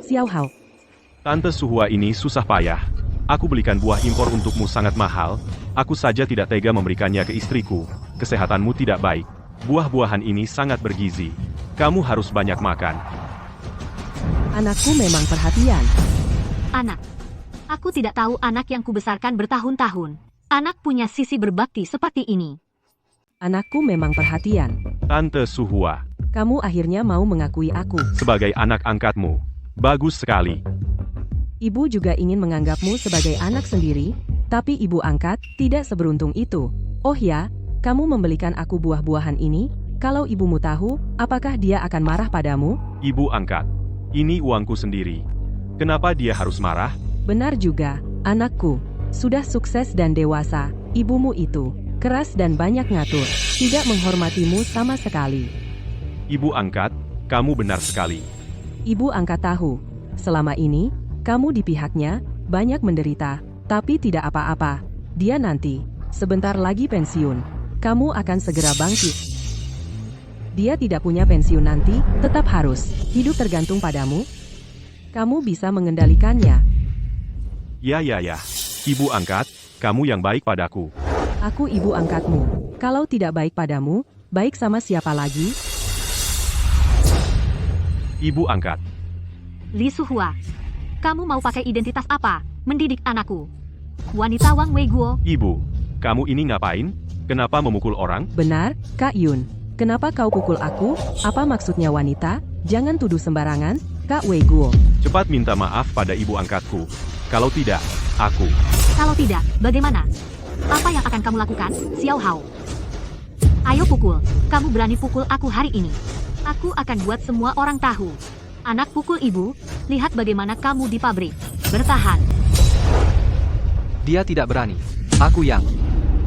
Xiao Hao. Tante Suhua ini susah payah. Aku belikan buah impor untukmu sangat mahal. Aku saja tidak tega memberikannya ke istriku. Kesehatanmu tidak baik. Buah-buahan ini sangat bergizi. Kamu harus banyak makan. Anakku memang perhatian. Anak. Aku tidak tahu anak yang kubesarkan bertahun-tahun. Anak punya sisi berbakti seperti ini. Anakku memang perhatian. Tante Suhua, Kamu akhirnya mau mengakui aku. sebagai anak angkatmu, bagus sekali. Ibu juga ingin menganggapmu sebagai anak sendiri, tapi ibu angkat tidak seberuntung itu. Oh ya, kamu membelikan aku buah-buahan ini. Kalau ibumu tahu, apakah dia akan marah padamu? Ibu angkat, ini uangku sendiri. Kenapa dia harus marah? Benar juga, anakku. Sudah sukses dan dewasa. Ibumu itu keras dan banyak ngatur, tidak menghormatimu sama sekali. Ibu angkat, kamu benar sekali. Ibu angkat tahu, selama ini, kamu di pihaknya, banyak menderita, tapi tidak apa-apa. Dia nanti, sebentar lagi pensiun. Kamu akan segera bangkit. Dia tidak punya pensiun nanti, tetap harus hidup tergantung padamu. Kamu bisa mengendalikannya. Ya. Ibu angkat, kamu yang baik padaku. Aku ibu angkatmu. Kalau tidak baik padamu, baik sama siapa lagi? Ibu angkat, Li Suhua. Kamu mau pakai identitas apa? Mendidik anakku. Wanita Wang Weiguo. ibu, kamu ini ngapain? Kenapa memukul orang? Benar, Kak Yun. Kenapa kau pukul aku? Apa maksudnya wanita? Jangan tuduh sembarangan, Kak Weiguo. Cepat minta maaf pada ibu angkatku. Kalau tidak, aku. Kalau tidak, bagaimana? Apa yang akan kamu lakukan, Xiao Hao? Ayo pukul. Kamu berani pukul aku hari ini. Aku akan buat semua orang tahu. Anak pukul ibu, lihat bagaimana kamu di pabrik. Bertahan. Dia tidak berani. Aku yang.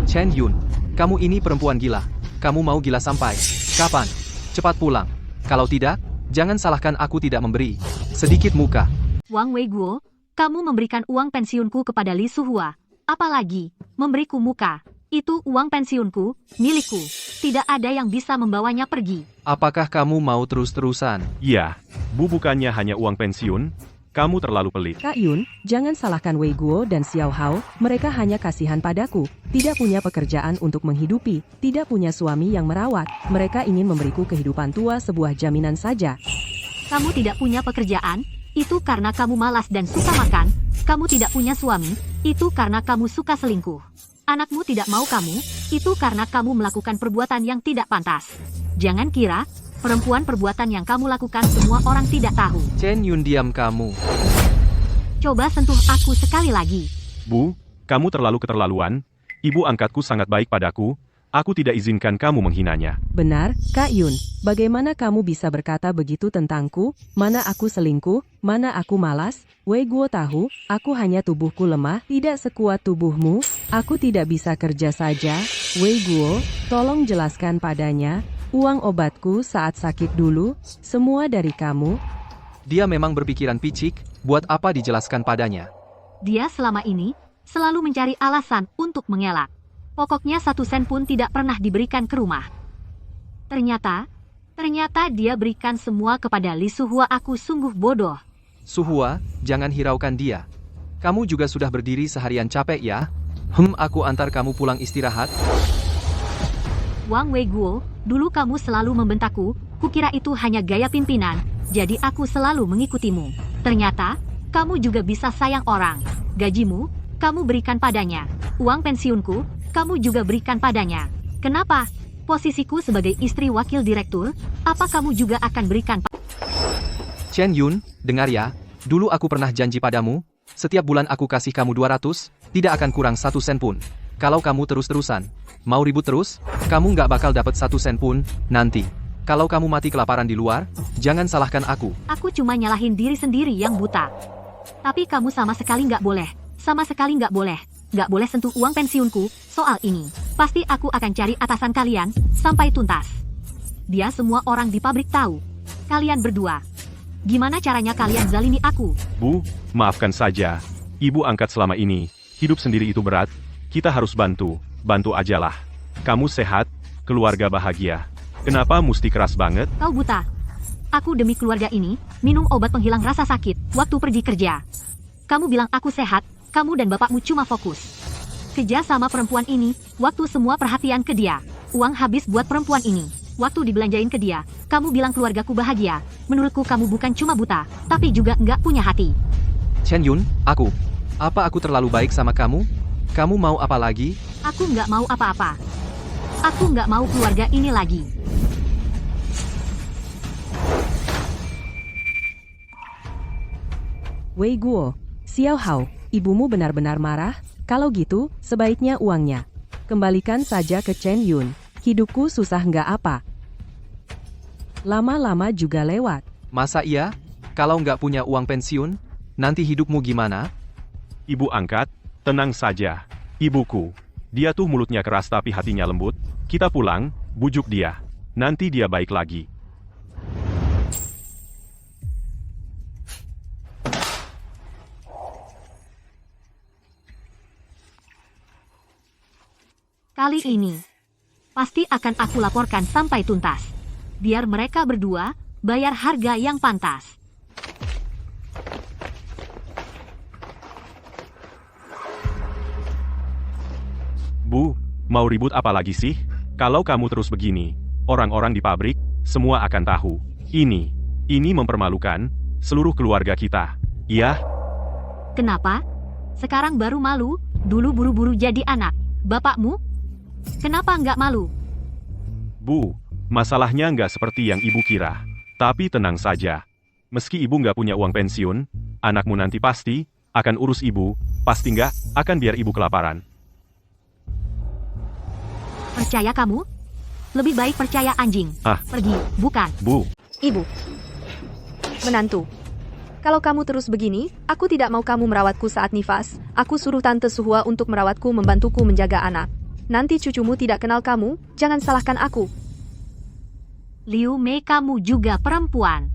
Chen Yun, kamu ini perempuan gila. Kamu mau gila sampai kapan? Cepat pulang. Kalau tidak, jangan salahkan aku tidak memberi sedikit muka. Wang Weiguo, kamu memberikan uang pensiunku kepada Li Suhua. Apalagi, memberiku muka. Itu uang pensiunku, milikku. Tidak ada yang bisa membawanya pergi. Apakah kamu mau terus-terusan? Iya, Bu, bukannya hanya uang pensiun. Kamu terlalu pelit. Kak Yun, jangan salahkan Wei Guo dan Xiao Hao, mereka hanya kasihan padaku, tidak punya pekerjaan untuk menghidupi, tidak punya suami yang merawat, mereka ingin memberiku kehidupan tua sebuah jaminan saja. Kamu tidak punya pekerjaan, itu karena kamu malas dan suka makan. Kamu tidak punya suami, itu karena kamu suka selingkuh. Anakmu tidak mau kamu, itu karena kamu melakukan perbuatan yang tidak pantas. Jangan kira, perbuatan yang kamu lakukan semua orang tidak tahu. Chen Yun, diam kamu. Coba sentuh aku sekali lagi. Bu, kamu terlalu keterlaluan. Ibu angkatku sangat baik padaku. Aku tidak izinkan kamu menghinanya. Benar, Kak Yun, bagaimana kamu bisa berkata begitu tentangku? Mana aku selingkuh, mana aku malas? Wei Guo tahu, aku hanya tubuhku lemah, tidak sekuat tubuhmu. Aku tidak bisa kerja saja. Wei Guo, tolong jelaskan padanya. Uang obatku saat sakit dulu, semua dari kamu. Dia memang berpikiran picik, buat apa dijelaskan padanya? Dia selama ini selalu mencari alasan untuk mengelak. Pokoknya 1 sen pun tidak pernah diberikan ke rumah. Ternyata dia berikan semua kepada Li Suhua. Aku sungguh bodoh. Suhua, jangan hiraukan dia. Kamu juga sudah berdiri seharian capek ya? Aku antar kamu pulang istirahat. Wang Weiguo, dulu kamu selalu membentakku, kukira itu hanya gaya pimpinan, jadi aku selalu mengikutimu. Ternyata, kamu juga bisa sayang orang. Gajimu, kamu berikan padanya. Uang pensiunku, kamu juga berikan padanya. Kenapa? Posisiku sebagai istri wakil direktur, apa kamu juga akan berikan Chen Yun, dengar ya, dulu aku pernah janji padamu, setiap bulan aku kasih kamu 200, tidak akan kurang 1 sen pun. Kalau kamu terus-terusan mau ribut terus, kamu nggak bakal dapat 1 sen pun, nanti. Kalau kamu mati kelaparan di luar, jangan salahkan aku. Aku cuma nyalahin diri sendiri yang buta. Tapi kamu sama sekali nggak boleh. Sama sekali nggak boleh. Nggak boleh sentuh uang pensiunku, soal ini. Pasti aku akan cari atasan kalian, sampai tuntas. Dia semua orang di pabrik tahu. Kalian berdua. Gimana caranya kalian zalimi aku? Bu, maafkan saja. Ibu angkat selama ini, hidup sendiri itu berat. Kita harus bantu ajalah. Kamu sehat, keluarga bahagia. Kenapa mesti keras banget? Kau buta. Aku demi keluarga ini, minum obat penghilang rasa sakit, waktu pergi kerja. Kamu bilang aku sehat, kamu dan bapakmu cuma fokus kerja sama perempuan ini, waktu semua perhatian ke dia. Uang habis buat perempuan ini, waktu dibelanjain ke dia. Kamu bilang keluargaku bahagia, menurutku kamu bukan cuma buta, tapi juga nggak punya hati. Chen Yun, apa aku terlalu baik sama kamu? Kamu mau apa lagi? Aku nggak mau apa-apa. Aku nggak mau keluarga ini lagi. Wei Guo, Xiao Hao, ibumu benar-benar marah? Kalau gitu, sebaiknya uangnya. Kembalikan saja ke Chen Yun. Hidupku susah nggak apa. Lama-lama juga lewat. Masa iya? Kalau nggak punya uang pensiun, nanti hidupmu gimana? Ibu angkat, tenang saja. Ibuku. Dia tuh mulutnya keras tapi hatinya lembut. Kita pulang, bujuk dia. Nanti dia baik lagi. Kali ini, pasti akan aku laporkan sampai tuntas. Biar mereka berdua bayar harga yang pantas. Bu, mau ribut apa lagi sih? Kalau kamu terus begini, orang-orang di pabrik, semua akan tahu. Ini mempermalukan seluruh keluarga kita. Iya? Kenapa? Sekarang baru malu, dulu buru-buru jadi anak. Bapakmu? Kenapa nggak malu? Bu, masalahnya nggak seperti yang ibu kira. Tapi tenang saja. Meski ibu nggak punya uang pensiun, anakmu nanti pasti akan urus ibu, pasti nggak akan biar ibu kelaparan. Percaya kamu? Lebih baik percaya anjing. Pergi, bukan. Bu, Ibu. Menantu. Kalau kamu terus begini, aku tidak mau kamu merawatku saat nifas. Aku suruh Tante Suhua untuk merawatku membantuku menjaga anak. Nanti cucumu tidak kenal kamu, jangan salahkan aku. Liu Mei, kamu juga perempuan.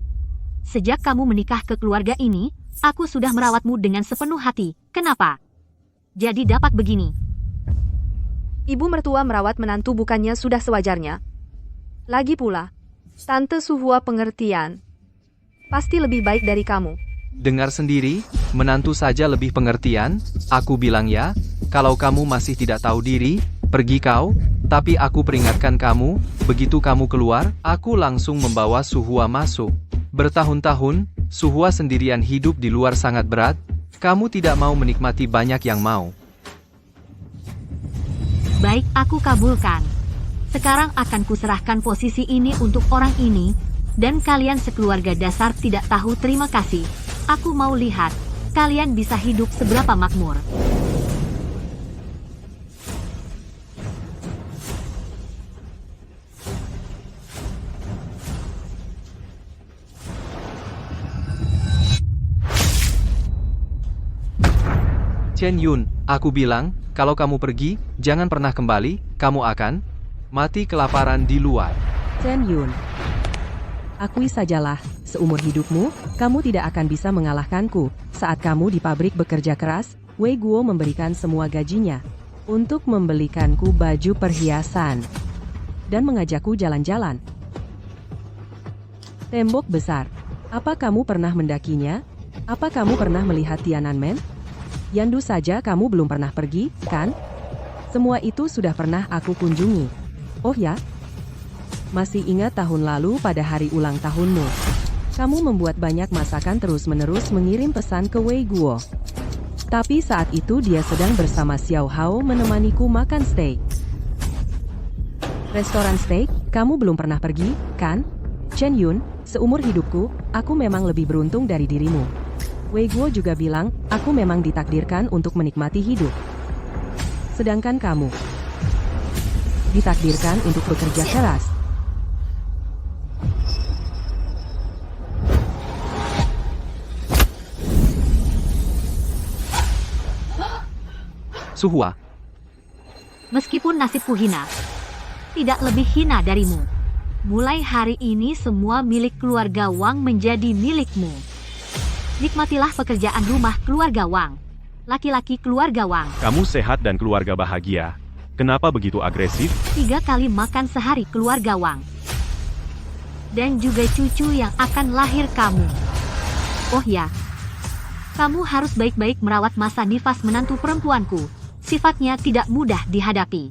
Sejak kamu menikah ke keluarga ini, aku sudah merawatmu dengan sepenuh hati. Kenapa? Jadi dapat begini. Ibu mertua merawat menantu bukannya sudah sewajarnya. Lagi pula, Tante Suhua pengertian. Pasti lebih baik dari kamu. Dengar sendiri, menantu saja lebih pengertian. Aku bilang ya, kalau kamu masih tidak tahu diri, pergi kau. Tapi aku peringatkan kamu, begitu kamu keluar, aku langsung membawa Suhua masuk. Bertahun-tahun, Suhua sendirian hidup di luar sangat berat. Kamu tidak mau menikmati banyak yang mau. Baik, aku kabulkan. Sekarang akan kuserahkan posisi ini untuk orang ini, dan kalian sekeluarga dasar tidak tahu terima kasih. Aku mau lihat, kalian bisa hidup seberapa makmur. Chen Yun, aku bilang, kalau kamu pergi, jangan pernah kembali, kamu akan mati kelaparan di luar. Chen Yun. Akui sajalah, seumur hidupmu, kamu tidak akan bisa mengalahkanku. Saat kamu di pabrik bekerja keras, Wei Guo memberikan semua gajinya untuk membelikanku baju perhiasan dan mengajakku jalan-jalan. Tembok besar. Apa kamu pernah mendakinya? Apa kamu pernah melihat Tiananmen? Yandu saja kamu belum pernah pergi, kan? Semua itu sudah pernah aku kunjungi. Oh ya? Masih ingat tahun lalu pada hari ulang tahunmu? Kamu membuat banyak masakan terus-menerus mengirim pesan ke Wei Guo. Tapi saat itu dia sedang bersama Xiao Hao menemaniku makan steak. Restoran steak, kamu belum pernah pergi, kan? Chen Yun, seumur hidupku, aku memang lebih beruntung dari dirimu. Wei Guo juga bilang, aku memang ditakdirkan untuk menikmati hidup. Sedangkan kamu ditakdirkan untuk bekerja keras. Suhua, Meskipun nasibku hina, tidak lebih hina darimu. Mulai hari ini semua milik keluarga Wang menjadi milikmu. Nikmatilah pekerjaan rumah keluarga Wang. Laki-laki keluarga Wang. kamu sehat dan keluarga bahagia. Kenapa begitu agresif? 3 kali makan sehari keluarga Wang. dan juga cucu yang akan lahir kamu. Oh ya, kamu harus baik-baik merawat masa nifas menantu perempuanku. Sifatnya tidak mudah dihadapi.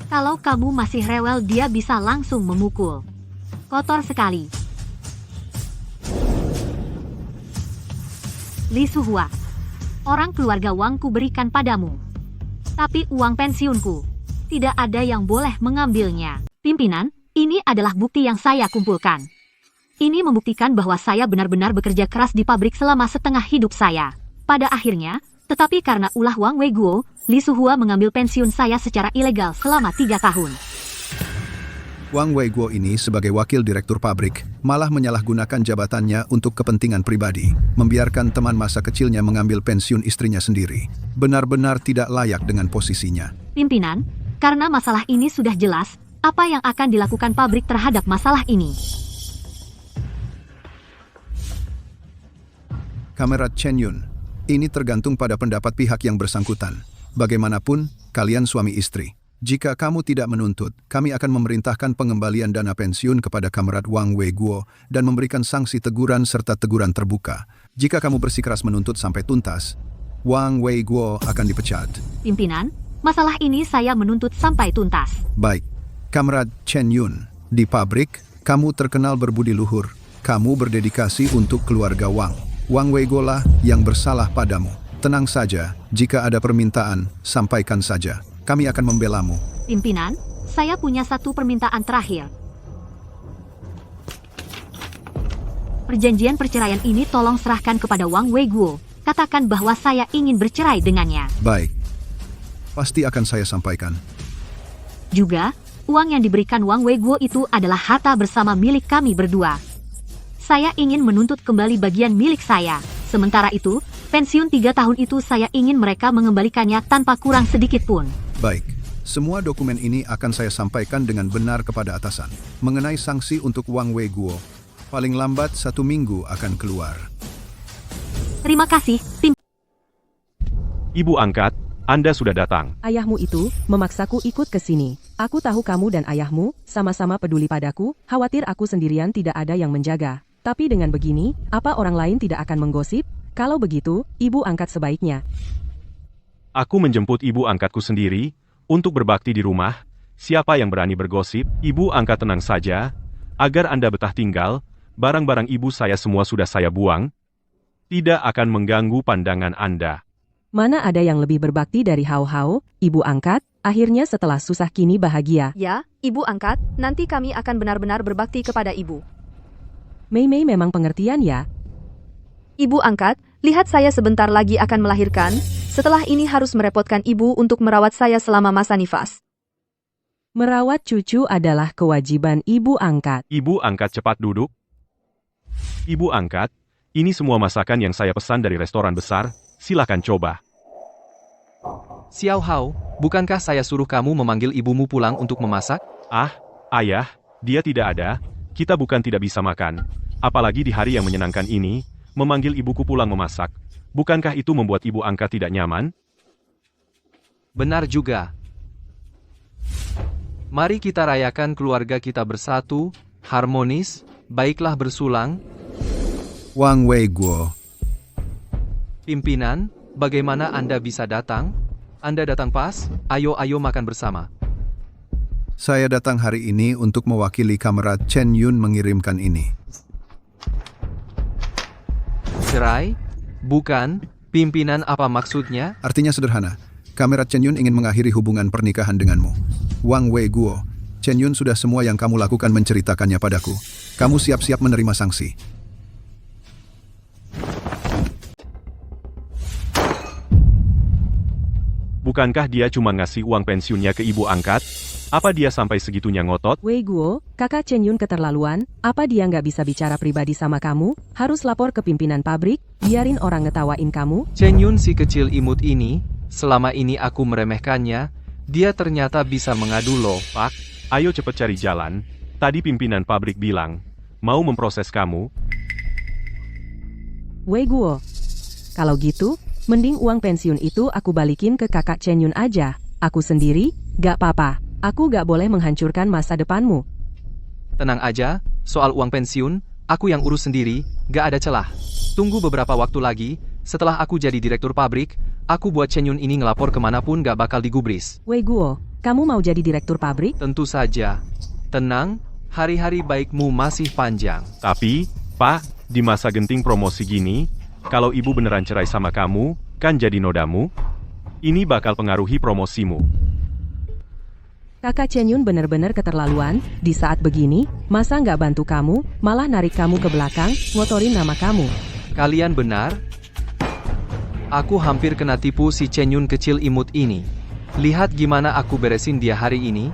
Kalau kamu masih rewel, dia bisa langsung memukul. Kotor sekali. Li Suhua, orang keluarga Wangku berikan padamu. Tapi uang pensiunku, tidak ada yang boleh mengambilnya. Pimpinan, ini adalah bukti yang saya kumpulkan. Ini membuktikan bahwa saya benar-benar bekerja keras di pabrik selama setengah hidup saya. Pada akhirnya, tetapi karena ulah Wang Weiguo, Li Suhua mengambil pensiun saya secara ilegal selama 3 tahun. Wang Weiguo ini sebagai wakil direktur pabrik malah menyalahgunakan jabatannya untuk kepentingan pribadi, membiarkan teman masa kecilnya mengambil pensiun istrinya sendiri. Benar-benar tidak layak dengan posisinya. Pimpinan, karena masalah ini sudah jelas, apa yang akan dilakukan pabrik terhadap masalah ini? Kamerat Chen Yun, ini tergantung pada pendapat pihak yang bersangkutan. Bagaimanapun, kalian suami istri. Jika kamu tidak menuntut, kami akan memerintahkan pengembalian dana pensiun kepada Kamerat Wang Weiguo dan memberikan sanksi teguran serta teguran terbuka. Jika kamu bersikeras menuntut sampai tuntas, Wang Weiguo akan dipecat. Pimpinan, masalah ini saya menuntut sampai tuntas. Baik, Kamerat Chen Yun, di pabrik, kamu terkenal berbudi luhur. Kamu berdedikasi untuk keluarga Wang. Wang Weiguo lah yang bersalah padamu. Tenang saja, jika ada permintaan, sampaikan saja. Kami akan membelamu. Pimpinan, saya punya satu permintaan terakhir. Perjanjian perceraian ini tolong serahkan kepada Wang Weiguo. Katakan bahwa saya ingin bercerai dengannya. Baik. Pasti akan saya sampaikan. Juga, uang yang diberikan Wang Weiguo itu adalah harta bersama milik kami berdua. Saya ingin menuntut kembali bagian milik saya. Sementara itu, pensiun 3 tahun itu saya ingin mereka mengembalikannya tanpa kurang sedikit pun. Baik. Semua dokumen ini akan saya sampaikan dengan benar kepada atasan. Mengenai sanksi untuk Wang Weiguo, paling lambat 1 minggu akan keluar. Terima kasih, Ibu angkat, Anda sudah datang. Ayahmu itu memaksaku ikut ke sini. Aku tahu kamu dan ayahmu sama-sama peduli padaku, khawatir aku sendirian tidak ada yang menjaga. Tapi dengan begini, apa orang lain tidak akan menggosip? Kalau begitu, ibu angkat sebaiknya. Aku menjemput ibu angkatku sendiri untuk berbakti di rumah. Siapa yang berani bergosip? Ibu angkat tenang saja. Agar Anda betah tinggal, barang-barang ibu saya semua sudah saya buang. Tidak akan mengganggu pandangan Anda. Mana ada yang lebih berbakti dari Hao Hao, ibu angkat? Akhirnya setelah susah kini bahagia. Ya, ibu angkat, nanti kami akan benar-benar berbakti kepada ibu. Mei Mei memang pengertian ya. Ibu angkat, lihat saya sebentar lagi akan melahirkan. Setelah ini harus merepotkan ibu untuk merawat saya selama masa nifas. Merawat cucu adalah kewajiban ibu angkat. Ibu angkat cepat duduk. Ibu angkat, ini semua masakan yang saya pesan dari restoran besar. Silakan coba. Xiao Hao, bukankah saya suruh kamu memanggil ibumu pulang untuk memasak? Ah, ayah, dia tidak ada. Kita bukan tidak bisa makan. Apalagi di hari yang menyenangkan ini, memanggil ibuku pulang memasak. Bukankah itu membuat ibu angkat tidak nyaman? Benar juga. Mari kita rayakan keluarga kita bersatu, harmonis, baiklah bersulang. Wang Weiguo. Pimpinan, bagaimana Anda bisa datang? Anda datang pas, ayo makan bersama. Saya datang hari ini untuk mewakili Kamerat Chen Yun mengirimkan ini. Cerai? Bukan, pimpinan apa maksudnya? Artinya sederhana. Kamerat Chen Yun ingin mengakhiri hubungan pernikahan denganmu. Wang Weiguo, Chen Yun sudah semua yang kamu lakukan menceritakannya padaku. Kamu siap-siap menerima sanksi. Bukankah dia cuma ngasih uang pensiunnya ke ibu angkat? Apa dia sampai segitunya ngotot? Weiguo, kakak Chen Yun keterlaluan, apa dia nggak bisa bicara pribadi sama kamu? Harus lapor ke pimpinan pabrik, biarin orang ngetawain kamu? Chen Yun si kecil imut ini, selama ini aku meremehkannya, dia ternyata bisa mengadu loh, Pak. Ayo cepet cari jalan. Tadi pimpinan pabrik bilang, mau memproses kamu. Weiguo, kalau gitu, mending uang pensiun itu aku balikin ke kakak Chen Yun aja. Aku sendiri, gak apa-apa. Aku gak boleh menghancurkan masa depanmu. Tenang aja, soal uang pensiun, aku yang urus sendiri, gak ada celah. Tunggu beberapa waktu lagi, setelah aku jadi direktur pabrik, aku buat Chen Yun ini ngelapor kemanapun gak bakal digubris. Wei Guo, kamu mau jadi direktur pabrik? Tentu saja. Tenang, hari-hari baikmu masih panjang. Tapi, Pak, di masa genting promosi gini, kalau ibu beneran cerai sama kamu, kan jadi nodamu, ini bakal pengaruhi promosimu. Kakak Chen Yun bener-bener keterlaluan, di saat begini, masa nggak bantu kamu, malah narik kamu ke belakang, ngotorin nama kamu. Kalian benar? Aku hampir kena tipu si Chen Yun kecil imut ini. Lihat gimana aku beresin dia hari ini.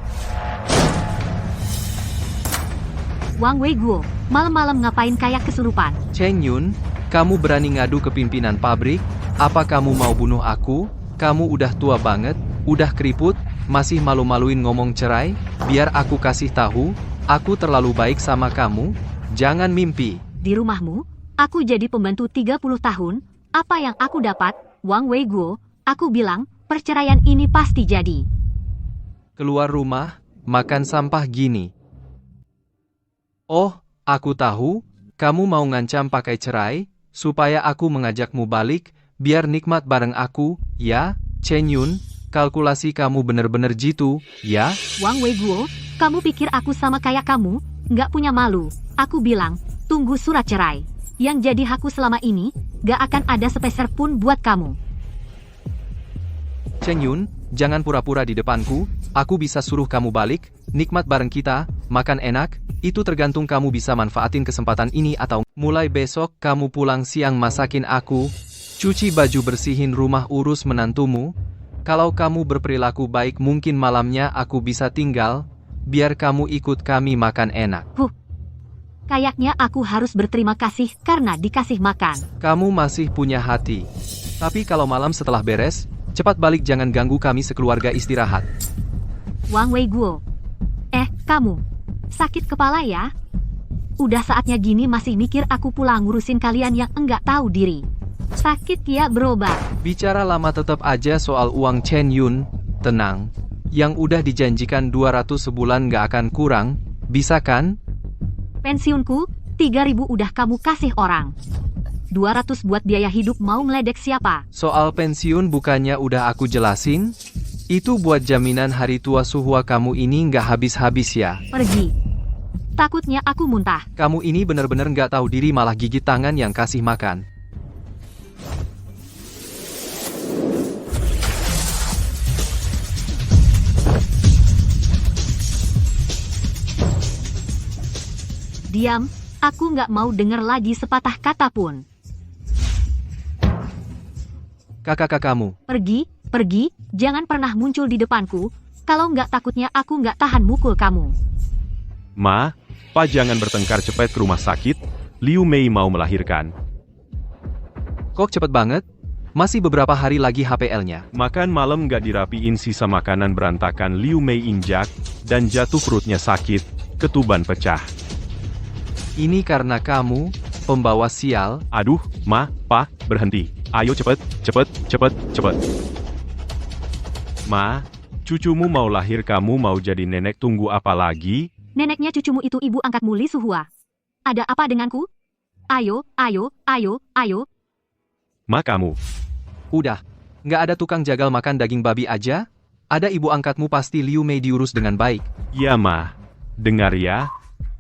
Wang Wei Guo, malam-malam ngapain kayak kesurupan? Chen Yun, kamu berani ngadu ke pimpinan pabrik? Apa kamu mau bunuh aku? Kamu udah tua banget, udah keriput, masih malu-maluin ngomong cerai? Biar aku kasih tahu, aku terlalu baik sama kamu. Jangan mimpi. Di rumahmu, aku jadi pembantu 30 tahun, apa yang aku dapat? Wang Wei Guo, aku bilang, perceraian ini pasti jadi. Keluar rumah, makan sampah gini. Oh, aku tahu, kamu mau ngancam pakai cerai, supaya aku mengajakmu balik, biar nikmat bareng aku, ya, Chen Yun, kalkulasi kamu bener-bener jitu, ya? Wang Wei Guo, kamu pikir aku sama kayak kamu? Nggak punya malu. Aku bilang, tunggu surat cerai. Yang jadi hakku selama ini, nggak akan ada sepeser pun buat kamu. Chen Yun, jangan pura-pura di depanku, aku bisa suruh kamu balik, nikmat bareng kita, makan enak, itu tergantung kamu bisa manfaatin kesempatan ini atau mulai besok kamu pulang siang masakin aku, cuci baju bersihin rumah urus menantumu, kalau kamu berperilaku baik mungkin malamnya aku bisa tinggal, biar kamu ikut kami makan enak. Kayaknya aku harus berterima kasih karena dikasih makan. Kamu masih punya hati. Tapi kalau malam setelah beres, cepat balik jangan ganggu kami sekeluarga istirahat. Wang Wei Guo. Kamu. Sakit kepala ya? Udah saatnya gini masih mikir aku pulang ngurusin kalian yang enggak tahu diri. Sakit ya berobat. Bicara lama tetap aja soal uang Chen Yun, tenang. Yang udah dijanjikan 200 sebulan gak akan kurang, bisa kan? Pensiunku, 3.000 udah kamu kasih orang. 200 buat biaya hidup mau ngeledek siapa? Soal pensiun bukannya udah aku jelasin? Itu buat jaminan hari tua Suhua kamu ini nggak habis-habis ya. Pergi. Takutnya aku muntah. Kamu ini bener-bener nggak tahu diri malah gigit tangan yang kasih makan. Diam, aku nggak mau denger lagi sepatah kata pun. Kakak kamu. Pergi, jangan pernah muncul di depanku, kalau nggak takutnya aku nggak tahan mukul kamu. Ma, Pa jangan bertengkar cepat ke rumah sakit, Liu Mei mau melahirkan. Kok cepet banget? Masih beberapa hari lagi HPL-nya. Makan malam nggak dirapiin sisa makanan berantakan Liu Mei injak, dan jatuh perutnya sakit, ketuban pecah. Ini karena kamu, pembawa sial. Aduh, Ma, Pa, berhenti. Ayo cepet. Ma, cucumu mau lahir kamu mau jadi nenek tunggu apa lagi? Neneknya cucumu itu ibu angkatmu Li Suhua. Ada apa denganku? Ayo. Ma kamu. Udah, nggak ada tukang jagal makan daging babi aja? Ada ibu angkatmu pasti Liu Mei diurus dengan baik. Ya Ma, dengar ya.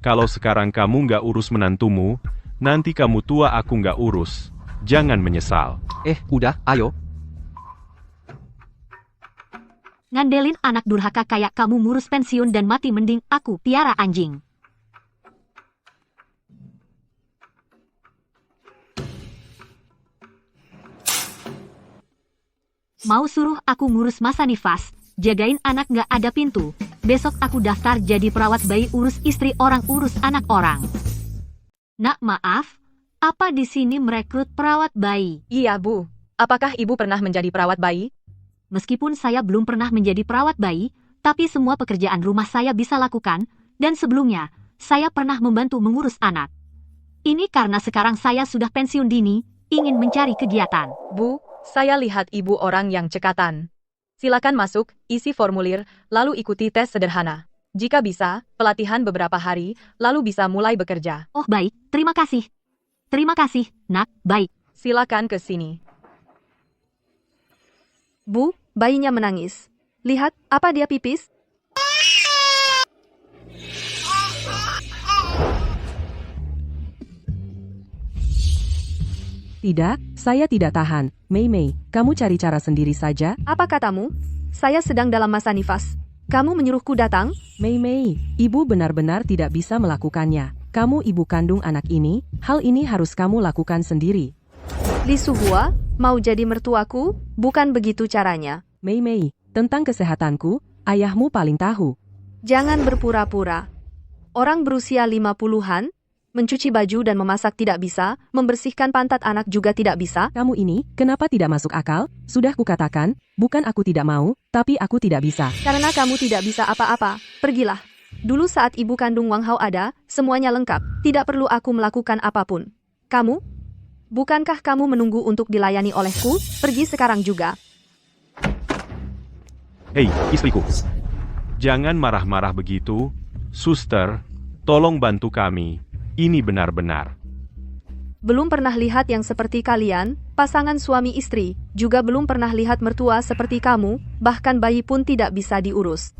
Kalau sekarang kamu nggak urus menantumu, nanti kamu tua aku nggak urus. Jangan menyesal. Udah, ayo. Ngandelin anak durhaka kayak kamu ngurus pensiun dan mati mending aku piara anjing. Mau suruh aku ngurus masa nifas, jagain anak nggak ada pintu. Besok aku daftar jadi perawat bayi urus istri orang urus anak orang. Nak maaf, apa di sini merekrut perawat bayi? Iya, Bu. Apakah Ibu pernah menjadi perawat bayi? Meskipun saya belum pernah menjadi perawat bayi, tapi semua pekerjaan rumah saya bisa lakukan, dan sebelumnya, saya pernah membantu mengurus anak. Ini karena sekarang saya sudah pensiun dini, ingin mencari kegiatan. Bu, saya lihat Ibu orang yang cekatan. Silakan masuk, isi formulir, lalu ikuti tes sederhana. Jika bisa, pelatihan beberapa hari, lalu bisa mulai bekerja. Oh baik, terima kasih. Terima kasih, nak, baik. Silakan ke sini. Bu, bayinya menangis. Lihat, apa dia pipis? Tidak, saya tidak tahan. Mei Mei, kamu cari cara sendiri saja. Apa katamu? Saya sedang dalam masa nifas. Kamu menyuruhku datang? Mei Mei, ibu benar-benar tidak bisa melakukannya. Kamu ibu kandung anak ini, hal ini harus kamu lakukan sendiri. Li Suhua, mau jadi mertuaku? Bukan begitu caranya. Mei Mei, tentang kesehatanku, ayahmu paling tahu. Jangan berpura-pura. Orang berusia 50-an, mencuci baju dan memasak tidak bisa, membersihkan pantat anak juga tidak bisa. Kamu ini, kenapa tidak masuk akal? Sudah kukatakan, bukan aku tidak mau, tapi aku tidak bisa. Karena kamu tidak bisa apa-apa, pergilah. Dulu saat ibu kandung Wang Hao ada, semuanya lengkap. Tidak perlu aku melakukan apapun. Kamu? Bukankah kamu menunggu untuk dilayani olehku? Pergi sekarang juga. Hei, istriku. Jangan marah-marah begitu. Suster, tolong bantu kami. Ini benar-benar. Belum pernah lihat yang seperti kalian, pasangan suami istri, juga belum pernah lihat mertua seperti kamu, bahkan bayi pun tidak bisa diurus.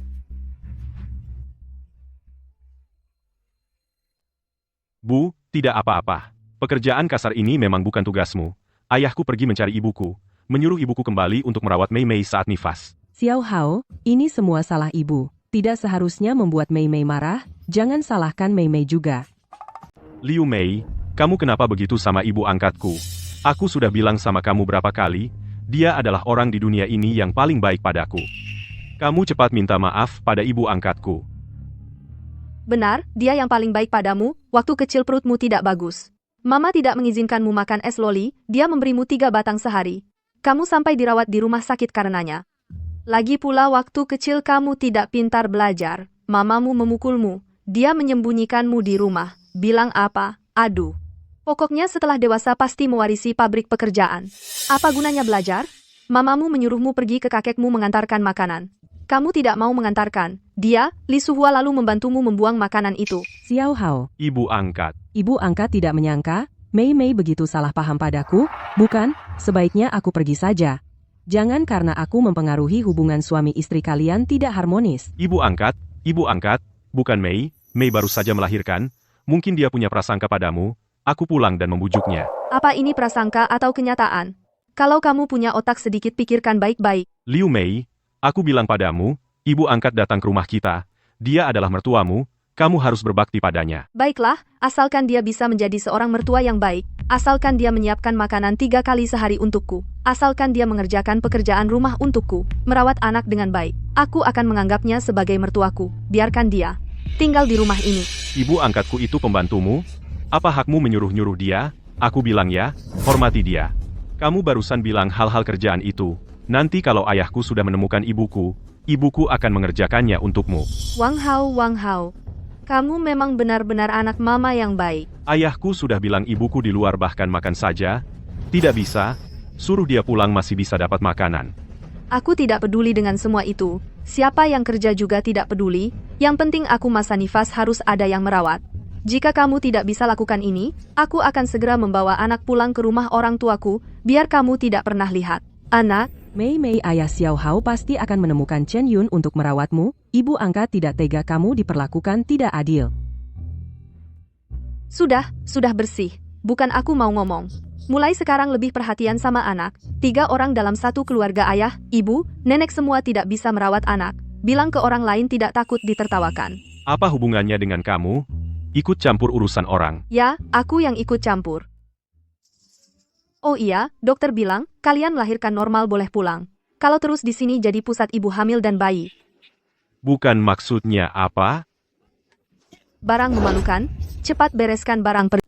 Bu, tidak apa-apa. Pekerjaan kasar ini memang bukan tugasmu. Ayahku pergi mencari ibuku, menyuruh ibuku kembali untuk merawat Mei Mei saat nifas. Xiao Hao, ini semua salah ibu. Tidak seharusnya membuat Mei Mei marah, jangan salahkan Mei Mei juga. Liu Mei, kamu kenapa begitu sama ibu angkatku? Aku sudah bilang sama kamu berapa kali, dia adalah orang di dunia ini yang paling baik padaku. Kamu cepat minta maaf pada ibu angkatku. Benar, dia yang paling baik padamu, waktu kecil perutmu tidak bagus. Mama tidak mengizinkanmu makan es loli, dia memberimu 3 batang sehari. Kamu sampai dirawat di rumah sakit karenanya. Lagi pula waktu kecil kamu tidak pintar belajar, mamamu memukulmu, dia menyembunyikanmu di rumah. Bilang apa? Aduh. Pokoknya setelah dewasa pasti mewarisi pabrik pekerjaan. Apa gunanya belajar? Mamamu menyuruhmu pergi ke kakekmu mengantarkan makanan. Kamu tidak mau mengantarkan. Dia, Li Suhua lalu membantumu membuang makanan itu. Xiao Hao, Ibu angkat. ibu angkat tidak menyangka, Mei Mei begitu salah paham padaku, bukan, sebaiknya aku pergi saja. Jangan karena aku mempengaruhi hubungan suami istri kalian tidak harmonis. Ibu angkat, bukan Mei, Mei baru saja melahirkan, mungkin dia punya prasangka padamu, aku pulang dan membujuknya. Apa ini prasangka atau kenyataan? Kalau kamu punya otak sedikit pikirkan baik-baik. Liu Mei, aku bilang padamu, ibu angkat datang ke rumah kita, dia adalah mertuamu, kamu harus berbakti padanya. Baiklah, asalkan dia bisa menjadi seorang mertua yang baik, asalkan dia menyiapkan makanan 3 kali sehari untukku, asalkan dia mengerjakan pekerjaan rumah untukku, merawat anak dengan baik, aku akan menganggapnya sebagai mertuaku, biarkan dia tinggal di rumah ini. Ibu angkatku itu pembantumu? Apa hakmu menyuruh-nyuruh dia? Aku bilang ya, hormati dia. Kamu barusan bilang hal-hal kerjaan itu. Nanti kalau ayahku sudah menemukan ibuku, ibuku akan mengerjakannya untukmu. Wang Hao, kamu memang benar-benar anak mama yang baik. Ayahku sudah bilang ibuku di luar bahkan makan saja. Tidak bisa, suruh dia pulang masih bisa dapat makanan. Aku tidak peduli dengan semua itu. Siapa yang kerja juga tidak peduli. Yang penting aku masa nifas harus ada yang merawat. Jika kamu tidak bisa lakukan ini, aku akan segera membawa anak pulang ke rumah orang tuaku, biar kamu tidak pernah lihat. Anak, Mei Mei ayah Xiao Hao pasti akan menemukan Chen Yun untuk merawatmu, ibu angkat tidak tega kamu diperlakukan tidak adil. sudah bersih. Bukan aku mau ngomong. Mulai sekarang lebih perhatian sama anak. 3 orang dalam satu keluarga ayah, ibu, nenek semua tidak bisa merawat anak. Bilang ke orang lain tidak takut ditertawakan. Apa hubungannya dengan kamu? Ikut campur urusan orang. Ya, aku yang ikut campur. Oh iya, dokter bilang, kalian melahirkan normal boleh pulang. Kalau terus di sini jadi pusat ibu hamil dan bayi. Bukan maksudnya apa? Barang memalukan, cepat bereskan barang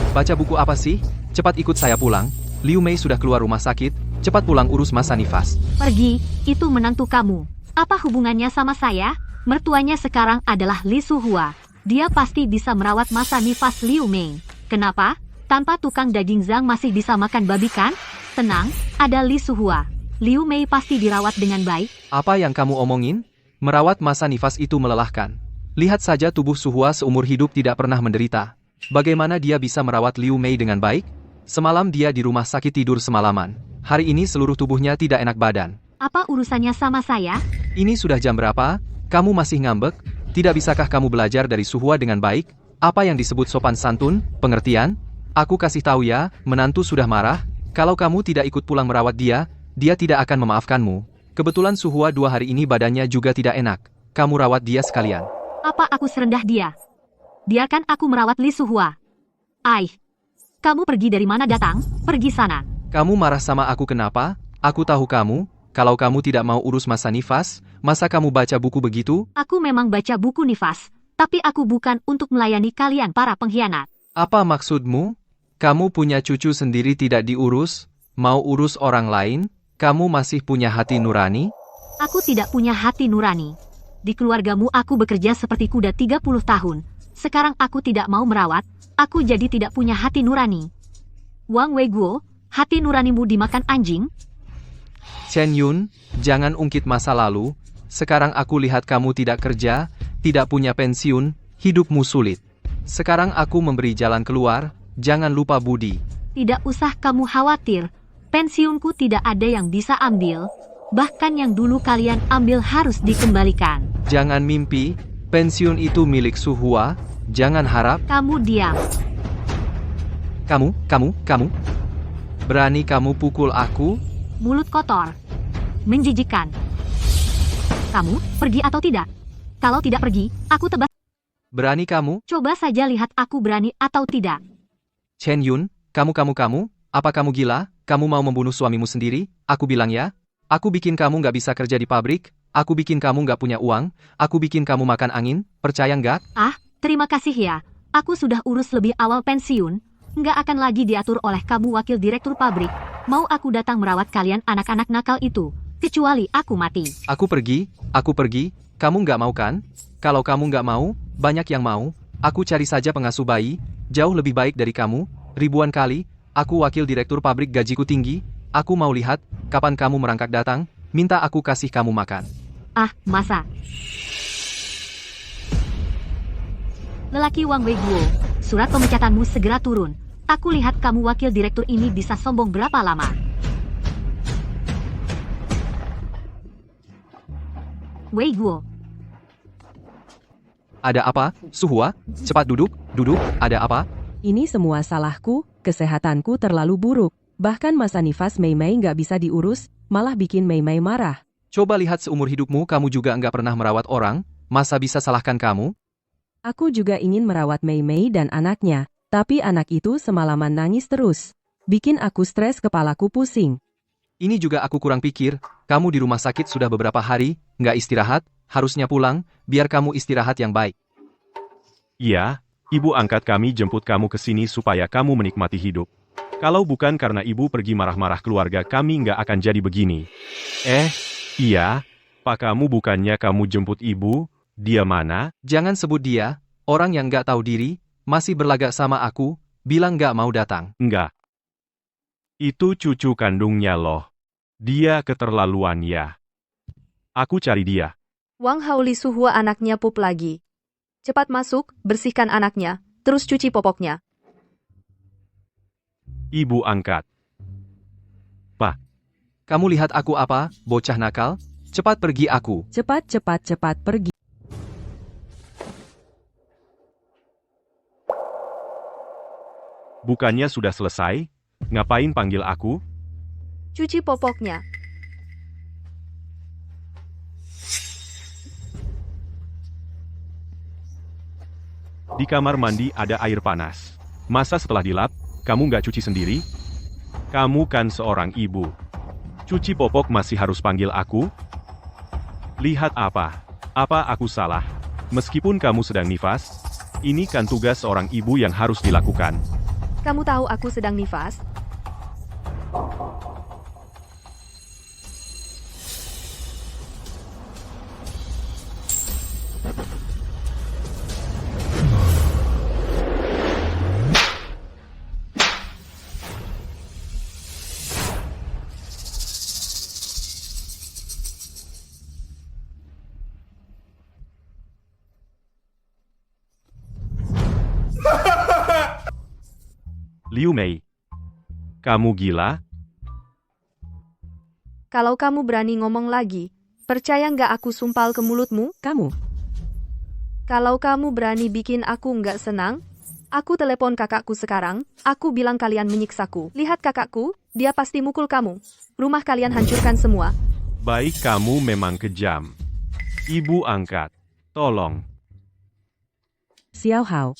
Baca buku apa sih? Cepat ikut saya pulang. Liu Mei sudah keluar rumah sakit, cepat pulang urus masa nifas. Pergi, itu menantu kamu. Apa hubungannya sama saya? Mertuanya sekarang adalah Li Suhua. Dia pasti bisa merawat masa nifas Liu Mei. Kenapa? Tanpa tukang daging Zhang masih bisa makan babi kan? Tenang, ada Li Suhua. Liu Mei pasti dirawat dengan baik. Apa yang kamu omongin? Merawat masa nifas itu melelahkan. Lihat saja tubuh Suhua seumur hidup tidak pernah menderita. Bagaimana dia bisa merawat Liu Mei dengan baik? Semalam dia di rumah sakit tidur semalaman. Hari ini seluruh tubuhnya tidak enak badan. Apa urusannya sama saya? Ini sudah jam berapa? Kamu masih ngambek? Tidak bisakah kamu belajar dari Suhua dengan baik? Apa yang disebut sopan santun, pengertian? Aku kasih tahu ya, menantu sudah marah. Kalau kamu tidak ikut pulang merawat dia tidak akan memaafkanmu. Kebetulan Suhua 2 hari ini badannya juga tidak enak. Kamu rawat dia sekalian. Apa aku serendah dia? Biarkan aku merawat Li Suhua. Kamu pergi dari mana datang? Pergi sana. Kamu marah sama aku kenapa? Aku tahu kamu. Kalau kamu tidak mau urus masa nifas, masa kamu baca buku begitu? Aku memang baca buku nifas, tapi aku bukan untuk melayani kalian para pengkhianat. Apa maksudmu? Kamu punya cucu sendiri tidak diurus? Mau urus orang lain? Kamu masih punya hati nurani? Aku tidak punya hati nurani. Di keluargamu aku bekerja seperti kuda 30 tahun. Sekarang aku tidak mau merawat, aku jadi tidak punya hati nurani. Wang Weiguo, hati nuranimu dimakan anjing? Chen Yun, jangan ungkit masa lalu. Sekarang aku lihat kamu tidak kerja, tidak punya pensiun, hidupmu sulit. Sekarang aku memberi jalan keluar, jangan lupa budi. Tidak usah kamu khawatir. Pensiunku tidak ada yang bisa ambil. Bahkan yang dulu kalian ambil harus dikembalikan. Jangan mimpi, pensiun itu milik Suhua, jangan harap. Kamu diam. Kamu. Berani kamu pukul aku? Mulut kotor. Menjijikan. Kamu pergi atau tidak? Kalau tidak pergi, aku tebas. Berani kamu? Coba saja lihat aku berani atau tidak. Chen Yun, kamu, apa kamu gila? Kamu mau membunuh suamimu sendiri? Aku bilang ya. Aku bikin kamu nggak bisa kerja di pabrik, aku bikin kamu nggak punya uang, aku bikin kamu makan angin, percaya nggak? Terima kasih ya. Aku sudah urus lebih awal pensiun. Nggak akan lagi diatur oleh kamu wakil direktur pabrik. Mau aku datang merawat kalian anak-anak nakal itu. Kecuali aku mati. Aku pergi. Kamu nggak mau kan? Kalau kamu nggak mau, banyak yang mau. Aku cari saja pengasuh bayi, jauh lebih baik dari kamu, ribuan kali. Aku wakil direktur pabrik gajiku tinggi. Aku mau lihat, kapan kamu merangkak datang, minta aku kasih kamu makan. Masa? Lelaki Wang Weiguo, surat pemecatanmu segera turun. Aku lihat kamu wakil direktur ini bisa sombong berapa lama. Weiguo. Ada apa, Suhua? Cepat duduk, ada apa? Ini semua salahku, kesehatanku terlalu buruk. Bahkan masa nifas Mei Mei nggak bisa diurus, malah bikin Mei Mei marah. Coba lihat seumur hidupmu kamu juga nggak pernah merawat orang, masa bisa salahkan kamu? Aku juga ingin merawat Mei Mei dan anaknya, tapi anak itu semalaman nangis terus. Bikin aku stres, kepalaku pusing. Ini juga aku kurang pikir, kamu di rumah sakit sudah beberapa hari, nggak istirahat, harusnya pulang, biar kamu istirahat yang baik. Iya, ibu angkat kami jemput kamu ke sini supaya kamu menikmati hidup. Kalau bukan karena ibu pergi marah-marah keluarga kami nggak akan jadi begini. Iya, Pak, kamu bukannya kamu jemput ibu, dia mana? Jangan sebut dia, orang yang nggak tahu diri, masih berlagak sama aku, bilang nggak mau datang. Enggak. Itu cucu kandungnya loh. Dia keterlaluan ya. Aku cari dia. Wang Haoli Suhua anaknya pup lagi. Cepat masuk, bersihkan anaknya, terus cuci popoknya. Ibu angkat. Pak. Kamu lihat aku apa, bocah nakal? Cepat pergi aku. Cepat pergi. Bukannya sudah selesai? Ngapain panggil aku? Cuci popoknya. Di kamar mandi ada air panas. Masa setelah dilap, kamu nggak cuci sendiri? Kamu kan seorang ibu. Cuci popok masih harus panggil aku? Lihat apa? Apa aku salah? Meskipun kamu sedang nifas, ini kan tugas seorang ibu yang harus dilakukan. Kamu tahu aku sedang nifas? Liu Mei. Kamu gila? Kalau kamu berani ngomong lagi, percaya nggak aku sumpal ke mulutmu? Kamu, Kalau kamu berani bikin aku nggak senang, aku telepon kakakku sekarang, aku bilang kalian menyiksaku. Lihat kakakku, dia pasti mukul kamu. Rumah kalian hancurkan semua. Baik, kamu memang kejam. Ibu angkat. Tolong. Xiao Hao.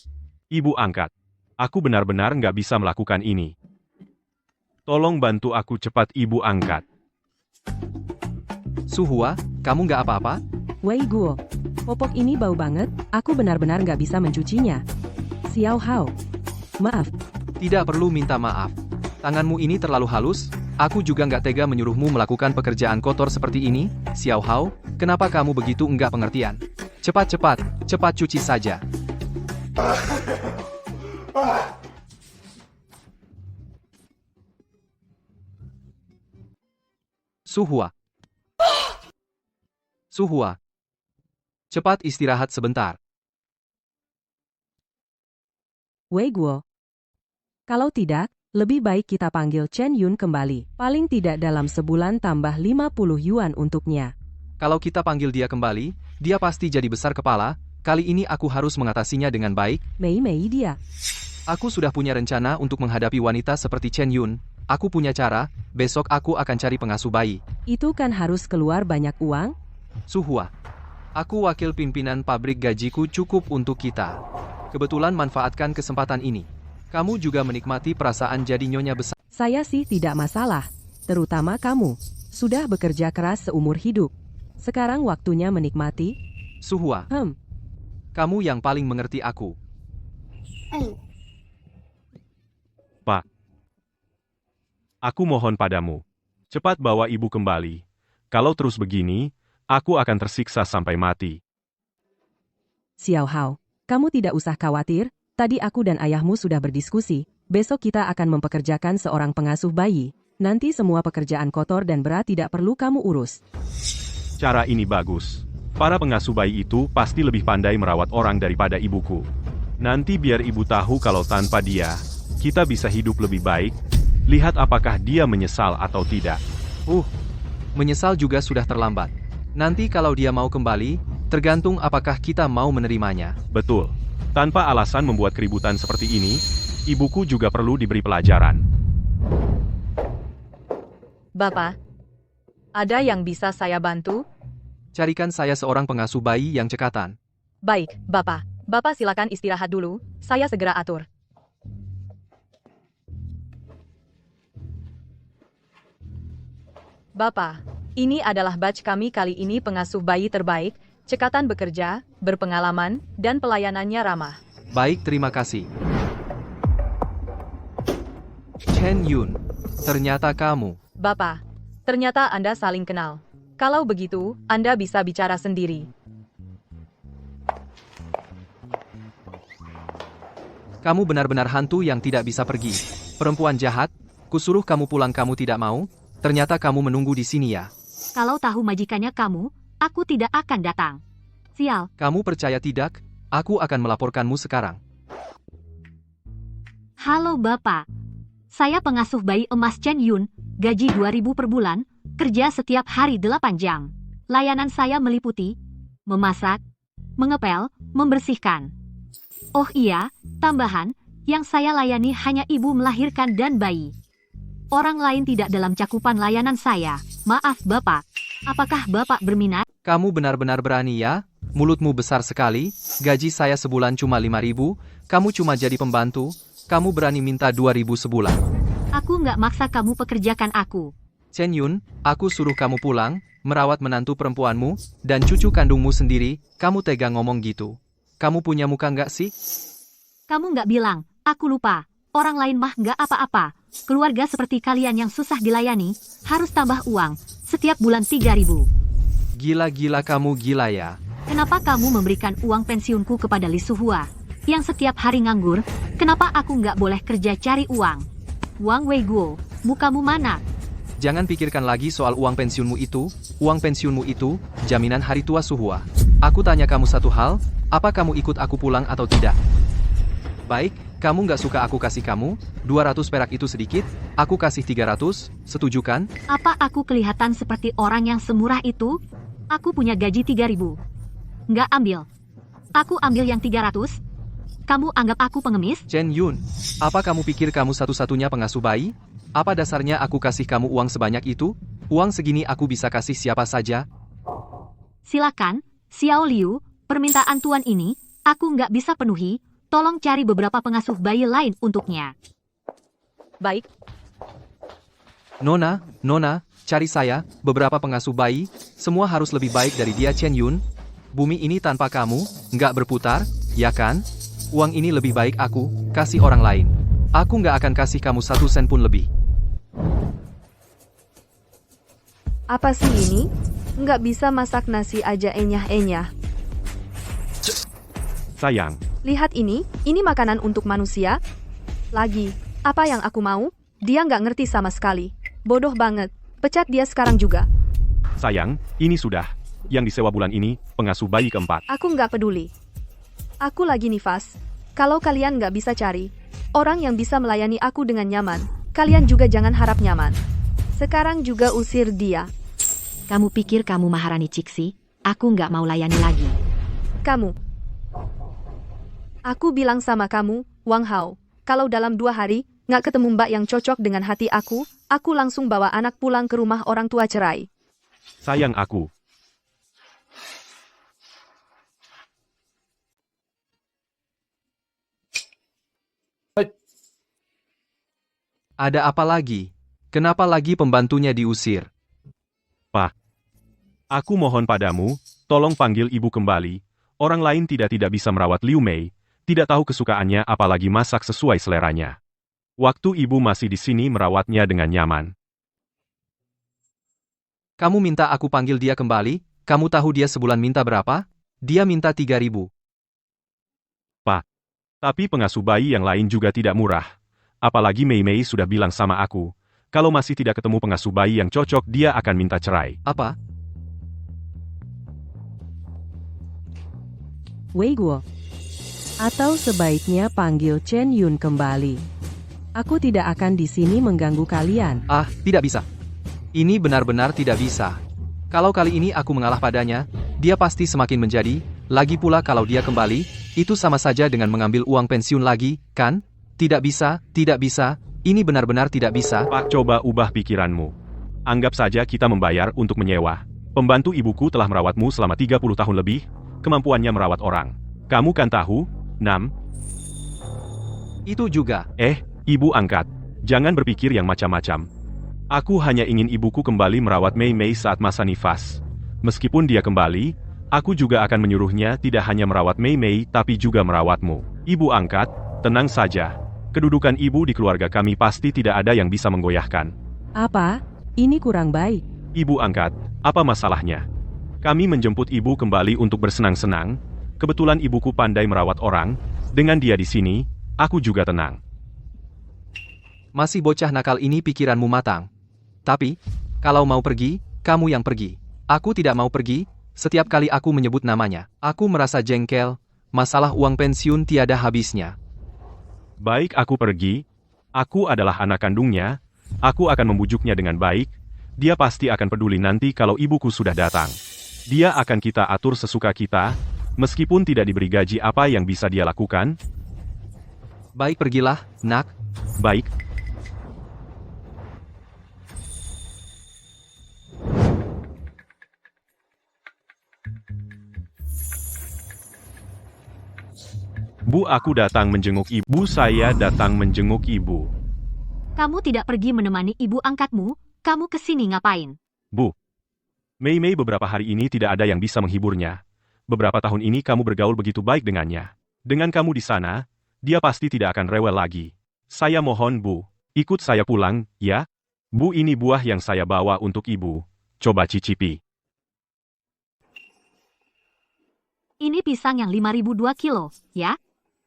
Ibu angkat. Aku benar-benar nggak bisa melakukan ini. Tolong bantu aku cepat, ibu angkat. Suhua, kamu nggak apa-apa? Wei Guo. Popok ini bau banget, aku benar-benar nggak bisa mencucinya. Xiao Hao. Maaf, Tidak perlu minta maaf. Tanganmu ini terlalu halus, aku juga nggak tega menyuruhmu melakukan pekerjaan kotor seperti ini. Xiao Hao, kenapa kamu begitu enggak pengertian? Cepat-cepat, cepat cuci saja. Suhua. Suhua. Cepat istirahat sebentar. Wei Guo. Kalau tidak, lebih baik kita panggil Chen Yun kembali. Paling tidak dalam sebulan tambah 50 yuan untuknya. Kalau kita panggil dia kembali, dia pasti jadi besar kepala. Kali ini aku harus mengatasinya dengan baik. Mei dia. Aku sudah punya rencana untuk menghadapi wanita seperti Chen Yun. Aku punya cara, besok aku akan cari pengasuh bayi. Itu kan harus keluar banyak uang? Suhua. Aku wakil pimpinan pabrik, gajiku cukup untuk kita. Kebetulan manfaatkan kesempatan ini. Kamu juga menikmati perasaan jadi nyonya besar. Saya sih tidak masalah. Terutama kamu. Sudah bekerja keras seumur hidup. Sekarang waktunya menikmati. Suhua, kamu yang paling mengerti aku. Pak. Aku mohon padamu. Cepat bawa ibu kembali. Kalau terus begini, aku akan tersiksa sampai mati. Xiao Hao, kamu tidak usah khawatir. Tadi aku dan ayahmu sudah berdiskusi. Besok kita akan mempekerjakan seorang pengasuh bayi. Nanti semua pekerjaan kotor dan berat tidak perlu kamu urus. Cara ini bagus. Para pengasuh bayi itu pasti lebih pandai merawat orang daripada ibuku. Nanti biar ibu tahu kalau tanpa dia, kita bisa hidup lebih baik. Lihat apakah dia menyesal atau tidak. Menyesal juga sudah terlambat. Nanti kalau dia mau kembali, tergantung apakah kita mau menerimanya. Betul. Tanpa alasan membuat keributan seperti ini, ibuku juga perlu diberi pelajaran. Bapak, ada yang bisa saya bantu? Carikan saya seorang pengasuh bayi yang cekatan. Baik, Bapak. Bapak silakan istirahat dulu, saya segera atur. Bapak, ini adalah batch kami kali ini, pengasuh bayi terbaik, cekatan bekerja, berpengalaman, dan pelayanannya ramah. Baik, terima kasih. Chen Yun, ternyata kamu. Bapak, ternyata Anda saling kenal. Kalau begitu, Anda bisa bicara sendiri. Kamu benar-benar hantu yang tidak bisa pergi. Perempuan jahat, kusuruh kamu pulang, kamu tidak mau. Ternyata kamu menunggu di sini ya. Kalau tahu majikannya kamu, aku tidak akan datang. Sial. Kamu percaya tidak? Aku akan melaporkanmu sekarang. Halo Bapak. Saya pengasuh bayi emas Chen Yun, gaji 2.000 per bulan, kerja setiap hari 8 jam. Layanan saya meliputi memasak, mengepel, membersihkan. Oh iya, tambahan, yang saya layani hanya ibu melahirkan dan bayi. Orang lain tidak dalam cakupan layanan saya. Maaf Bapak. Apakah Bapak berminat? Kamu benar-benar berani ya? Mulutmu besar sekali. Gaji saya sebulan cuma 5.000. Kamu cuma jadi pembantu. Kamu berani minta 2.000 sebulan. Aku nggak maksa kamu pekerjakan aku. Chen Yun, aku suruh kamu pulang, merawat menantu perempuanmu, dan cucu kandungmu sendiri. Kamu tega ngomong gitu. Kamu punya muka nggak sih? Kamu nggak bilang. Aku lupa. Orang lain mah nggak apa-apa. Keluarga seperti kalian yang susah dilayani, harus tambah uang. Setiap bulan 3.000. Gila-gila, kamu gila ya. Kenapa kamu memberikan uang pensiunku kepada Li Suhua, yang setiap hari nganggur? Kenapa aku nggak boleh kerja cari uang? Wang Wei Guo, mukamu mana? Jangan pikirkan lagi soal uang pensiunmu itu. Uang pensiunmu itu, jaminan hari tua Suhua. Aku tanya kamu satu hal, apa kamu ikut aku pulang atau tidak? Baik, Kamu nggak suka aku kasih kamu? 200 perak itu sedikit, aku kasih 300, setuju kan? Apa aku kelihatan seperti orang yang semurah itu? Aku punya gaji 3.000. Nggak ambil. Aku ambil yang 300. Kamu anggap aku pengemis? Chen Yun, apa kamu pikir kamu satu-satunya pengasuh bayi? Apa dasarnya aku kasih kamu uang sebanyak itu? Uang segini aku bisa kasih siapa saja? Silakan, Xiao Liu, permintaan tuan ini, aku nggak bisa penuhi, tolong cari beberapa pengasuh bayi lain untuknya. Baik, Nona, cari saya, beberapa pengasuh bayi, semua harus lebih baik dari dia Chen Yun. Bumi ini tanpa kamu, nggak berputar, ya kan? Uang ini lebih baik aku, kasih orang lain. Aku nggak akan kasih kamu 1 sen pun lebih. Apa sih ini? Nggak bisa masak nasi aja enyah-enyah. Sayang, Lihat ini makanan untuk manusia. Lagi, apa yang aku mau? Dia nggak ngerti sama sekali. Bodoh banget. Pecat dia sekarang juga. sayang, ini sudah. Yang disewa bulan ini, pengasuh bayi keempat. Aku nggak peduli. Aku lagi nifas. Kalau kalian nggak bisa cari orang yang bisa melayani aku dengan nyaman, kalian juga jangan harap nyaman. Sekarang juga usir dia. Kamu pikir kamu Maharani Cixi? Aku nggak mau layani lagi. Kamu. Aku bilang sama kamu, Wang Hao, kalau dalam 2 hari, nggak ketemu mbak yang cocok dengan hati aku langsung bawa anak pulang ke rumah orang tua cerai. Sayang aku. Ada apa lagi? Kenapa lagi pembantunya diusir? Pak, aku mohon padamu, tolong panggil ibu kembali. Orang lain tidak bisa merawat Liu Mei, tidak tahu kesukaannya apalagi masak sesuai seleranya. Waktu ibu masih di sini merawatnya dengan nyaman. Kamu minta aku panggil dia kembali? Kamu tahu dia sebulan minta berapa? Dia minta 3.000. Pak, tapi pengasuh bayi yang lain juga tidak murah. Apalagi Mei Mei sudah bilang sama aku, kalau masih tidak ketemu pengasuh bayi yang cocok dia akan minta cerai. Apa? Wei Guo. Atau sebaiknya panggil Chen Yun kembali. Aku tidak akan di sini mengganggu kalian. Ah, tidak bisa. Ini benar-benar tidak bisa. Kalau kali ini aku mengalah padanya, dia pasti semakin menjadi. Lagi pula kalau dia kembali, itu sama saja dengan mengambil uang pensiun lagi, kan? Tidak bisa, ini benar-benar tidak bisa. Pak, coba ubah pikiranmu. Anggap saja kita membayar untuk menyewa. Pembantu ibuku telah merawatmu selama 30 tahun lebih, kemampuannya merawat orang. Kamu kan tahu, Nam? Itu juga. Ibu angkat. Jangan berpikir yang macam-macam. Aku hanya ingin ibuku kembali merawat Mei Mei saat masa nifas. Meskipun dia kembali, aku juga akan menyuruhnya tidak hanya merawat Mei Mei tapi juga merawatmu. Ibu angkat, tenang saja. Kedudukan ibu di keluarga kami pasti tidak ada yang bisa menggoyahkan. Apa? Ini kurang baik. Ibu angkat, apa masalahnya? Kami menjemput ibu kembali untuk bersenang-senang. Kebetulan ibuku pandai merawat orang. Dengan dia di sini, aku juga tenang. Masih bocah nakal ini pikiranmu matang. Tapi, kalau mau pergi, kamu yang pergi. Aku tidak mau pergi, setiap kali aku menyebut namanya. Aku merasa jengkel, masalah uang pensiun tiada habisnya. Baik, aku pergi. Aku adalah anak kandungnya. Aku akan membujuknya dengan baik. Dia pasti akan peduli nanti kalau ibuku sudah datang. Dia akan kita atur sesuka kita, meskipun tidak diberi gaji apa yang bisa dia lakukan. Baik, pergilah, nak. Baik. Bu, aku datang menjenguk ibu. Saya datang menjenguk ibu. Kamu tidak pergi menemani ibu angkatmu? Kamu kesini ngapain? Bu, Mei Mei beberapa hari ini tidak ada yang bisa menghiburnya. Beberapa tahun ini kamu bergaul begitu baik dengannya. Dengan kamu di sana, dia pasti tidak akan rewel lagi. Saya mohon Bu, ikut saya pulang, ya? Bu, ini buah yang saya bawa untuk ibu. Coba cicipi. Ini pisang yang 5.002 kilo, ya?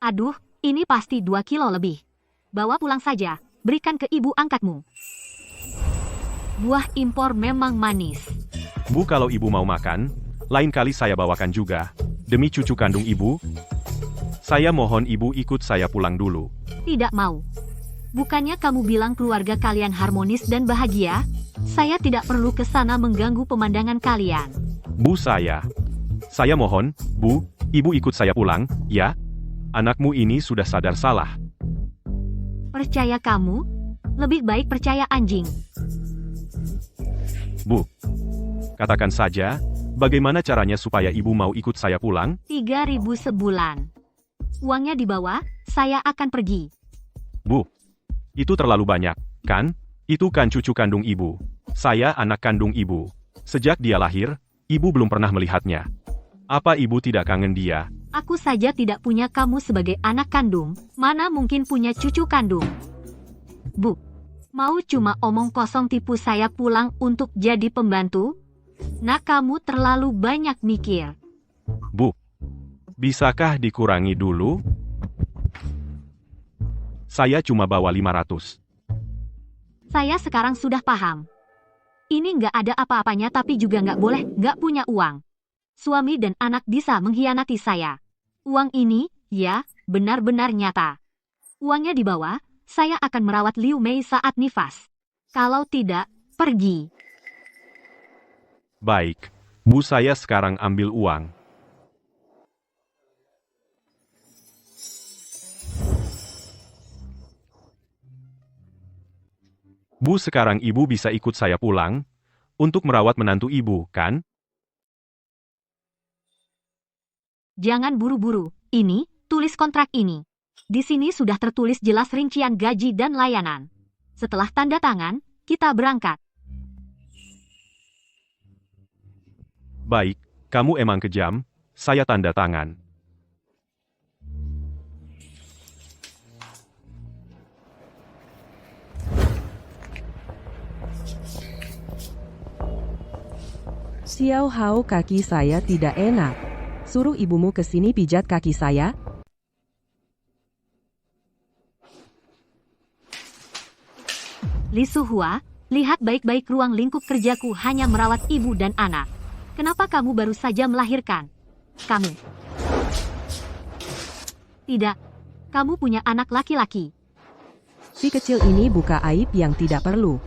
Aduh, ini pasti 2 kilo lebih. Bawa pulang saja, berikan ke ibu angkatmu. Buah impor memang manis. Bu, kalau ibu mau makan, lain kali saya bawakan juga. Demi cucu kandung ibu, saya mohon ibu ikut saya pulang dulu. Tidak mau. Bukannya kamu bilang keluarga kalian harmonis dan bahagia? Saya tidak perlu ke sana mengganggu pemandangan kalian. Bu saya mohon, Bu, Ibu ikut saya pulang, ya? Anakmu ini sudah sadar salah. Percaya kamu? Lebih baik percaya anjing. Bu, katakan saja, bagaimana caranya supaya Ibu mau ikut saya pulang? 3.000 sebulan. Uangnya dibawa, saya akan pergi. Bu, itu terlalu banyak, kan? Itu kan cucu kandung Ibu. Saya anak kandung Ibu. Sejak dia lahir, Ibu belum pernah melihatnya. Apa Ibu tidak kangen dia? Aku saja tidak punya kamu sebagai anak kandung, mana mungkin punya cucu kandung. Bu, mau cuma omong kosong tipu saya pulang untuk jadi pembantu? Nah, kamu terlalu banyak mikir. Bu, bisakah dikurangi dulu? Saya cuma bawa 500. Saya sekarang sudah paham. Ini nggak ada apa-apanya tapi juga nggak boleh nggak punya uang. Suami dan anak bisa mengkhianati saya. Uang ini, ya, benar-benar nyata. Uangnya dibawa, saya akan merawat Liu Mei saat nifas. Kalau tidak, pergi. Baik, Bu saya sekarang ambil uang. Bu sekarang Ibu bisa ikut saya pulang, untuk merawat menantu Ibu, kan? Jangan buru-buru. Ini, tulis kontrak ini. Di sini sudah tertulis jelas rincian gaji dan layanan. Setelah tanda tangan, kita berangkat. Baik, kamu emang kejam, saya tanda tangan. Xiao Hao, kaki saya tidak enak. Suruh ibumu ke sini pijat kaki saya. Li Suhua, lihat baik-baik ruang lingkup kerjaku hanya merawat ibu dan anak. Kenapa kamu baru saja melahirkan? Kamu. Tidak. Kamu punya anak laki-laki. Si kecil ini buka aib yang tidak perlu.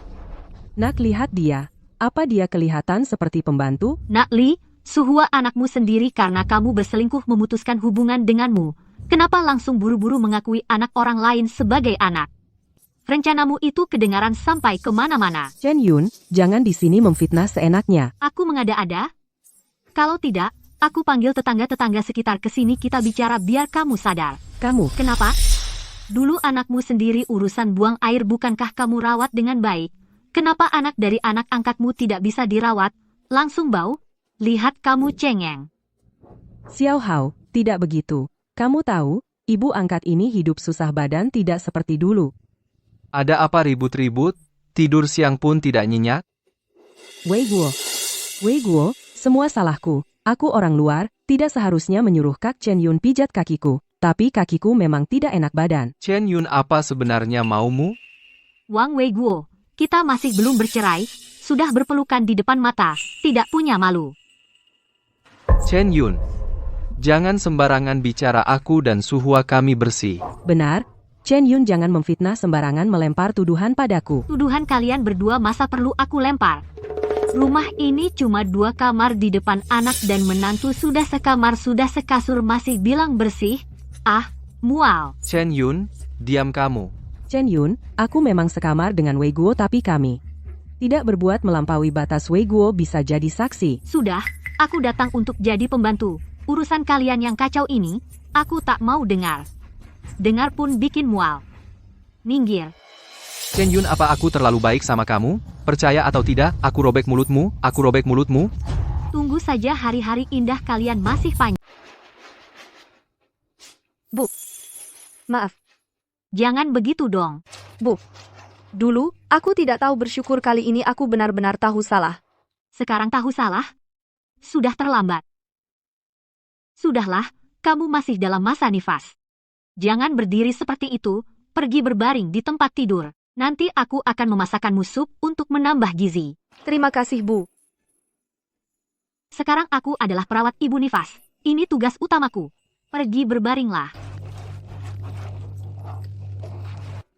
Nak, lihat dia. Apa dia kelihatan seperti pembantu? Nak Li, Suhua anakmu sendiri karena kamu berselingkuh memutuskan hubungan denganmu. Kenapa langsung buru-buru mengakui anak orang lain sebagai anak? Rencanamu itu kedengaran sampai kemana-mana. Chen Yun, jangan di sini memfitnah seenaknya. Aku mengada-ada? Kalau tidak, aku panggil tetangga-tetangga sekitar ke sini kita bicara biar kamu sadar. Kamu, Kenapa? Dulu anakmu sendiri urusan buang air bukankah kamu rawat dengan baik? Kenapa anak dari anak angkatmu tidak bisa dirawat? Langsung bau? Lihat kamu cengeng. Xiao Hao, tidak begitu. Kamu tahu, ibu angkat ini hidup susah badan tidak seperti dulu. Ada apa ribut-ribut? Tidur siang pun tidak nyenyak? Wei Guo, semua salahku. Aku orang luar, tidak seharusnya menyuruh Kak Chen Yun pijat kakiku. Tapi kakiku memang tidak enak badan. Chen Yun, apa sebenarnya maumu? Wang Wei Guo, kita masih belum bercerai, sudah berpelukan di depan mata, tidak punya malu. Chen Yun, jangan sembarangan bicara, aku dan Suhua kami bersih. Benar, Chen Yun jangan memfitnah sembarangan melempar tuduhan padaku. Tuduhan kalian berdua masa perlu aku lempar? Rumah ini cuma 2 kamar di depan anak dan menantu sudah sekamar sudah sekasur masih bilang bersih? Ah, mual. Chen Yun, diam kamu. Chen Yun, aku memang sekamar dengan Wei Guo tapi kami tidak berbuat melampaui batas. Wei Guo bisa jadi saksi. Sudah, aku datang untuk jadi pembantu. Urusan kalian yang kacau ini, aku tak mau dengar. Dengar pun bikin mual. Minggir. Chen Yun, apa aku terlalu baik sama kamu? Percaya atau tidak, aku robek mulutmu, aku robek mulutmu. Tunggu saja hari-hari indah kalian masih panjang. Bu. Maaf. Jangan begitu dong. Bu. Dulu, aku tidak tahu bersyukur kali ini aku benar-benar tahu salah. Sekarang tahu salah? Sudah terlambat. Sudahlah, kamu masih dalam masa nifas. Jangan berdiri seperti itu, pergi berbaring di tempat tidur. Nanti aku akan memasakkanmu sup untuk menambah gizi. Terima kasih, Bu. Sekarang aku adalah perawat ibu nifas. Ini tugas utamaku. Pergi berbaringlah.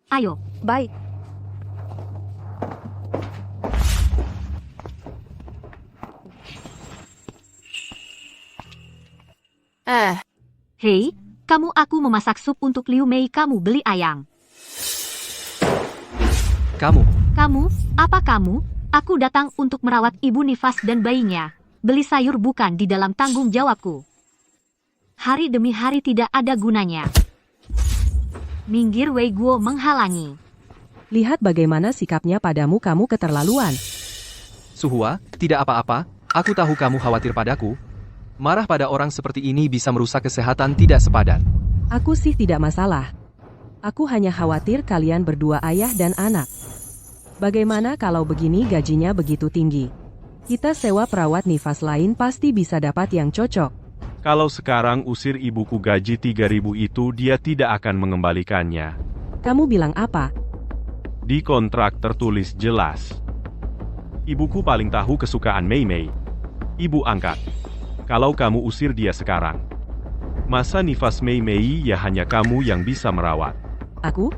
Ayo, Baik. hei, aku memasak sup untuk Liu Mei, kamu beli ayam. Kamu, Apa kamu? Aku datang untuk merawat ibu nifas dan bayinya. Beli sayur bukan di dalam tanggung jawabku. Hari demi hari tidak ada gunanya. Minggir, Wei Guo menghalangi. Lihat bagaimana sikapnya padamu, kamu keterlaluan. Suhua, tidak apa-apa, aku tahu kamu khawatir padaku. Marah pada orang seperti ini bisa merusak kesehatan tidak sepadan. Aku sih tidak masalah. Aku hanya khawatir kalian berdua ayah dan anak. Bagaimana kalau begini gajinya begitu tinggi? Kita sewa perawat nifas lain pasti bisa dapat yang cocok. Kalau sekarang usir ibuku gaji 3.000 itu dia tidak akan mengembalikannya. Kamu bilang apa? Di kontrak tertulis jelas. Ibuku paling tahu kesukaan Mei Mei. Ibu angkat. Kalau kamu usir dia sekarang, masa nifas Mei Mei ya hanya kamu yang bisa merawat. Aku?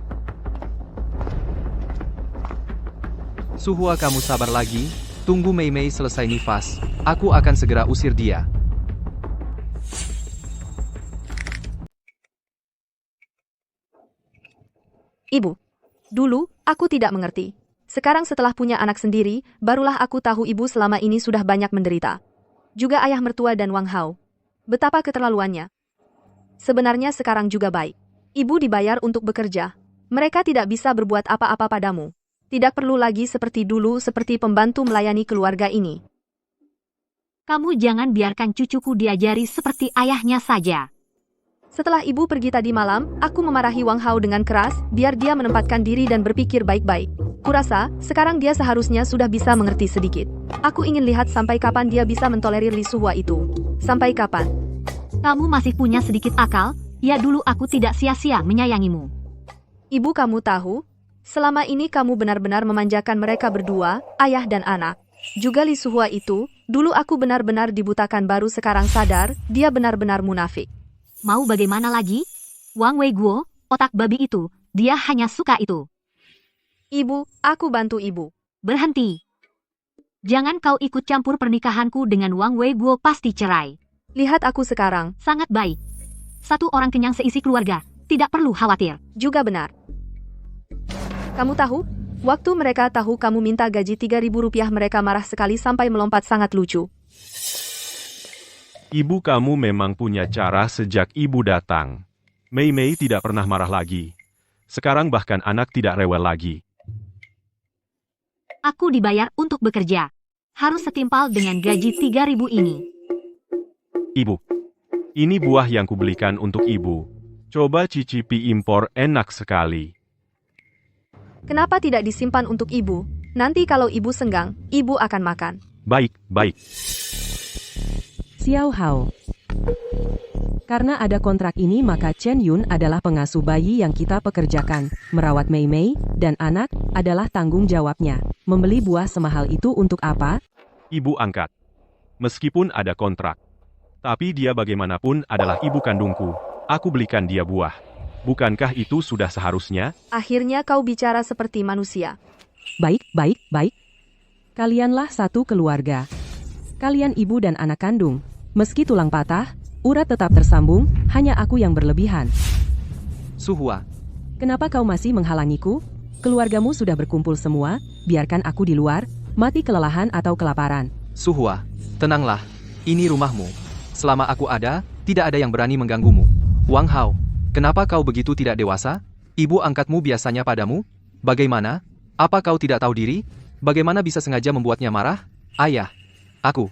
Suhua, kamu sabar lagi, tunggu Mei Mei selesai nifas, aku akan segera usir dia. Ibu. Dulu, aku tidak mengerti. Sekarang setelah punya anak sendiri, barulah aku tahu ibu selama ini sudah banyak menderita. Juga ayah mertua dan Wang Hao. Betapa keterlaluannya. Sebenarnya sekarang juga baik. Ibu dibayar untuk bekerja. Mereka tidak bisa berbuat apa-apa padamu. Tidak perlu lagi seperti dulu, seperti pembantu melayani keluarga ini. Kamu jangan biarkan cucuku diajari seperti ayahnya saja. Setelah ibu pergi tadi malam, aku memarahi Wang Hao dengan keras, biar dia menempatkan diri dan berpikir baik-baik. Kurasa, sekarang dia seharusnya sudah bisa mengerti sedikit. Aku ingin lihat sampai kapan dia bisa mentolerir Li Suhua itu. Sampai kapan? Kamu masih punya sedikit akal, ya dulu aku tidak sia-sia menyayangimu. Ibu, kamu tahu, selama ini kamu benar-benar memanjakan mereka berdua, ayah dan anak. Juga Li Suhua itu, dulu aku benar-benar dibutakan, baru sekarang sadar, dia benar-benar munafik. Mau bagaimana lagi? Wang Wei Guo, otak babi itu, dia hanya suka itu. Ibu, aku bantu ibu. Berhenti. Jangan kau ikut campur pernikahanku dengan Wang Wei Guo, pasti cerai. Lihat aku sekarang. Sangat baik. Satu orang kenyang seisi keluarga, tidak perlu khawatir. Juga benar. Kamu tahu, waktu mereka tahu kamu minta gaji 3.000 rupiah, mereka marah sekali sampai melompat, sangat lucu. Ibu kamu memang punya cara sejak ibu datang. Mei Mei tidak pernah marah lagi. Sekarang bahkan anak tidak rewel lagi. Aku dibayar untuk bekerja. Harus setimpal dengan gaji 3.000 ini. Ibu, ini buah yang kubelikan untuk ibu. Coba cicipi, impor enak sekali. Kenapa tidak disimpan untuk ibu? Nanti kalau ibu senggang, ibu akan makan. Baik, baik. Xiao Hao. Karena ada kontrak ini maka Chen Yun adalah pengasuh bayi yang kita pekerjakan. Merawat Mei Mei dan anak adalah tanggung jawabnya. Membeli buah semahal itu untuk apa? Ibu angkat. Meskipun ada kontrak. Tapi dia bagaimanapun adalah ibu kandungku. Aku belikan dia buah. Bukankah itu sudah seharusnya? Akhirnya kau bicara seperti manusia. Baik, baik, baik. Kalianlah satu keluarga. Kalian ibu dan anak kandung. Meski tulang patah, urat tetap tersambung, hanya aku yang berlebihan. Suhua, Kenapa kau masih menghalangiku? Keluargamu sudah berkumpul semua, biarkan aku di luar, mati kelelahan atau kelaparan. Suhua, tenanglah, ini rumahmu. Selama aku ada, tidak ada yang berani mengganggumu. Wang Hao, kenapa kau begitu tidak dewasa? Ibu angkatmu biasanya padamu? Bagaimana? Apa kau tidak tahu diri? Bagaimana bisa sengaja membuatnya marah? Ayah, aku.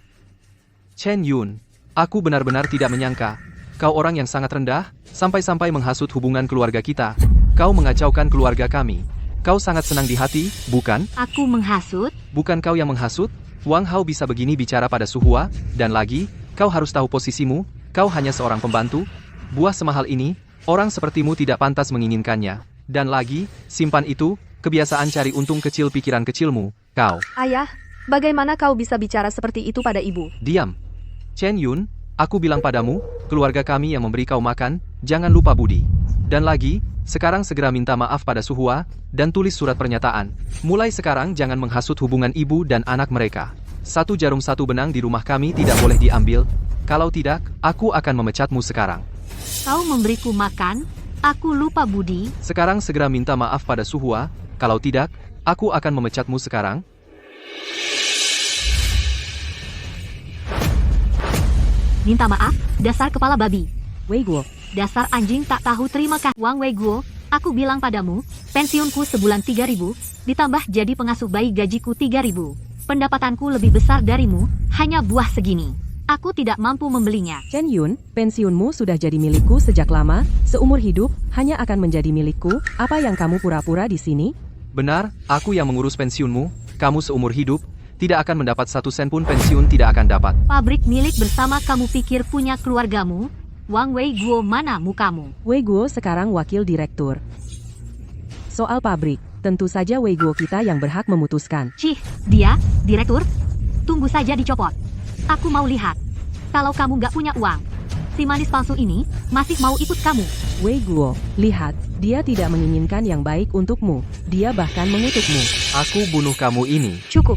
Chen Yun, aku benar-benar tidak menyangka. Kau orang yang sangat rendah, sampai-sampai menghasut hubungan keluarga kita. Kau mengacaukan keluarga kami. Kau sangat senang di hati, bukan? Aku menghasut? Bukan kau yang menghasut? Wang Hao bisa begini bicara pada Suhua, dan lagi, kau harus tahu posisimu, kau hanya seorang pembantu. Buah semahal ini, orang sepertimu tidak pantas menginginkannya. Dan lagi, simpan itu, kebiasaan cari untung kecil pikiran kecilmu, kau. Ayah, bagaimana kau bisa bicara seperti itu pada ibu? Diam. Chen Yun, aku bilang padamu, keluarga kami yang memberi kau makan, jangan lupa budi. Dan lagi, sekarang segera minta maaf pada Suhua, dan tulis surat pernyataan. Mulai sekarang jangan menghasut hubungan ibu dan anak mereka. 1 jarum 1 benang di rumah kami tidak boleh diambil. Kalau tidak, aku akan memecatmu sekarang. Kau memberiku makan, aku lupa budi. Sekarang segera minta maaf pada Suhua, kalau tidak, aku akan memecatmu sekarang. Minta maaf, dasar kepala babi. Wei Guo, Dasar anjing tak tahu terima kasih. Wang Wei Guo, aku bilang padamu, pensiunku sebulan 3.000, ditambah jadi pengasuh bayi gajiku 3.000. Pendapatanku lebih besar darimu, hanya buah segini. Aku tidak mampu membelinya. Chen Yun, pensiunmu sudah jadi milikku sejak lama, seumur hidup, hanya akan menjadi milikku. Apa yang kamu pura-pura di sini? Benar, aku yang mengurus pensiunmu, kamu seumur hidup, tidak akan mendapat 1 sen pun pensiun tidak akan dapat. Pabrik milik bersama kamu pikir punya keluargamu? Wang Wei Guo mana mukamu? Wei Guo sekarang wakil direktur. Soal pabrik, tentu saja Wei Guo kita yang berhak memutuskan. Cih, dia, direktur? Tunggu saja dicopot. Aku mau lihat. Kalau kamu nggak punya uang, si manis palsu ini masih mau ikut kamu. Wei Guo, lihat, dia tidak menginginkan yang baik untukmu. Dia bahkan mengutukmu. Aku bunuh kamu ini. Cukup.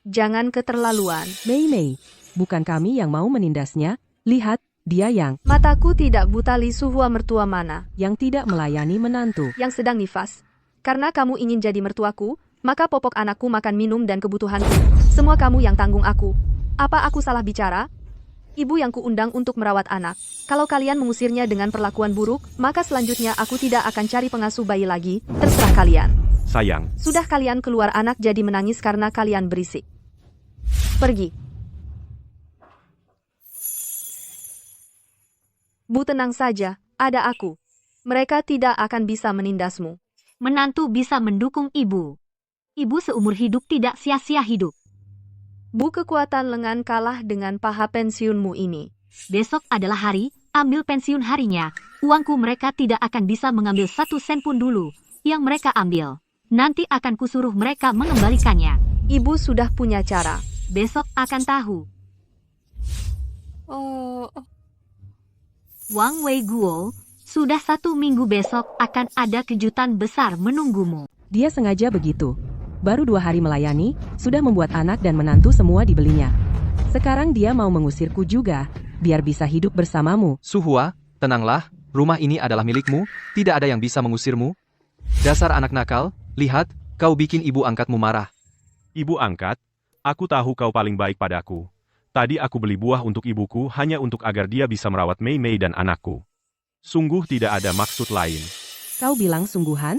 Jangan keterlaluan. Mei Mei, bukan kami yang mau menindasnya. Lihat, dia yang Mataku tidak buta. Li Suhua mertua mana tidak melayani menantu. yang sedang nifas. Karena kamu ingin jadi mertuaku, maka popok anakku, makan minum dan kebutuhanku. Semua kamu yang tanggung aku. Apa aku salah bicara? Ibu yang kuundang untuk merawat anak. Kalau kalian mengusirnya dengan perlakuan buruk, maka selanjutnya aku tidak akan cari pengasuh bayi lagi. Terserah kalian. Sayang, Sudah kalian keluar, anak jadi menangis karena kalian berisik. Pergi. Bu, tenang saja, ada aku. Mereka tidak akan bisa menindasmu. Menantu bisa mendukung ibu. Ibu seumur hidup tidak sia-sia hidup. Bu, kekuatan lengan kalah dengan paha pensiunmu ini. Besok adalah hari, ambil pensiun harinya. Uangku mereka tidak akan bisa mengambil 1 sen pun dulu. Yang mereka ambil. Nanti akan kusuruh mereka mengembalikannya. Ibu sudah punya cara. Besok akan tahu. Wang Wei Guo, sudah 1 minggu besok akan ada kejutan besar menunggumu. Dia sengaja begitu. Baru 2 hari melayani, sudah membuat anak dan menantu semua dibelinya. Sekarang dia mau mengusirku juga, biar bisa hidup bersamamu. Suhua, tenanglah, rumah ini adalah milikmu, tidak ada yang bisa mengusirmu. Dasar anak nakal, lihat, kau bikin ibu angkatmu marah. ibu angkat, aku tahu kau paling baik padaku. Tadi aku beli buah untuk ibuku hanya untuk agar dia bisa merawat Mei Mei dan anakku. Sungguh tidak ada maksud lain. Kau bilang sungguhan?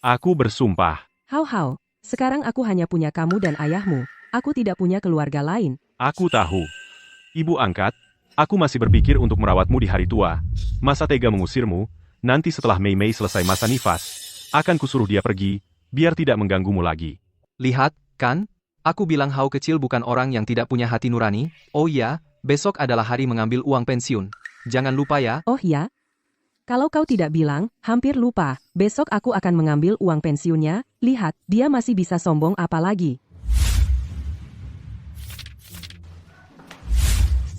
Aku bersumpah. Hau-hau, sekarang aku hanya punya kamu dan ayahmu. Aku tidak punya keluarga lain. Aku tahu. Ibu angkat, aku masih berpikir untuk merawatmu di hari tua. Masa tega mengusirmu, nanti setelah Mei Mei selesai masa nifas, akan kusuruh dia pergi, biar tidak mengganggumu lagi. Lihat, kan? Aku bilang Hao kecil bukan orang yang tidak punya hati nurani. Oh iya, besok adalah hari mengambil uang pensiun. Jangan lupa ya. Oh ya? Kalau kau tidak bilang, hampir lupa. Besok aku akan mengambil uang pensiunnya. Lihat, dia masih bisa sombong apalagi.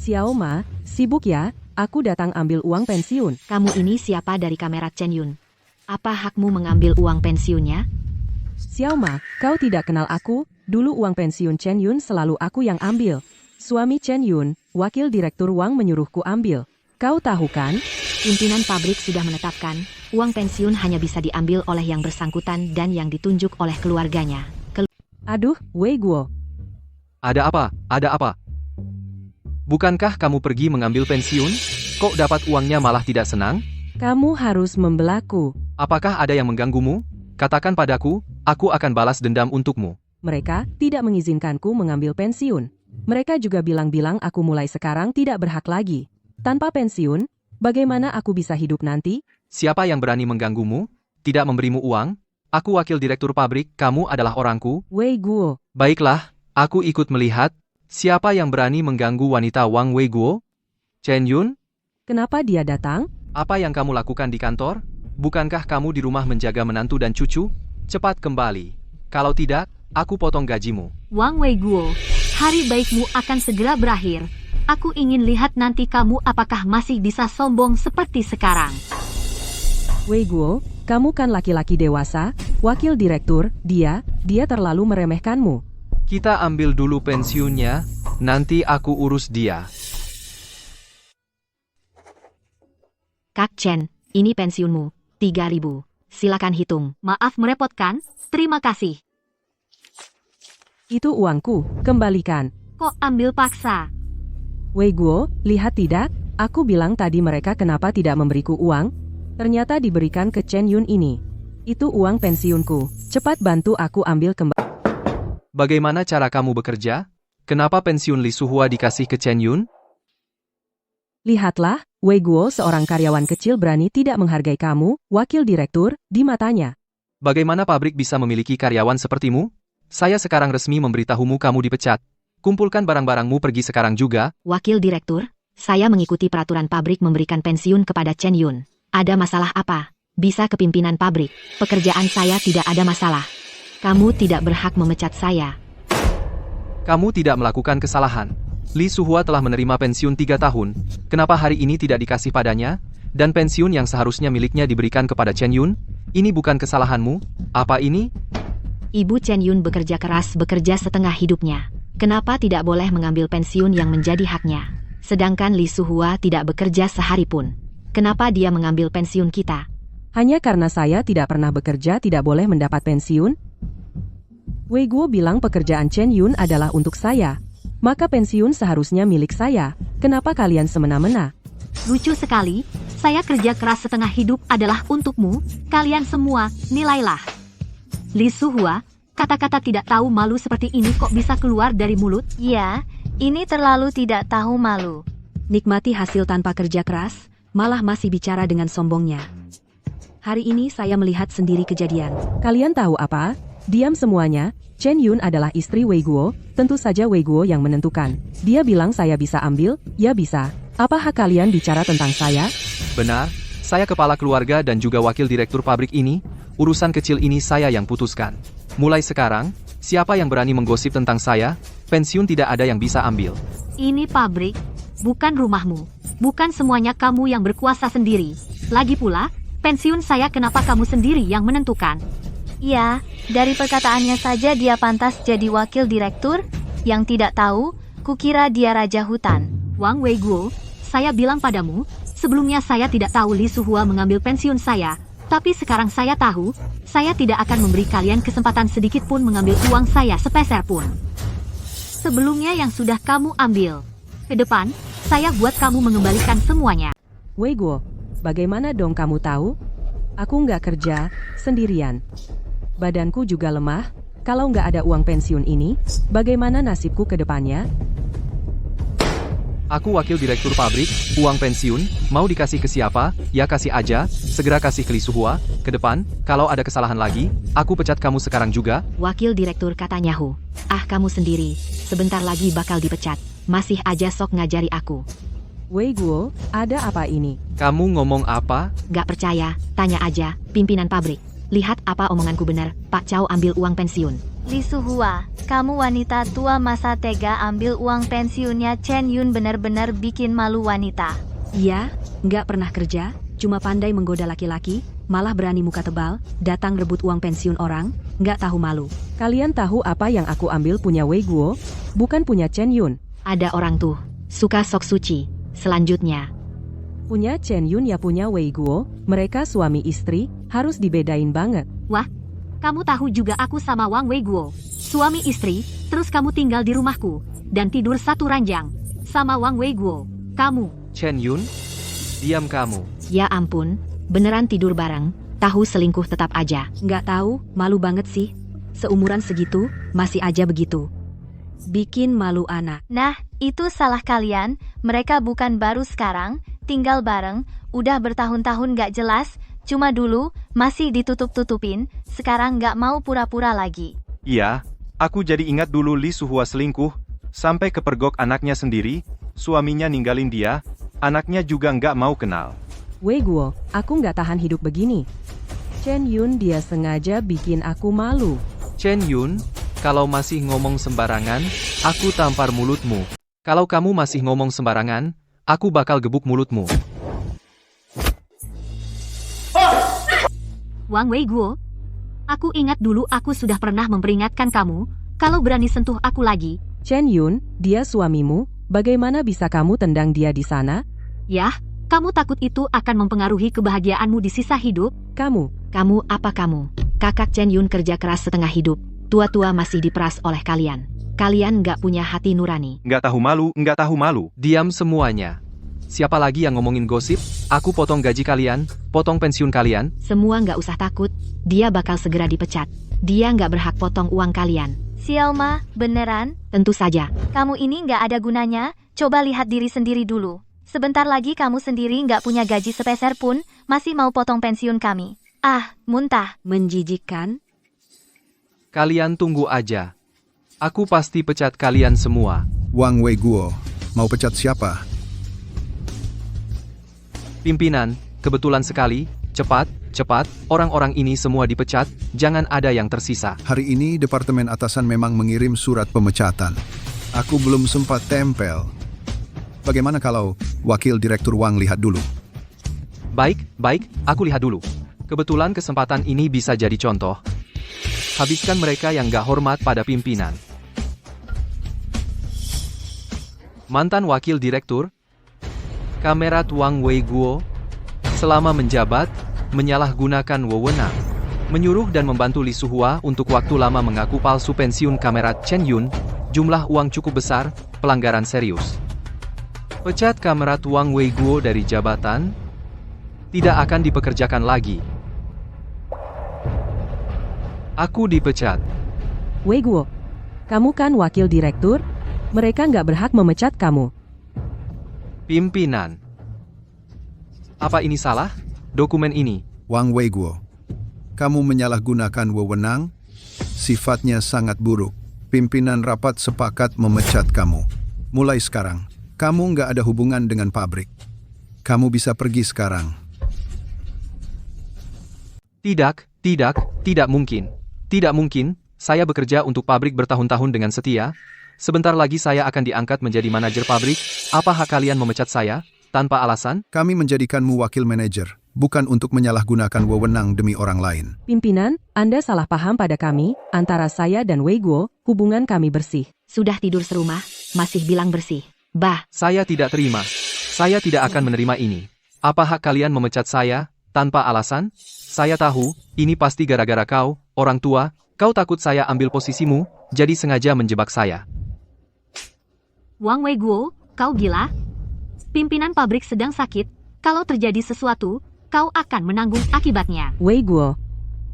Xiao Ma, sibuk ya? Aku datang ambil uang pensiun. Kamu ini siapa dari kamera Chen Yun? Apa hakmu mengambil uang pensiunnya? Xiao Ma, kau tidak kenal aku? Dulu uang pensiun Chen Yun selalu aku yang ambil. Suami Chen Yun, wakil direktur Wang menyuruhku ambil. Kau tahu kan? Pimpinan pabrik sudah menetapkan, uang pensiun hanya bisa diambil oleh yang bersangkutan dan yang ditunjuk oleh keluarganya. Aduh, Wei Guo. Ada apa? Ada apa? Bukankah kamu pergi mengambil pensiun? Kok dapat uangnya malah tidak senang? Kamu harus membelaku. Apakah ada yang mengganggumu? Katakan padaku, aku akan balas dendam untukmu. Mereka tidak mengizinkanku mengambil pensiun. Mereka juga bilang-bilang aku mulai sekarang tidak berhak lagi. Tanpa pensiun, bagaimana aku bisa hidup nanti? Siapa yang berani mengganggumu? Tidak memberimu uang? Aku wakil direktur pabrik, kamu adalah orangku. Wei Guo. Baiklah, aku ikut melihat. Siapa yang berani mengganggu wanita Wang Wei Guo? Chen Yun? Kenapa dia datang? Apa yang kamu lakukan di kantor? Bukankah kamu di rumah menjaga menantu dan cucu? Cepat kembali. Kalau tidak, aku potong gajimu. Wang Wei Guo, hari baikmu akan segera berakhir. Aku ingin lihat nanti kamu apakah masih bisa sombong seperti sekarang. Wei Guo, kamu kan laki-laki dewasa, wakil direktur, dia terlalu meremehkanmu. Kita ambil dulu pensiunnya, nanti aku urus dia. Kak Chen, ini pensiunmu, 3.000. Silakan hitung. Maaf merepotkan, terima kasih. Itu uangku, kembalikan. Kok ambil paksa? Wei Guo, lihat tidak? Aku bilang tadi mereka kenapa tidak memberiku uang? Ternyata diberikan ke Chen Yun ini. Itu uang pensiunku. Cepat bantu aku ambil kembali. Bagaimana cara kamu bekerja? Kenapa pensiun Li Suhua dikasih ke Chen Yun? Lihatlah, Wei Guo seorang karyawan kecil berani tidak menghargai kamu, wakil direktur, di matanya. Bagaimana pabrik bisa memiliki karyawan sepertimu? Saya sekarang resmi memberitahumu kamu dipecat. Kumpulkan barang-barangmu pergi sekarang juga. Wakil Direktur, saya mengikuti peraturan pabrik memberikan pensiun kepada Chen Yun. Ada masalah apa? Bisa ke pimpinan pabrik. Pekerjaan saya tidak ada masalah. Kamu tidak berhak memecat saya. Kamu tidak melakukan kesalahan. Li Suhua telah menerima pensiun 3 tahun. Kenapa hari ini tidak dikasih padanya? Dan pensiun yang seharusnya miliknya diberikan kepada Chen Yun? Ini bukan kesalahanmu. Apa ini? Ibu Chen Yun bekerja keras, bekerja setengah hidupnya. Kenapa tidak boleh mengambil pensiun yang menjadi haknya? Sedangkan Li Suhua tidak bekerja sehari pun. Kenapa dia mengambil pensiun kita? Hanya karena saya tidak pernah bekerja tidak boleh mendapat pensiun? Wei Guo bilang pekerjaan Chen Yun adalah untuk saya. Maka pensiun seharusnya milik saya. Kenapa kalian semena-mena? Lucu sekali, saya kerja keras setengah hidup adalah untukmu, kalian semua, nilailah. Li Suhua, kata-kata tidak tahu malu seperti ini kok bisa keluar dari mulut? Ya, ini terlalu tidak tahu malu. Nikmati hasil tanpa kerja keras, malah masih bicara dengan sombongnya. Hari ini saya melihat sendiri kejadian. Kalian tahu apa? Diam semuanya, Chen Yun adalah istri Wei Guo, tentu saja Wei Guo yang menentukan. Dia bilang saya bisa ambil, ya bisa. Apa hak kalian bicara tentang saya? Benar, saya kepala keluarga dan juga wakil direktur pabrik ini. Urusan kecil ini saya yang putuskan. Mulai sekarang, siapa yang berani menggosip tentang saya, pensiun tidak ada yang bisa ambil. Ini pabrik, bukan rumahmu. Bukan semuanya kamu yang berkuasa sendiri. Lagi pula, pensiun saya kenapa kamu sendiri yang menentukan? Ya, dari perkataannya saja dia pantas jadi wakil direktur. Yang tidak tahu, kukira dia raja hutan. Wang Wei Guo, saya bilang padamu, sebelumnya saya tidak tahu Li Suhua mengambil pensiun saya. Tapi sekarang saya tahu, saya tidak akan memberi kalian kesempatan sedikit pun mengambil uang saya sepeser pun. Sebelumnya yang sudah kamu ambil. Ke depan, saya buat kamu mengembalikan semuanya. Wei Guo, bagaimana dong kamu tahu? Aku nggak kerja, sendirian. Badanku juga lemah, kalau nggak ada uang pensiun ini, bagaimana nasibku ke depannya? Aku wakil direktur pabrik, uang pensiun, mau dikasih ke siapa, ya kasih aja, segera kasih ke Li Suhua, ke depan, kalau ada kesalahan lagi, aku pecat kamu sekarang juga. Wakil Direktur katanya Hu. Ah kamu sendiri, sebentar lagi bakal dipecat, masih aja sok ngajari aku. Wei Guo, ada apa ini? Kamu ngomong apa? Gak percaya, tanya aja, pimpinan pabrik. Lihat apa omonganku benar, Pak Chow ambil uang pensiun. Li Suhua, kamu wanita tua masa tega ambil uang pensiunnya Chen Yun, benar-benar bikin malu wanita. Iya, nggak pernah kerja, cuma pandai menggoda laki-laki, malah berani muka tebal, datang rebut uang pensiun orang, nggak tahu malu. Kalian tahu apa yang aku ambil punya Wei Guo? Bukan punya Chen Yun. Ada orang tuh, suka sok suci. Selanjutnya, Punya Chen Yun ya punya Wei Guo, mereka suami istri, harus dibedain banget. wah, kamu tahu juga aku sama Wang Wei Guo. Suami istri, terus kamu tinggal di rumahku, dan tidur satu ranjang, sama Wang Wei Guo. Kamu, Chen Yun? Diam kamu. ya ampun, beneran tidur bareng, tahu selingkuh tetap aja. Nggak tahu, malu banget sih. Seumuran segitu, masih aja begitu. Bikin malu anak. Nah, itu salah kalian, mereka bukan baru sekarang, tinggal bareng, udah bertahun-tahun gak jelas, cuma dulu, masih ditutup-tutupin, sekarang gak mau pura-pura lagi. Iya, aku jadi ingat dulu Li Suhua selingkuh, sampai kepergok anaknya sendiri, suaminya ninggalin dia, anaknya juga nggak mau kenal. Wei Guo, aku nggak tahan hidup begini. Chen Yun dia sengaja bikin aku malu. Chen Yun, kalau masih ngomong sembarangan, aku tampar mulutmu. Kalau kamu masih ngomong sembarangan, aku bakal gebuk mulutmu. Wang Weiguo, aku ingat dulu aku sudah pernah memperingatkan kamu, kalau berani sentuh aku lagi. Chen Yun, dia suamimu, bagaimana bisa kamu tendang dia di sana? Yah, kamu takut itu akan mempengaruhi kebahagiaanmu di sisa hidup? Kamu, Kamu? Kakak Chen Yun kerja keras setengah hidup. Tua-tua masih diperas oleh kalian. Kalian nggak punya hati nurani. Nggak tahu malu. Diam semuanya. Siapa lagi yang ngomongin gosip? Aku potong gaji kalian, potong pensiun kalian. Semua nggak usah takut, dia bakal segera dipecat. Dia nggak berhak potong uang kalian. Xiaoma, beneran? Tentu saja. Kamu ini nggak ada gunanya, coba lihat diri sendiri dulu. Sebentar lagi kamu sendiri nggak punya gaji sepeser pun, masih mau potong pensiun kami. Ah, muntah. Menjijikkan. Kalian tunggu aja. Aku pasti pecat kalian semua. Wang Weiguo, mau pecat siapa? Pimpinan, kebetulan sekali, cepat, orang-orang ini semua dipecat, jangan ada yang tersisa. Hari ini Departemen Atasan memang mengirim surat pemecatan. Aku belum sempat tempel. Bagaimana kalau Wakil Direktur Wang lihat dulu? Baik, aku lihat dulu. Kebetulan kesempatan ini bisa jadi contoh. Habiskan mereka yang gak hormat pada pimpinan. Mantan Wakil Direktur, Kamerat Wang Weiguo, selama menjabat, menyalahgunakan wewenang, menyuruh dan membantu Li Suhua untuk waktu lama mengaku palsu pensiun Kamerat Chen Yun, jumlah uang cukup besar, pelanggaran serius. Pecat Kamerat Wang Weiguo dari jabatan, tidak akan dipekerjakan lagi. Aku dipecat. Weiguo, kamu kan wakil direktur? Mereka nggak berhak memecat kamu. Pimpinan. Apa ini salah? Dokumen ini. Wang Weiguo, kamu menyalahgunakan wewenang, sifatnya sangat buruk. Pimpinan rapat sepakat memecat kamu. Mulai sekarang, kamu nggak ada hubungan dengan pabrik. Kamu bisa pergi sekarang. Tidak mungkin. Tidak mungkin, saya bekerja untuk pabrik bertahun-tahun dengan setia. Sebentar lagi saya akan diangkat menjadi manajer pabrik. Apa hak kalian memecat saya, tanpa alasan? Kami menjadikanmu wakil manajer, bukan untuk menyalahgunakan wewenang demi orang lain. Pimpinan, Anda salah paham pada kami, antara saya dan Weiguo, hubungan kami bersih. Sudah tidur serumah, masih bilang bersih. Bah, Saya tidak terima. Saya tidak akan menerima ini. Apa hak kalian memecat saya, tanpa alasan? Saya tahu, ini pasti gara-gara kau, orang tua. Kau takut saya ambil posisimu, jadi sengaja menjebak saya. Wang Weiguo, kau gila? Pimpinan pabrik sedang sakit, kalau terjadi sesuatu, kau akan menanggung akibatnya. Weiguo,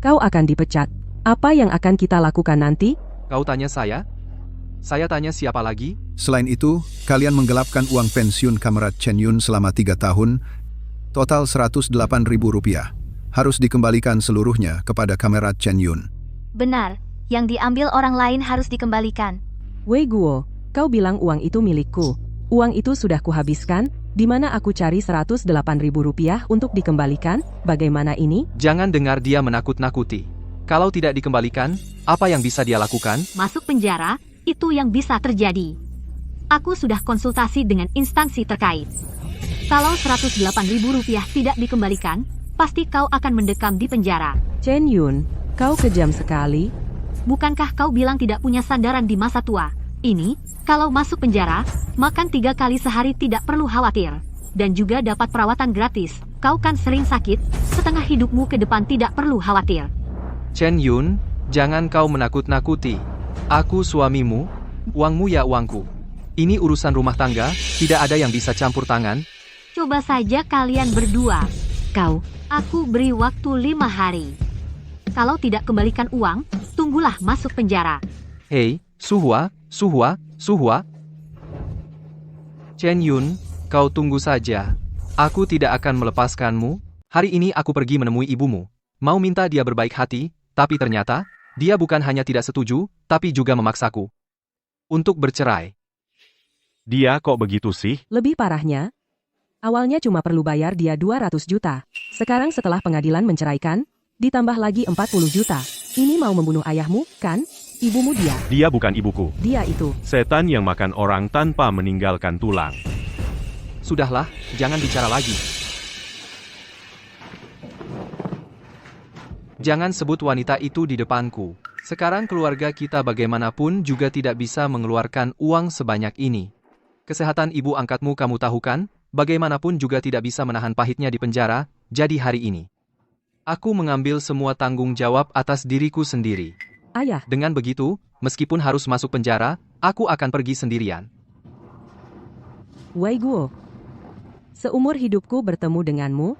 kau akan dipecat. Apa yang akan kita lakukan nanti? Kau tanya saya? Saya tanya siapa lagi? Selain itu, kalian menggelapkan uang pensiun Kamerat Chen Yun selama 3 tahun, total Rp108.000. Harus dikembalikan seluruhnya kepada Kamerat Chen Yun. Benar, yang diambil orang lain harus dikembalikan. Weiguo, kau bilang uang itu milikku. Uang itu sudah kuhabiskan, di mana aku cari Rp108.000 untuk dikembalikan? Bagaimana ini? Jangan dengar dia menakut-nakuti. Kalau tidak dikembalikan, apa yang bisa dia lakukan? Masuk penjara, itu yang bisa terjadi. Aku sudah konsultasi dengan instansi terkait. Kalau Rp108.000 tidak dikembalikan, pasti kau akan mendekam di penjara. Chen Yun, kau kejam sekali. Bukankah kau bilang tidak punya sandaran di masa tua? Ini, kalau masuk penjara, makan 3 kali sehari tidak perlu khawatir. Dan juga dapat perawatan gratis. Kau kan sering sakit, setengah hidupmu ke depan tidak perlu khawatir. Chen Yun, jangan kau menakut-nakuti. Aku suamimu, uangmu ya uangku. Ini urusan rumah tangga, tidak ada yang bisa campur tangan. Coba saja kalian berdua. Aku beri waktu 5 hari. Kalau tidak kembalikan uang, tunggulah masuk penjara. Hei, Suhua. Chen Yun, kau tunggu saja. Aku tidak akan melepaskanmu. Hari ini aku pergi menemui ibumu. Mau minta dia berbaik hati, tapi ternyata, dia bukan hanya tidak setuju, tapi juga memaksaku untuk bercerai. Dia kok begitu sih? Lebih parahnya, awalnya cuma perlu bayar dia 200 juta. Sekarang setelah pengadilan menceraikan, ditambah lagi 40 juta. Ini mau membunuh ayahmu, kan? Ibumu dia. Dia bukan ibuku. Dia itu. Setan yang makan orang tanpa meninggalkan tulang. Sudahlah, jangan bicara lagi. Jangan sebut wanita itu di depanku. Sekarang keluarga kita bagaimanapun juga tidak bisa mengeluarkan uang sebanyak ini. Kesehatan ibu angkatmu kamu tahu kan? Bagaimanapun juga tidak bisa menahan pahitnya di penjara, jadi hari ini aku mengambil semua tanggung jawab atas diriku sendiri. Ayah, Dengan begitu, meskipun harus masuk penjara, aku akan pergi sendirian. Wei Guo. Seumur hidupku bertemu denganmu,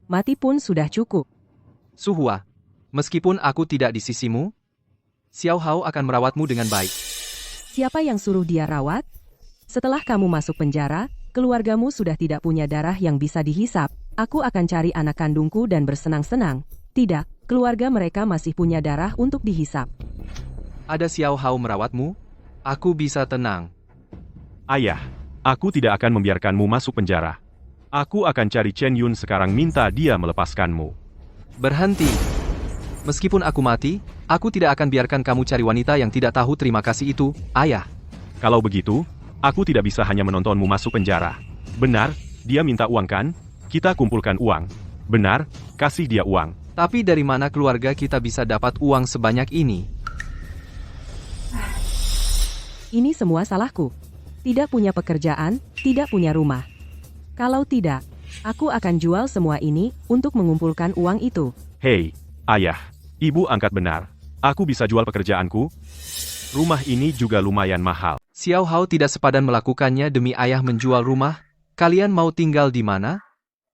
mati pun sudah cukup. Suhua, meskipun aku tidak di sisimu, Xiao Hao akan merawatmu dengan baik. Siapa yang suruh dia rawat? Setelah kamu masuk penjara, keluargamu sudah tidak punya darah yang bisa dihisap. Aku akan cari anak kandungku dan bersenang-senang. Tidak, keluarga mereka masih punya darah untuk dihisap. Ada Xiao Hao merawatmu, aku bisa tenang. Ayah, aku tidak akan membiarkanmu masuk penjara. Aku akan cari Chen Yun sekarang minta dia melepaskanmu. Berhenti. Meskipun aku mati, aku tidak akan biarkan kamu cari wanita yang tidak tahu terima kasih itu, ayah. Kalau begitu, aku tidak bisa hanya menontonmu masuk penjara. Benar, dia minta uang kan? Kita kumpulkan uang. Benar, kasih dia uang. Tapi dari mana keluarga kita bisa dapat uang sebanyak ini? Ini semua salahku. Tidak punya pekerjaan, tidak punya rumah. Kalau tidak, aku akan jual semua ini untuk mengumpulkan uang itu. Hei, ayah, ibu angkat benar. Aku bisa jual pekerjaanku? Rumah ini juga lumayan mahal. Xiao Hao tidak sepadan melakukannya demi ayah menjual rumah. Kalian mau tinggal di mana?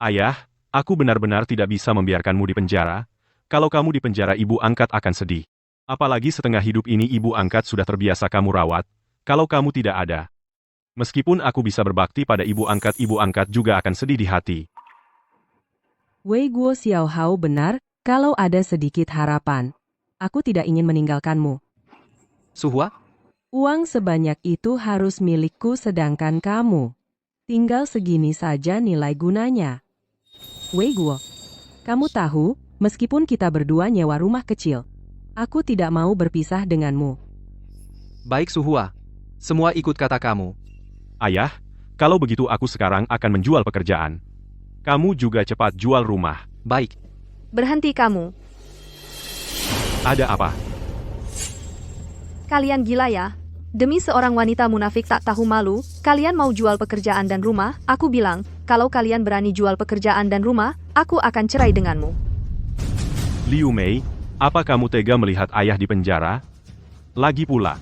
Ayah, aku benar-benar tidak bisa membiarkanmu di penjara. Kalau kamu di penjara ibu angkat akan sedih. Apalagi setengah hidup ini ibu angkat sudah terbiasa kamu rawat. Kalau kamu tidak ada. Meskipun aku bisa berbakti pada ibu angkat juga akan sedih di hati. Wei Guo Xiao Hao benar, kalau ada sedikit harapan. Aku tidak ingin meninggalkanmu. Suhua? Uang sebanyak itu harus milikku sedangkan kamu. Tinggal segini saja nilai gunanya. Wei Guo, kamu tahu, meskipun kita berdua nyewa rumah kecil, aku tidak mau berpisah denganmu. Baik Suhua. Semua ikut kata kamu. Ayah, kalau begitu aku sekarang akan menjual pekerjaan. Kamu juga cepat jual rumah. Baik. Berhenti kamu. Ada apa? Kalian gila ya? Demi seorang wanita munafik tak tahu malu, kalian mau jual pekerjaan dan rumah? Aku bilang, kalau kalian berani jual pekerjaan dan rumah, aku akan cerai denganmu. Liu Mei, apa kamu tega melihat ayah di penjara? Lagi pula,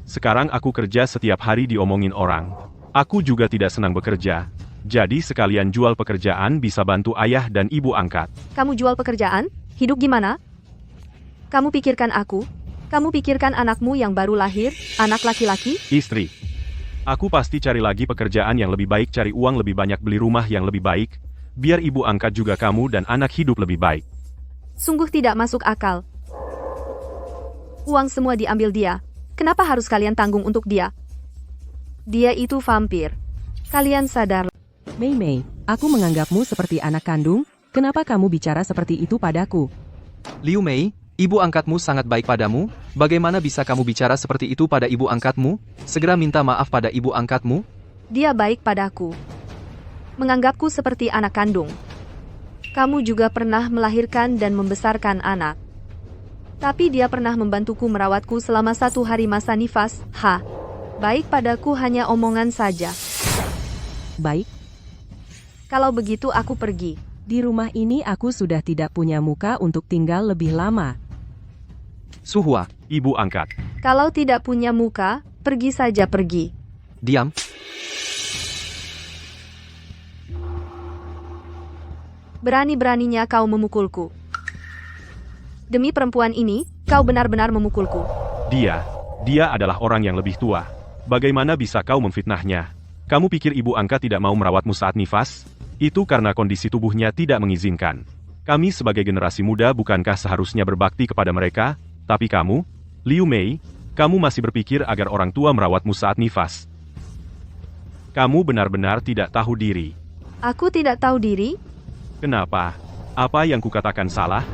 sekarang aku kerja setiap hari diomongin orang. Aku juga tidak senang bekerja. Jadi sekalian jual pekerjaan bisa bantu ayah dan ibu angkat. Kamu jual pekerjaan? Hidup gimana? Kamu pikirkan aku? Kamu pikirkan anakmu yang baru lahir, anak laki-laki? Istri, aku pasti cari lagi pekerjaan yang lebih baik, cari uang lebih banyak, beli rumah yang lebih baik, biar ibu angkat juga kamu dan anak hidup lebih baik. Sungguh tidak masuk akal. Uang semua diambil dia. Kenapa harus kalian tanggung untuk dia? Dia itu vampir. Kalian sadar. Mei Mei, aku menganggapmu seperti anak kandung, kenapa kamu bicara seperti itu padaku? Liu Mei, ibu angkatmu sangat baik padamu, bagaimana bisa kamu bicara seperti itu pada ibu angkatmu? Segera minta maaf pada ibu angkatmu. Dia baik padaku. Menganggapku seperti anak kandung. Kamu juga pernah melahirkan dan membesarkan anak. Tapi dia pernah membantuku merawatku selama 1 hari masa nifas. Baik padaku hanya omongan saja. Baik, Kalau begitu aku pergi. di rumah ini aku sudah tidak punya muka untuk tinggal lebih lama. Suhua, Ibu angkat. Kalau tidak punya muka, pergi saja pergi. diam. Berani-beraninya kau memukulku. Demi perempuan ini, kau benar-benar memukulku. Dia adalah orang yang lebih tua. Bagaimana bisa kau memfitnahnya? Kamu pikir ibu angkat tidak mau merawatmu saat nifas? Itu karena kondisi tubuhnya tidak mengizinkan. Kami sebagai generasi muda bukankah seharusnya berbakti kepada mereka? Tapi kamu, Liu Mei, kamu masih berpikir agar orang tua merawatmu saat nifas. Kamu benar-benar tidak tahu diri. Aku tidak tahu diri. Kenapa? Apa yang kukatakan salah?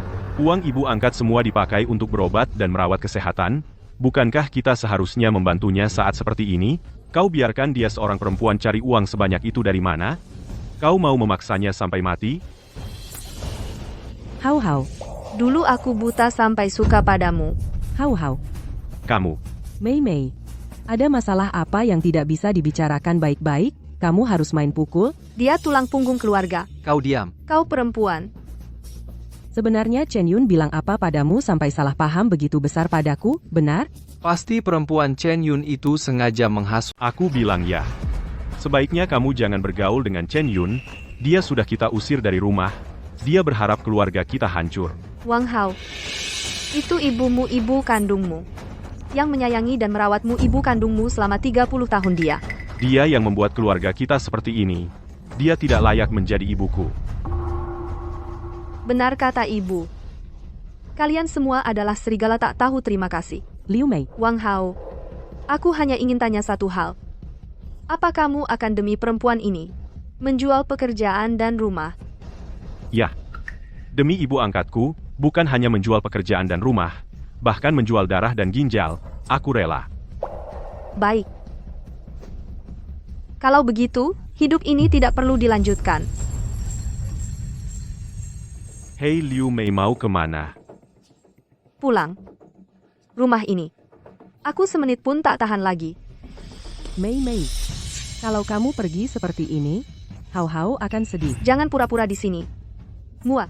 Uang ibu angkat semua dipakai untuk berobat dan merawat kesehatan. Bukankah kita seharusnya membantunya saat seperti ini? Kau biarkan dia seorang perempuan cari uang sebanyak itu dari mana? Kau mau memaksanya sampai mati? Hau-hau, Dulu aku buta sampai suka padamu. hau-hau. Kamu. Mei-Mei, ada masalah apa yang tidak bisa dibicarakan baik-baik? Kamu harus main pukul? Dia tulang punggung keluarga. Kau diam. Kau perempuan. Sebenarnya Chen Yun bilang apa padamu sampai salah paham begitu besar padaku, benar? Pasti perempuan Chen Yun itu sengaja menghasut. Aku bilang ya. Sebaiknya kamu jangan bergaul dengan Chen Yun. Dia sudah kita usir dari rumah. Dia berharap keluarga kita hancur. Wang Hao. Itu ibumu, ibu kandungmu. Yang menyayangi dan merawatmu, ibu kandungmu selama 30 tahun dia. Dia yang membuat keluarga kita seperti ini. Dia tidak layak menjadi ibuku. Benar kata ibu. Kalian semua adalah serigala tak tahu terima kasih. Liu Mei, Wang Hao. Aku hanya ingin tanya satu hal. Apa kamu akan demi perempuan ini menjual pekerjaan dan rumah? Ya. Demi ibu angkatku, bukan hanya menjual pekerjaan dan rumah, bahkan menjual darah dan ginjal, aku rela. Baik. Kalau begitu, hidup ini tidak perlu dilanjutkan. Hei Liu Mei, mau kemana? Pulang. Rumah ini. Aku semenit pun tak tahan lagi. Mei-Mei. Kalau kamu pergi seperti ini, Hau-Hau akan sedih. Jangan pura-pura di sini. Muak.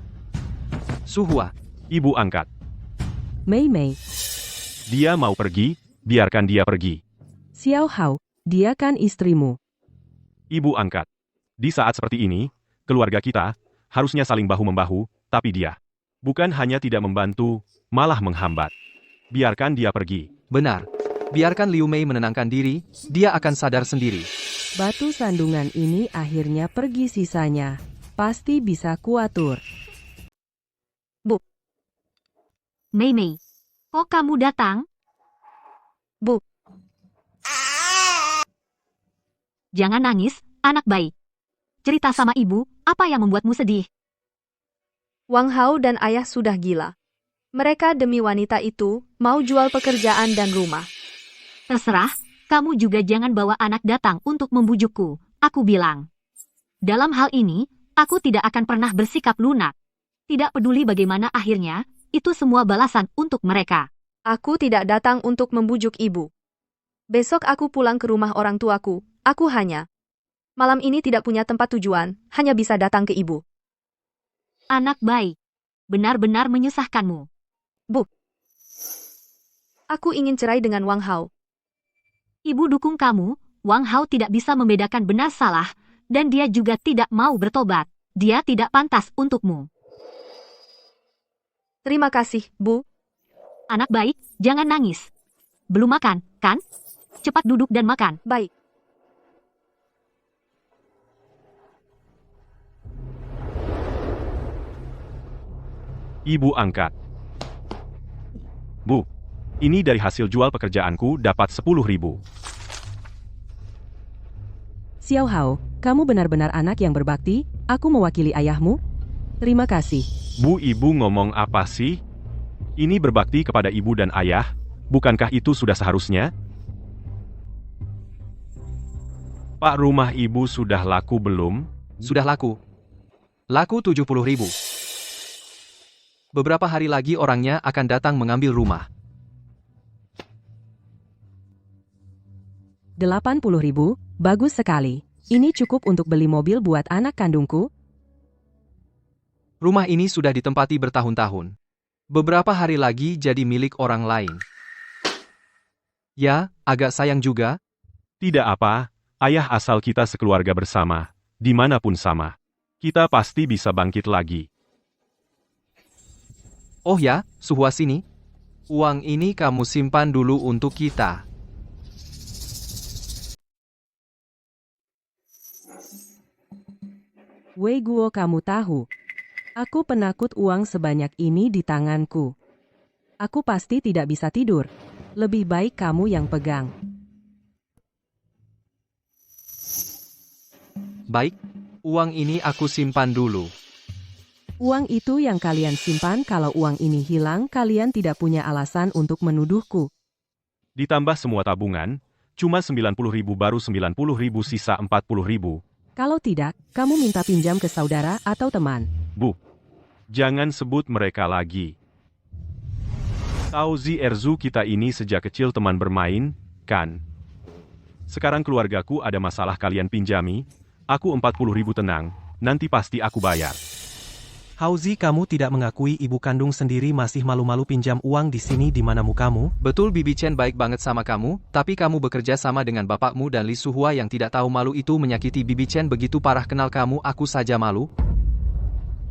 Suhua. Ibu angkat. Mei-Mei, Dia mau pergi, biarkan dia pergi. Xiao Hao, dia kan istrimu. Ibu angkat. Di saat seperti ini, keluarga kita harusnya saling bahu-membahu, tapi dia bukan hanya tidak membantu, malah menghambat. Biarkan dia pergi. Benar. Biarkan Liu Mei menenangkan diri, dia akan sadar sendiri. Batu sandungan ini akhirnya pergi sisanya. Pasti bisa kuatur. Mei-Mei, kok kamu datang? Bu. Jangan nangis, anak baik. Cerita sama ibu, apa yang membuatmu sedih? Wang Hao dan ayah sudah gila. Mereka demi wanita itu mau jual pekerjaan dan rumah. Terserah, kamu juga jangan bawa anak datang untuk membujukku, aku bilang. Dalam hal ini, aku tidak akan pernah bersikap lunak. Tidak peduli bagaimana akhirnya, itu semua balasan untuk mereka. Aku tidak datang untuk membujuk ibu. Besok aku pulang ke rumah orang tuaku. Aku hanya malam ini tidak punya tempat tujuan, hanya bisa datang ke ibu. Anak baik, benar-benar menyusahkanmu. Aku ingin cerai dengan Wang Hao. Ibu dukung kamu, Wang Hao tidak bisa membedakan benar salah, dan dia juga tidak mau bertobat. Dia tidak pantas untukmu. Terima kasih, Bu. Anak baik, jangan nangis. Belum makan, kan? Cepat duduk dan makan. Baik. Ibu angkat. Bu, ini dari hasil jual pekerjaanku dapat 10.000. Xiao Hao, kamu benar-benar anak yang berbakti, aku mewakili ayahmu. Terima kasih. Bu, ibu ngomong apa sih? Ini berbakti kepada ibu dan ayah, bukankah itu sudah seharusnya? Pak, rumah ibu sudah laku belum? Sudah laku. Laku 70.000. Beberapa hari lagi orangnya akan datang mengambil rumah. 80.000, bagus sekali. Ini cukup untuk beli mobil buat anak kandungku. Rumah ini sudah ditempati bertahun-tahun. Beberapa hari lagi jadi milik orang lain. Ya, agak sayang juga. Tidak apa, ayah, asal kita sekeluarga bersama, dimanapun sama. Kita pasti bisa bangkit lagi. Oh ya, Suhua sini. Uang ini kamu simpan dulu untuk kita. Wei Guo, kamu tahu. Aku penakut uang sebanyak ini di tanganku. Aku pasti tidak bisa tidur. Lebih baik kamu yang pegang. Baik, uang ini aku simpan dulu. Uang itu yang kalian simpan, kalau uang ini hilang, kalian tidak punya alasan untuk menuduhku. Ditambah semua tabungan, cuma 90.000 baru 90.000 sisa 40.000. Kalau tidak, kamu minta pinjam ke saudara atau teman. Bu, jangan sebut mereka lagi. Tauzi Erzu kita ini sejak kecil teman bermain, kan? Sekarang keluargaku ada masalah kalian pinjami, aku 40.000 tenang, nanti pasti aku bayar. Hauzi, kamu tidak mengakui ibu kandung sendiri masih malu-malu pinjam uang di sini di mana mukamu? Betul, Bibi Chen baik banget sama kamu, tapi kamu bekerja sama dengan bapakmu dan Li Suhua yang tidak tahu malu itu menyakiti Bibi Chen begitu parah. Kenal kamu, aku saja malu.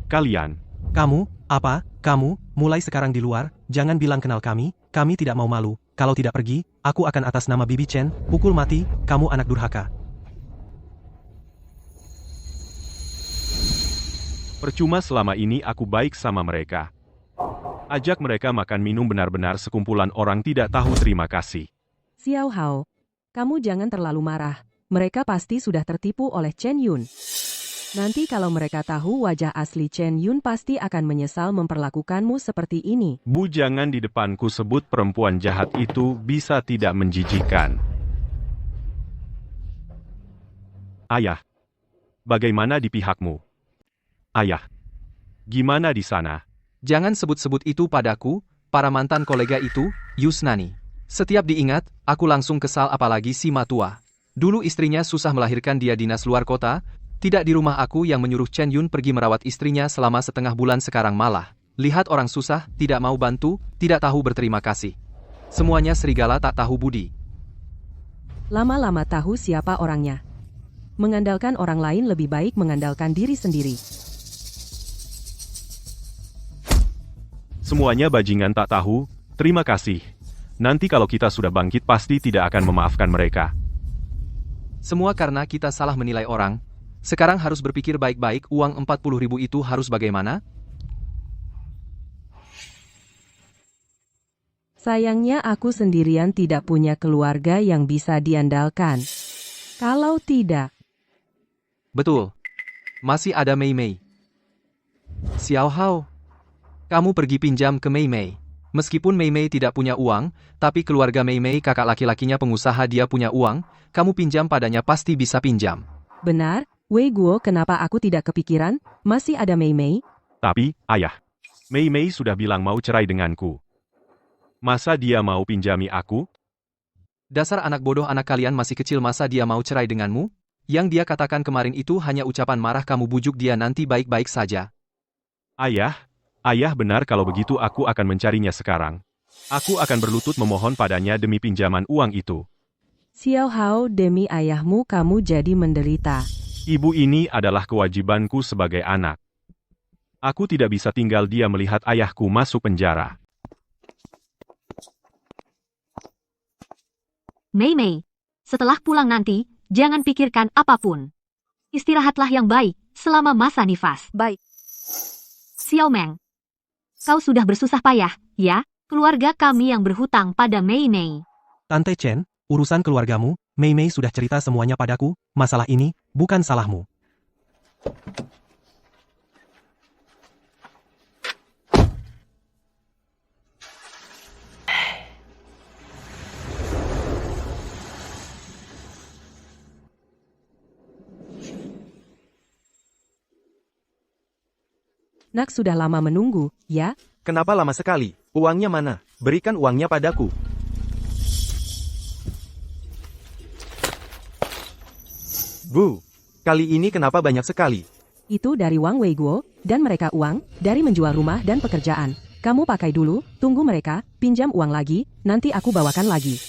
Kalian, Kamu, apa? Kamu, mulai sekarang di luar, jangan bilang kenal kami tidak mau malu. Kalau tidak pergi, aku akan atas nama Bibi Chen, pukul mati, kamu anak durhaka. percuma selama ini aku baik sama mereka. Ajak mereka makan minum benar-benar sekumpulan orang tidak tahu terima kasih. Xiao Hao, kamu jangan terlalu marah. Mereka pasti sudah tertipu oleh Chen Yun. Nanti kalau mereka tahu wajah asli Chen Yun pasti akan menyesal memperlakukanmu seperti ini. Bu, jangan di depanku sebut perempuan jahat itu, bisa tidak menjijikan. Ayah, bagaimana di pihakmu? Ayah, gimana di sana? Jangan sebut-sebut itu padaku, para mantan kolega itu, Yusnani. Setiap diingat, aku langsung kesal apalagi si Matua. Dulu istrinya susah melahirkan, dia dinas luar kota, tidak di rumah aku yang menyuruh Chen Yun pergi merawat istrinya selama setengah bulan, sekarang malah. Lihat orang susah, tidak mau bantu, tidak tahu berterima kasih. Semuanya serigala tak tahu budi. Lama-lama tahu siapa orangnya. Mengandalkan orang lain lebih baik mengandalkan diri sendiri. Semuanya bajingan tak tahu, terima kasih. Nanti kalau kita sudah bangkit pasti tidak akan memaafkan mereka. Semua karena kita salah menilai orang. Sekarang harus berpikir baik-baik, uang 40.000 itu harus bagaimana? Sayangnya aku sendirian tidak punya keluarga yang bisa diandalkan. Kalau tidak, Betul. Masih ada Mei Mei. Xiao Hao, kamu pergi pinjam ke Mei Mei. Meskipun Mei Mei tidak punya uang, tapi keluarga Mei Mei kakak laki-lakinya pengusaha, dia punya uang, kamu pinjam padanya pasti bisa pinjam. benar, Wei Guo, kenapa aku tidak kepikiran? Masih ada Mei Mei? Tapi, ayah, Mei Mei sudah bilang mau cerai denganku. Masa dia mau pinjami aku? Dasar anak bodoh, anak kalian masih kecil, masa dia mau cerai denganmu? Yang dia katakan kemarin itu hanya ucapan marah, kamu bujuk dia nanti baik-baik saja. Ayah benar, kalau begitu aku akan mencarinya sekarang. Aku akan berlutut memohon padanya demi pinjaman uang itu. Xiao Hao, demi ayahmu kamu jadi menderita. Ibu, ini adalah kewajibanku sebagai anak. Aku tidak bisa tinggal dia melihat ayahku masuk penjara. Mei Mei, setelah pulang nanti, jangan pikirkan apapun. Istirahatlah yang baik selama masa nifas. Baik. Xiao Meng, kau sudah bersusah payah, ya? Keluarga kami yang berhutang pada Mei Mei. Tante Chen, urusan keluargamu, Mei Mei sudah cerita semuanya padaku, masalah ini bukan salahmu. Nak sudah lama menunggu, ya? Kenapa lama sekali? Uangnya mana? Berikan uangnya padaku. Bu, kali ini kenapa banyak sekali? Itu dari Wang Wei Guo, dan mereka uang, dari menjual rumah dan pekerjaan. Kamu pakai dulu, tunggu mereka, pinjam uang lagi, nanti aku bawakan lagi.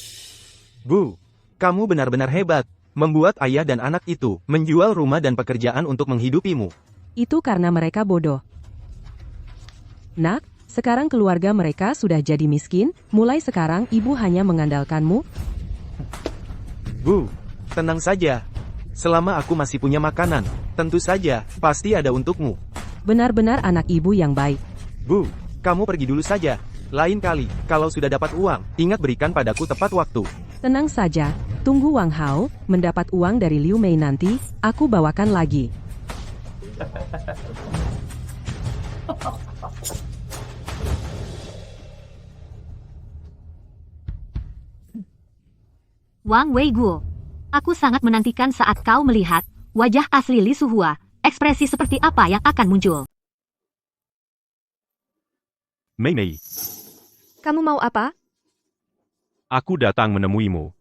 Bu, kamu benar-benar hebat. Membuat ayah dan anak itu menjual rumah dan pekerjaan untuk menghidupimu. Itu karena mereka bodoh. Nak, sekarang keluarga mereka sudah jadi miskin, mulai sekarang ibu hanya mengandalkanmu. Bu, tenang saja. Selama aku masih punya makanan, tentu saja, pasti ada untukmu. Benar-benar anak ibu yang baik. Bu, kamu pergi dulu saja. Lain kali, kalau sudah dapat uang, ingat berikan padaku tepat waktu. Tenang saja, tunggu Wang Hao mendapat uang dari Liu Mei nanti, aku bawakan lagi. Wang Weiguo. Aku sangat menantikan saat kau melihat wajah asli Li Suhua, ekspresi seperti apa yang akan muncul. Mei Mei, Kamu mau apa? aku datang menemuimu.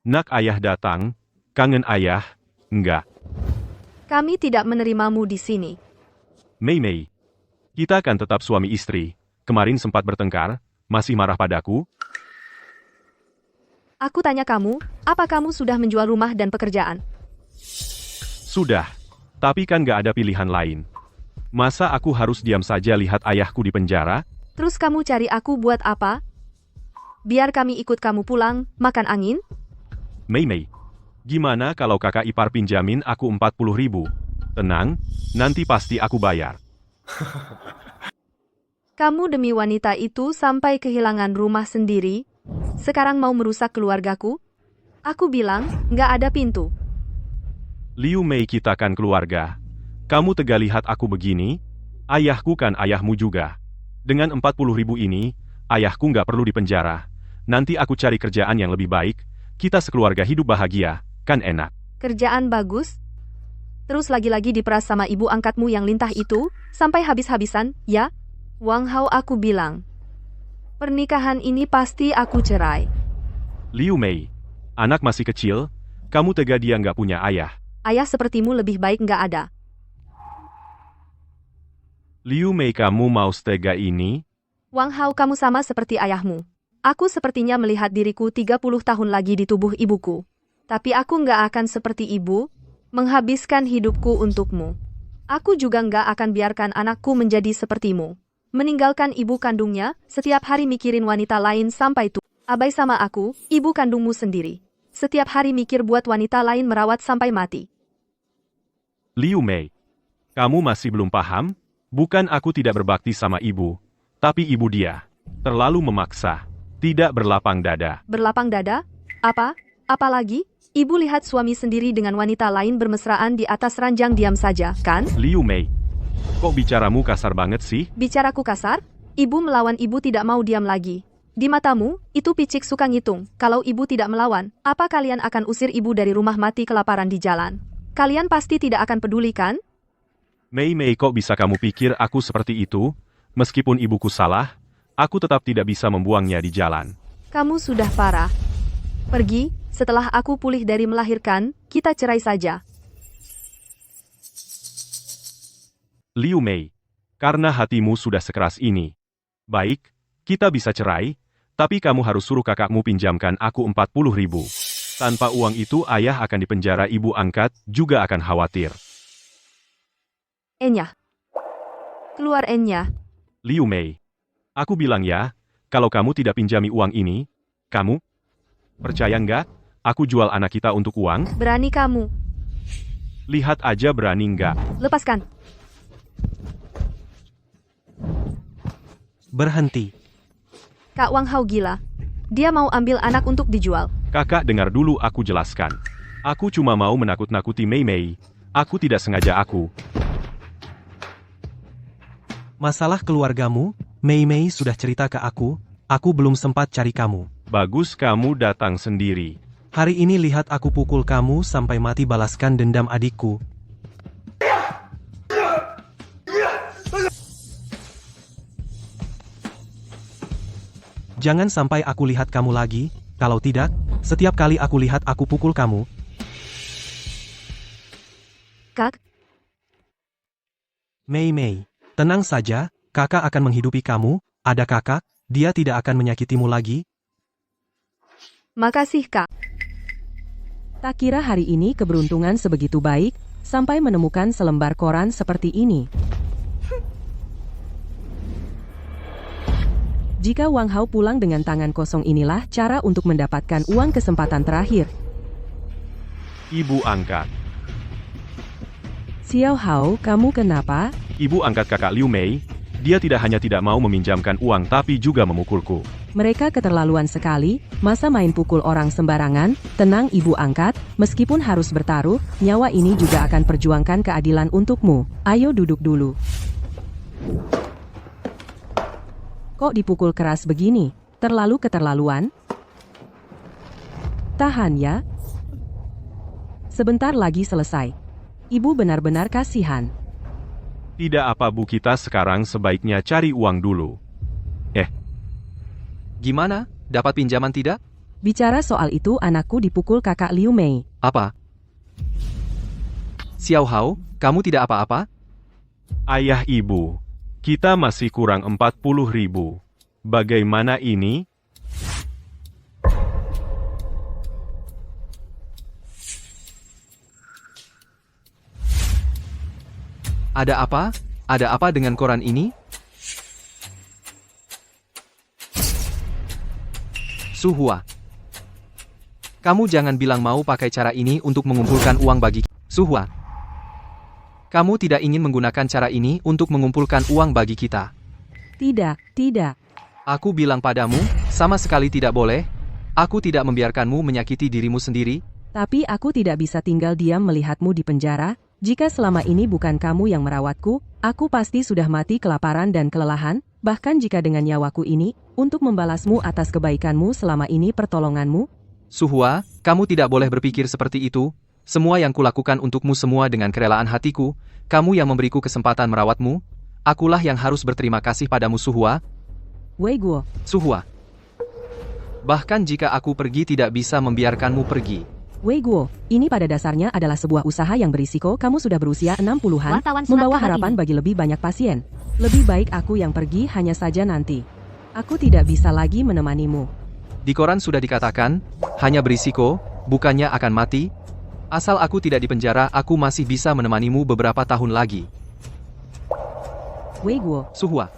Nak ayah datang, kangen ayah, enggak. Kami tidak menerimamu di sini. Mei Mei, kita kan tetap suami istri. Kemarin sempat bertengkar, masih marah padaku. Aku tanya kamu, apa kamu sudah menjual rumah dan pekerjaan? Sudah, tapi kan gak ada pilihan lain. Masa aku harus diam saja lihat ayahku di penjara? Terus kamu cari aku buat apa? Biar kami ikut kamu pulang, makan angin? Mei Mei, gimana kalau kakak ipar pinjamin aku 40.000? Tenang, nanti pasti aku bayar. Kamu demi wanita itu sampai kehilangan rumah sendiri? Sekarang mau merusak keluargaku? Aku bilang, nggak ada pintu. Liu Mei, kita kan keluarga. Kamu tega lihat aku begini? Ayahku kan ayahmu juga. Dengan 40.000 ini, ayahku nggak perlu dipenjara. Nanti aku cari kerjaan yang lebih baik, kita sekeluarga hidup bahagia, kan enak. Kerjaan bagus? Terus lagi-lagi diperas sama ibu angkatmu yang lintah itu, sampai habis-habisan, ya? Wang Hao, aku bilang. Pernikahan ini pasti aku cerai. Liu Mei, anak masih kecil, kamu tega dia nggak punya ayah. Ayah sepertimu lebih baik nggak ada. Liu Mei, kamu mau setega ini? Wang Hao, kamu sama seperti ayahmu. Aku sepertinya melihat diriku 30 tahun lagi di tubuh ibuku. Tapi aku nggak akan seperti ibu, menghabiskan hidupku untukmu. Aku juga nggak akan biarkan anakku menjadi sepertimu. Meninggalkan ibu kandungnya, setiap hari mikirin wanita lain sampai tua. Abai sama aku, ibu kandungmu sendiri. Setiap hari mikir buat wanita lain merawat sampai mati. Liu Mei, kamu masih belum paham? Bukan aku tidak berbakti sama ibu, tapi ibu dia terlalu memaksa, tidak berlapang dada. Berlapang dada? Apa? Apalagi? Ibu lihat suami sendiri dengan wanita lain bermesraan di atas ranjang, diam saja, kan? Liu Mei, kok bicaramu kasar banget sih? Bicaraku kasar? Ibu melawan, ibu tidak mau diam lagi. Di matamu, itu picik suka ngitung. Kalau ibu tidak melawan, apa kalian akan usir ibu dari rumah mati kelaparan di jalan? Kalian pasti tidak akan peduli, kan? Mei Mei, kok bisa kamu pikir aku seperti itu? Meskipun ibuku salah, aku tetap tidak bisa membuangnya di jalan. Kamu sudah parah. Pergi, setelah aku pulih dari melahirkan, kita cerai saja. Liu Mei, karena hatimu sudah sekeras ini. Baik, kita bisa cerai, tapi kamu harus suruh kakakmu pinjamkan aku 40.000. Tanpa uang itu ayah akan dipenjara, ibu angkat juga akan khawatir. Enya. Keluar, Enya. Liu Mei, aku bilang ya, kalau kamu tidak pinjami uang ini, kamu percaya nggak? Aku jual anak kita untuk uang? Berani kamu. Lihat aja berani nggak? Lepaskan. Berhenti. Kak Wang Hao gila. Dia mau ambil anak untuk dijual. Kakak, dengar dulu aku jelaskan. Aku cuma mau menakut-nakuti Mei Mei. Aku tidak sengaja aku. Masalah keluargamu, Mei Mei sudah cerita ke aku belum sempat cari kamu. Bagus kamu datang sendiri. Hari ini lihat aku pukul kamu sampai mati, balaskan dendam adikku. Jangan sampai aku lihat kamu lagi, kalau tidak, setiap kali aku lihat aku pukul kamu. Kak, Mei Mei, tenang saja, kakak akan menghidupi kamu, ada kakak, dia tidak akan menyakitimu lagi. makasih Kak. Tak kira hari ini keberuntungan sebegitu baik, sampai menemukan selembar koran seperti ini. Jika Wang Hao pulang dengan tangan kosong, inilah cara untuk mendapatkan uang kesempatan terakhir. Ibu angkat. Xiao Hao, kamu kenapa? Ibu angkat kakak Liu Mei. Dia tidak hanya tidak mau meminjamkan uang tapi juga memukulku. Mereka keterlaluan sekali, masa main pukul orang sembarangan. Tenang ibu angkat, meskipun harus bertaruh, nyawa ini juga akan perjuangkan keadilan untukmu. Ayo duduk dulu. Kok dipukul keras begini? Terlalu keterlaluan? Tahan ya. Sebentar lagi selesai. Ibu benar-benar kasihan. Tidak apa Bu, kita sekarang sebaiknya cari uang dulu. Gimana? Dapat pinjaman tidak? Bicara soal itu anakku dipukul kakak Liu Mei. Apa? Xiao Hao, kamu tidak apa-apa? Ayah Ibu, kita masih kurang 40.000. Bagaimana ini? Ada apa? Ada apa dengan koran ini? Suhua. Kamu jangan bilang mau pakai cara ini untuk mengumpulkan uang bagi Suhua. Kamu tidak ingin menggunakan cara ini untuk mengumpulkan uang bagi kita. Tidak, tidak. Aku bilang padamu, sama sekali tidak boleh. Aku tidak membiarkanmu menyakiti dirimu sendiri. Tapi aku tidak bisa tinggal diam melihatmu di penjara. Jika selama ini bukan kamu yang merawatku, aku pasti sudah mati kelaparan dan kelelahan. Bahkan jika dengan nyawaku ini, untuk membalasmu atas kebaikanmu selama ini pertolonganmu. Suhua, kamu tidak boleh berpikir seperti itu. Semua yang kulakukan untukmu semua dengan kerelaan hatiku. Kamu yang memberiku kesempatan merawatmu. Akulah yang harus berterima kasih padamu Suhua. Wei Guo. Suhua. Bahkan jika aku pergi tidak bisa membiarkanmu pergi. Wei Guo, ini pada dasarnya adalah sebuah usaha yang berisiko. Kamu sudah berusia 60-an, Wartawan surat membawa kabar harapan ini. bagi lebih banyak pasien. Lebih baik aku yang pergi hanya saja nanti. Aku tidak bisa lagi menemanimu. Di koran sudah dikatakan, hanya berisiko, bukannya akan mati. Asal aku tidak dipenjara, aku masih bisa menemanimu beberapa tahun lagi. Wei Guo, Suhua.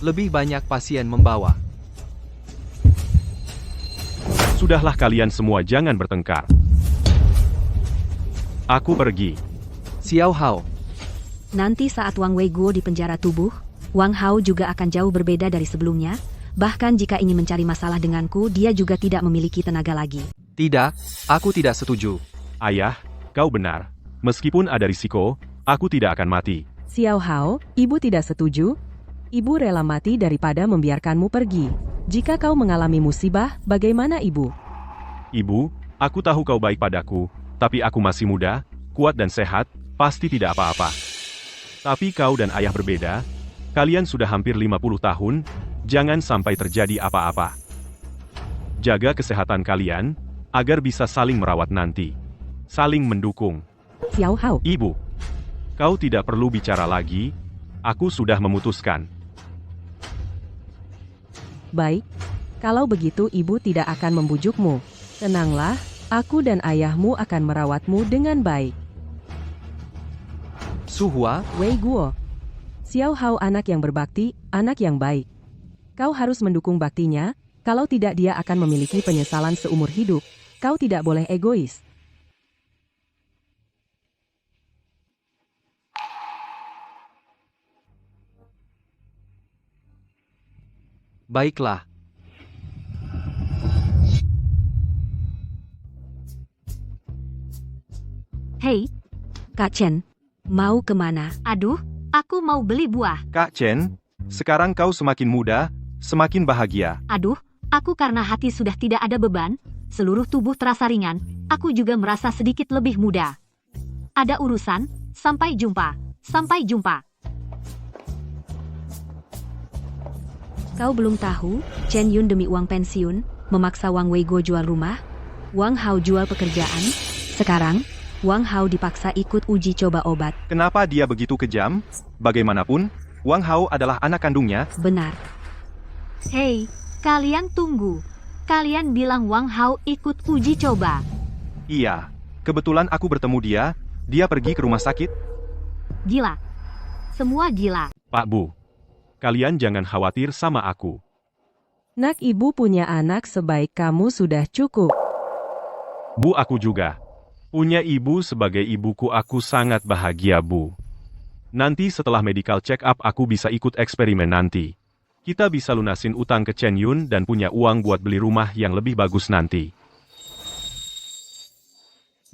Lebih banyak pasien membawa. Sudahlah kalian semua, jangan bertengkar. Aku pergi. Xiao Hao. Nanti saat Wang Weiguo di penjara tubuh, Wang Hao juga akan jauh berbeda dari sebelumnya. Bahkan jika ingin mencari masalah denganku, dia juga tidak memiliki tenaga lagi. Tidak, aku tidak setuju. Ayah, kau benar. Meskipun ada risiko, aku tidak akan mati. Xiao Hao, ibu tidak setuju. Ibu rela mati daripada membiarkanmu pergi. Jika kau mengalami musibah, bagaimana ibu? Ibu, aku tahu kau baik padaku, tapi aku masih muda, kuat dan sehat, pasti tidak apa-apa. Tapi kau dan ayah berbeda. Kalian sudah hampir 50 tahun, jangan sampai terjadi apa-apa. Jaga kesehatan kalian, agar bisa saling merawat nanti. Saling mendukung. Xiao Hao, Ibu, kau tidak perlu bicara lagi, aku sudah memutuskan. baik. Kalau begitu ibu tidak akan membujukmu. Tenanglah, aku dan ayahmu akan merawatmu dengan baik. Suhua, Wei Guo. Xiao Hao anak yang berbakti, anak yang baik. Kau harus mendukung baktinya, kalau tidak dia akan memiliki penyesalan seumur hidup. Kau tidak boleh egois. baiklah. Hei, Kak Chen, mau kemana? Aduh, aku mau beli buah. Kak Chen, sekarang kau semakin muda, semakin bahagia. Aduh, aku karena hati sudah tidak ada beban, seluruh tubuh terasa ringan, aku juga merasa sedikit lebih muda. Ada urusan, sampai jumpa. Sampai jumpa. Kau belum tahu, Chen Yun demi uang pensiun, memaksa Wang Weiguo jual rumah, Wang Hao jual pekerjaan, sekarang, Wang Hao dipaksa ikut uji coba obat. Kenapa dia begitu kejam? Bagaimanapun, Wang Hao adalah anak kandungnya. Benar. Hei, kalian tunggu. Kalian bilang Wang Hao ikut uji coba. Iya, kebetulan aku bertemu dia pergi ke rumah sakit. Gila. Semua gila. Pak Bu, kalian jangan khawatir sama aku. Nak ibu punya anak sebaik kamu sudah cukup. Bu, aku juga. Punya ibu sebagai ibuku, aku sangat bahagia, Bu. Nanti setelah medical check up aku bisa ikut eksperimen nanti. Kita bisa lunasin utang ke Chen Yun dan punya uang buat beli rumah yang lebih bagus nanti.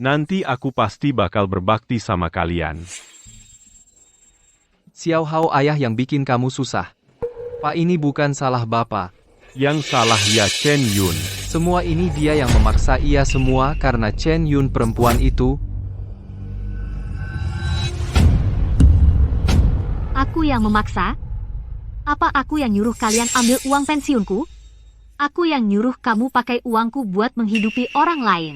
Nanti aku pasti bakal berbakti sama kalian. Xiao Hao ayah yang bikin kamu susah. Pak, ini bukan salah Bapak. Yang salah ya Chen Yun. Semua ini dia yang memaksa ia semua karena Chen Yun perempuan itu. Aku yang memaksa? Apa aku yang nyuruh kalian ambil uang pensiunku? Aku yang nyuruh kamu pakai uangku buat menghidupi orang lain.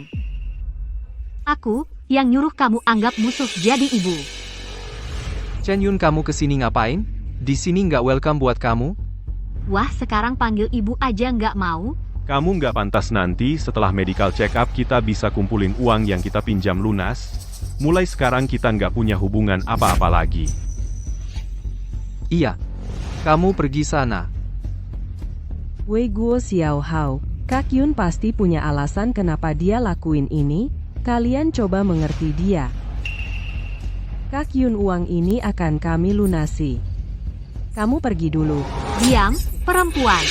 Aku yang nyuruh kamu anggap musuh jadi ibu. Chen Yun, kamu kesini ngapain? Di sini nggak welcome buat kamu. Wah, sekarang panggil ibu aja nggak mau? Kamu nggak pantas. Nanti setelah medical check up kita bisa kumpulin uang yang kita pinjam lunas. Mulai sekarang kita nggak punya hubungan apa-apa lagi. Iya. Kamu pergi sana. Wei Guo Xiao Hao, Kak Yun pasti punya alasan kenapa dia lakuin ini. Kalian coba mengerti dia. Kak Yun, uang ini akan kami lunasi. Kamu pergi dulu. Diam, perempuan.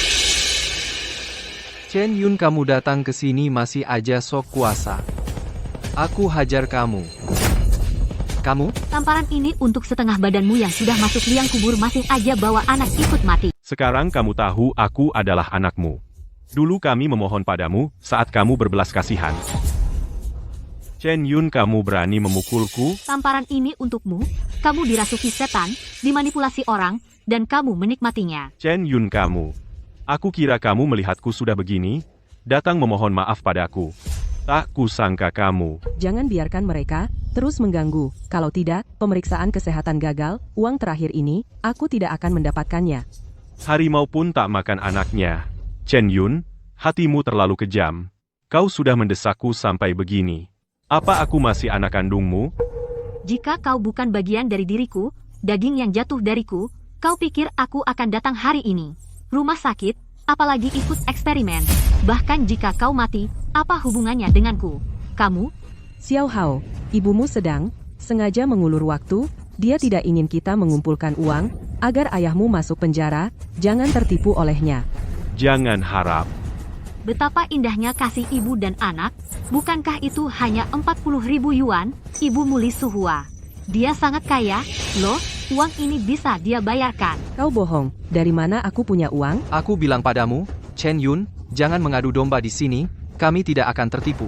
Chen Yun, kamu datang ke sini masih aja sok kuasa. Aku hajar kamu. Kamu? Tamparan ini untuk setengah badanmu yang sudah masuk liang kubur masih aja bawa anak ikut mati. Sekarang kamu tahu aku adalah anakmu. Dulu kami memohon padamu saat kamu berbelas kasihan. Chen Yun, kamu berani memukulku? Tamparan ini untukmu. Kamu dirasuki setan, dimanipulasi orang, dan kamu menikmatinya. Chen Yun, kamu. Aku kira kamu melihatku sudah begini, datang memohon maaf padaku. Tak kusangka kamu. Jangan biarkan mereka terus mengganggu. Kalau tidak, pemeriksaan kesehatan gagal, uang terakhir ini, aku tidak akan mendapatkannya. Harimau pun tak makan anaknya. Chen Yun, hatimu terlalu kejam. Kau sudah mendesakku sampai begini. Apa aku masih anak kandungmu? Jika kau bukan bagian dari diriku, daging yang jatuh dariku, kau pikir aku akan datang hari ini? Rumah sakit, apalagi ikut eksperimen. Bahkan jika kau mati, apa hubungannya denganku? Kamu? Xiao Hao, ibumu sedang sengaja mengulur waktu. Dia tidak ingin kita mengumpulkan uang agar ayahmu masuk penjara. Jangan tertipu olehnya. Jangan harap. Betapa indahnya kasih ibu dan anak. Bukankah itu hanya 40.000 yuan, Ibu Muli Suhua? Dia sangat kaya, loh, uang ini bisa dia bayarkan. Kau bohong, dari mana aku punya uang? Aku bilang padamu, Chen Yun, jangan mengadu domba di sini, kami tidak akan tertipu.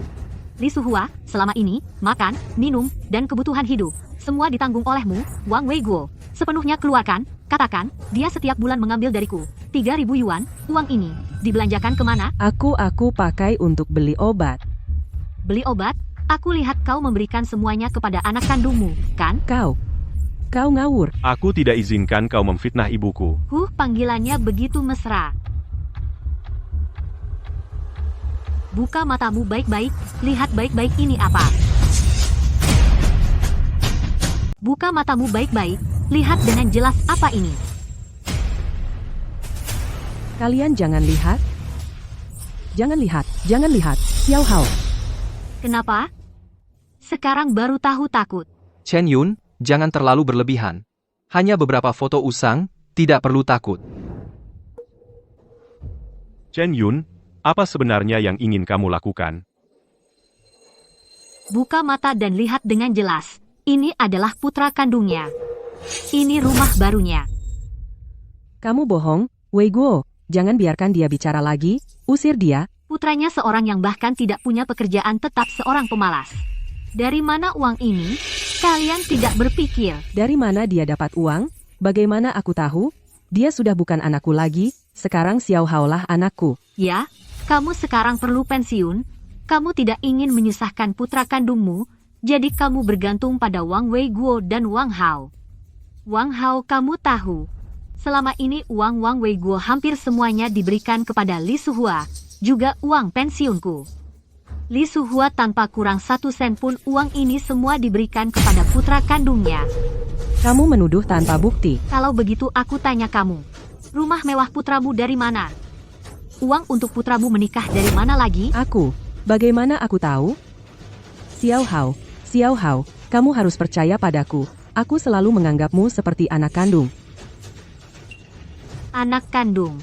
Li Suhua, selama ini, makan, minum, dan kebutuhan hidup, semua ditanggung olehmu, Wang Wei Guo. Sepenuhnya keluarkan, katakan, dia setiap bulan mengambil dariku 3.000 yuan, uang ini, dibelanjakan kemana? Aku pakai untuk beli obat. Beli obat? Aku lihat kau memberikan semuanya kepada anak kandungmu, kan? Kau ngawur. Aku tidak izinkan kau memfitnah ibuku. Panggilannya begitu mesra. Buka matamu baik-baik, lihat baik-baik ini apa. Buka matamu baik-baik, lihat dengan jelas apa ini. Kalian jangan lihat. Jangan lihat, jangan lihat. Xiao Hao. Kenapa? Sekarang baru tahu takut. Chen Yun, jangan terlalu berlebihan. Hanya beberapa foto usang, tidak perlu takut. Chen Yun, apa sebenarnya yang ingin kamu lakukan? Buka mata dan lihat dengan jelas. Ini adalah putra kandungnya. Ini rumah barunya. Kamu bohong, Wei Guo. Jangan biarkan dia bicara lagi. Usir dia. Putranya seorang yang bahkan tidak punya pekerjaan tetap, seorang pemalas. Dari mana uang ini? Kalian tidak berpikir. Dari mana dia dapat uang? Bagaimana aku tahu? Dia sudah bukan anakku lagi. Sekarang Xiao Hao lah anakku. Ya, kamu sekarang perlu pensiun. Kamu tidak ingin menyusahkan putra kandungmu. Jadi kamu bergantung pada Wang Wei Guo dan Wang Hao. Wang Hao, kamu tahu. Selama ini uang Wang Wei Guo hampir semuanya diberikan kepada Li Suhua. Juga uang pensiunku. Li Suhua tanpa kurang 1 sen pun uang ini semua diberikan kepada putra kandungnya. Kamu menuduh tanpa bukti. Kalau begitu aku tanya kamu. Rumah mewah putramu dari mana? Uang untuk putramu menikah dari mana lagi? Aku. Bagaimana aku tahu? Xiao Hao, kamu harus percaya padaku. Aku selalu menganggapmu seperti anak kandung. Anak kandung.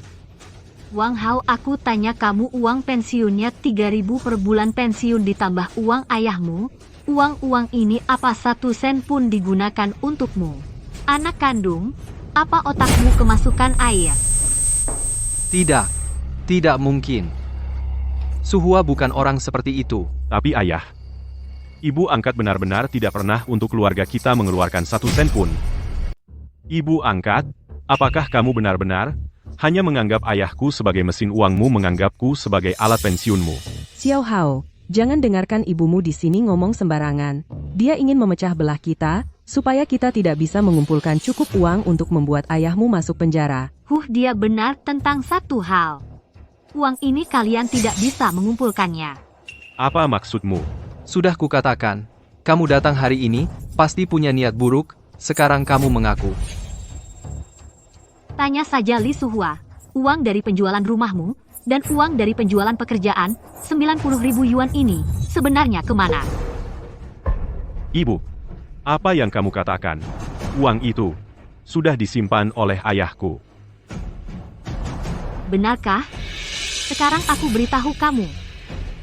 Wang Hao, aku tanya kamu, uang pensiunnya 3.000 per bulan pensiun ditambah uang ayahmu. Uang-uang ini apa 1 sen pun digunakan untukmu? Anak kandung, apa otakmu kemasukan air? Tidak. Tidak mungkin. Suhua bukan orang seperti itu. Tapi ayah, ibu angkat benar-benar tidak pernah untuk keluarga kita mengeluarkan 1 sen pun. Ibu angkat, apakah kamu benar-benar hanya menganggap ayahku sebagai mesin uangmu, menganggapku sebagai alat pensiunmu? Xiao Hao, jangan dengarkan ibumu di sini ngomong sembarangan. Dia ingin memecah belah kita, supaya kita tidak bisa mengumpulkan cukup uang untuk membuat ayahmu masuk penjara. Dia benar tentang satu hal. Uang ini kalian tidak bisa mengumpulkannya. Apa maksudmu? Sudah kukatakan, kamu datang hari ini, pasti punya niat buruk, sekarang kamu mengaku. Tanya saja Li Suhua, uang dari penjualan rumahmu, dan uang dari penjualan pekerjaan, 90.000 yuan ini, sebenarnya kemana? Ibu, apa yang kamu katakan? Uang itu sudah disimpan oleh ayahku. Benarkah? Sekarang aku beritahu kamu.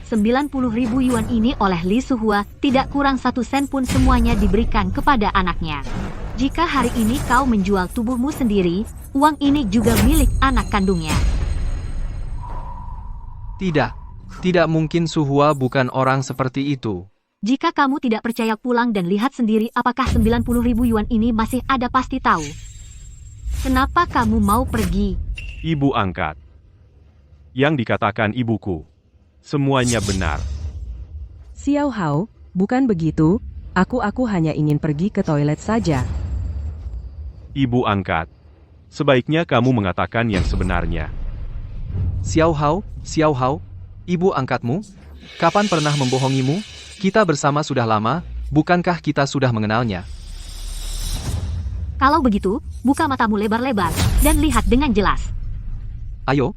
90.000 yuan ini oleh Li Suhua, tidak kurang 1 sen pun semuanya diberikan kepada anaknya. Jika hari ini kau menjual tubuhmu sendiri, uang ini juga milik anak kandungnya. Tidak. Tidak mungkin Suhua bukan orang seperti itu. Jika kamu tidak percaya, pulang dan lihat sendiri apakah 90.000 yuan ini masih ada, pasti tahu. Kenapa kamu mau pergi? Ibu angkat. Yang dikatakan ibuku, semuanya benar. Xiao Hao, bukan begitu, aku hanya ingin pergi ke toilet saja. Ibu angkat, sebaiknya kamu mengatakan yang sebenarnya. Xiao Hao, ibu angkatmu? Kapan pernah membohongimu? Kita bersama sudah lama, bukankah kita sudah mengenalnya? Kalau begitu, buka matamu lebar-lebar, dan lihat dengan jelas. Ayo.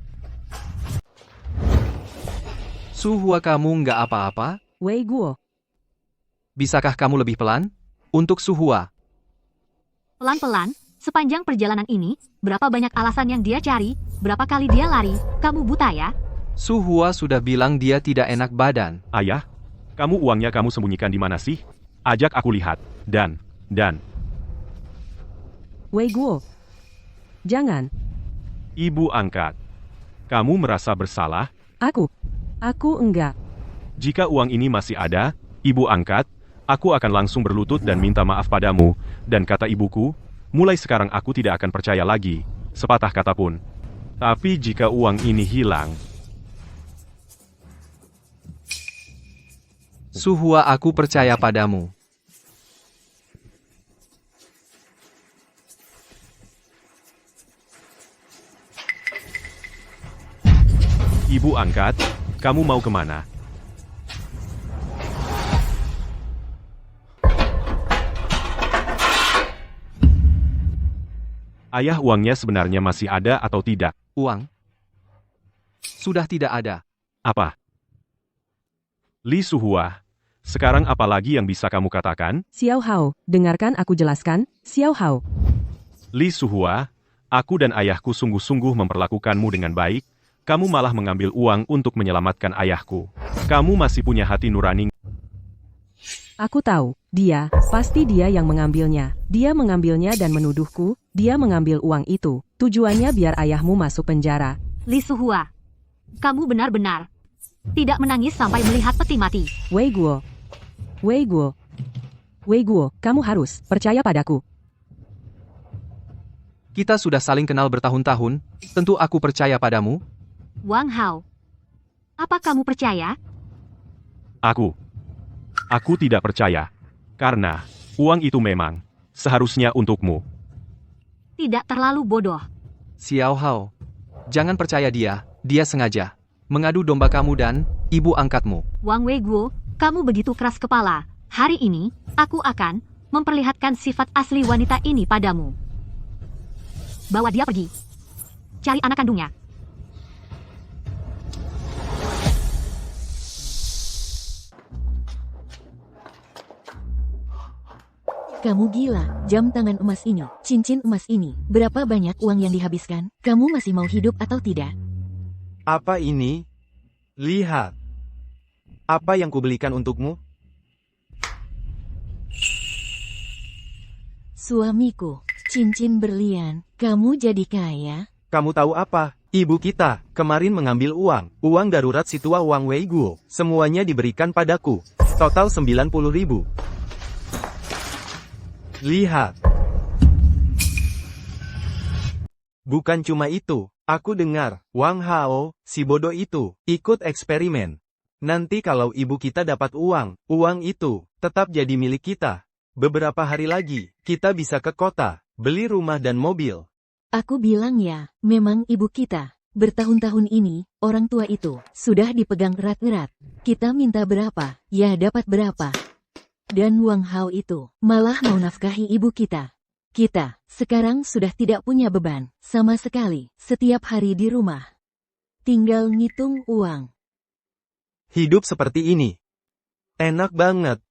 Suhua, kamu nggak apa-apa? Wei Guo, Bisakah kamu lebih pelan? Untuk Suhua. Pelan-pelan, sepanjang perjalanan ini, berapa banyak alasan yang dia cari, berapa kali dia lari, kamu buta ya? Suhua sudah bilang dia tidak enak badan. Ayah, uangnya kamu sembunyikan di mana sih? Ajak aku lihat. Dan. Wei Guo. Jangan. Ibu angkat. Kamu merasa bersalah? Aku enggak. Jika uang ini masih ada, ibu angkat, aku akan langsung berlutut dan minta maaf padamu. Dan kata ibuku, mulai sekarang aku tidak akan percaya lagi, sepatah kata pun. Tapi jika uang ini hilang... Suhua, aku percaya padamu. Ibu angkat, kamu mau kemana? Ayah, uangnya sebenarnya masih ada atau tidak? Uang? Sudah tidak ada. Apa? Li Suhua, sekarang apa lagi yang bisa kamu katakan? Xiao Hao, dengarkan aku jelaskan. Xiao Hao, Li Suhua, aku dan ayahku sungguh-sungguh memperlakukanmu dengan baik. Kamu malah mengambil uang untuk menyelamatkan ayahku. Kamu masih punya hati nurani. aku tahu. Pasti dia yang mengambilnya. Dia mengambilnya dan menuduhku, dia mengambil uang itu. Tujuannya biar ayahmu masuk penjara. Li Suhua, kamu benar-benar tidak menangis sampai melihat peti mati. Wei Guo, kamu harus percaya padaku. Kita sudah saling kenal bertahun-tahun, tentu aku percaya padamu. Wang Hao, apa kamu percaya? Aku tidak percaya. Karena uang itu memang seharusnya untukmu. Tidak terlalu bodoh. Xiao Hao, jangan percaya dia sengaja mengadu domba kamu dan ibu angkatmu. Wang Wei Guo, kamu begitu keras kepala. Hari ini, aku akan memperlihatkan sifat asli wanita ini padamu. Bawa dia pergi. Cari anak kandungnya. Kamu gila, jam tangan emas ini, cincin emas ini, berapa banyak uang yang dihabiskan? Kamu masih mau hidup atau tidak? Apa ini? Lihat. Apa yang kubelikan untukmu? Suamiku, cincin berlian, kamu jadi kaya? Kamu tahu apa? Ibu kita, kemarin mengambil uang darurat situa Wang Weiguo. Semuanya diberikan padaku. Total 90.000. Lihat. Bukan cuma itu, aku dengar, Wang Hao, si bodoh itu, ikut eksperimen. Nanti kalau ibu kita dapat uang itu, tetap jadi milik kita. Beberapa hari lagi, kita bisa ke kota, beli rumah dan mobil. Aku bilang ya, memang ibu kita. Bertahun-tahun ini, orang tua itu sudah dipegang erat-erat. Kita minta berapa, ya dapat berapa. Dan Wang Hao itu malah mau nafkahi ibu kita. Kita sekarang sudah tidak punya beban sama sekali setiap hari di rumah. Tinggal ngitung uang. Hidup seperti ini. Enak banget.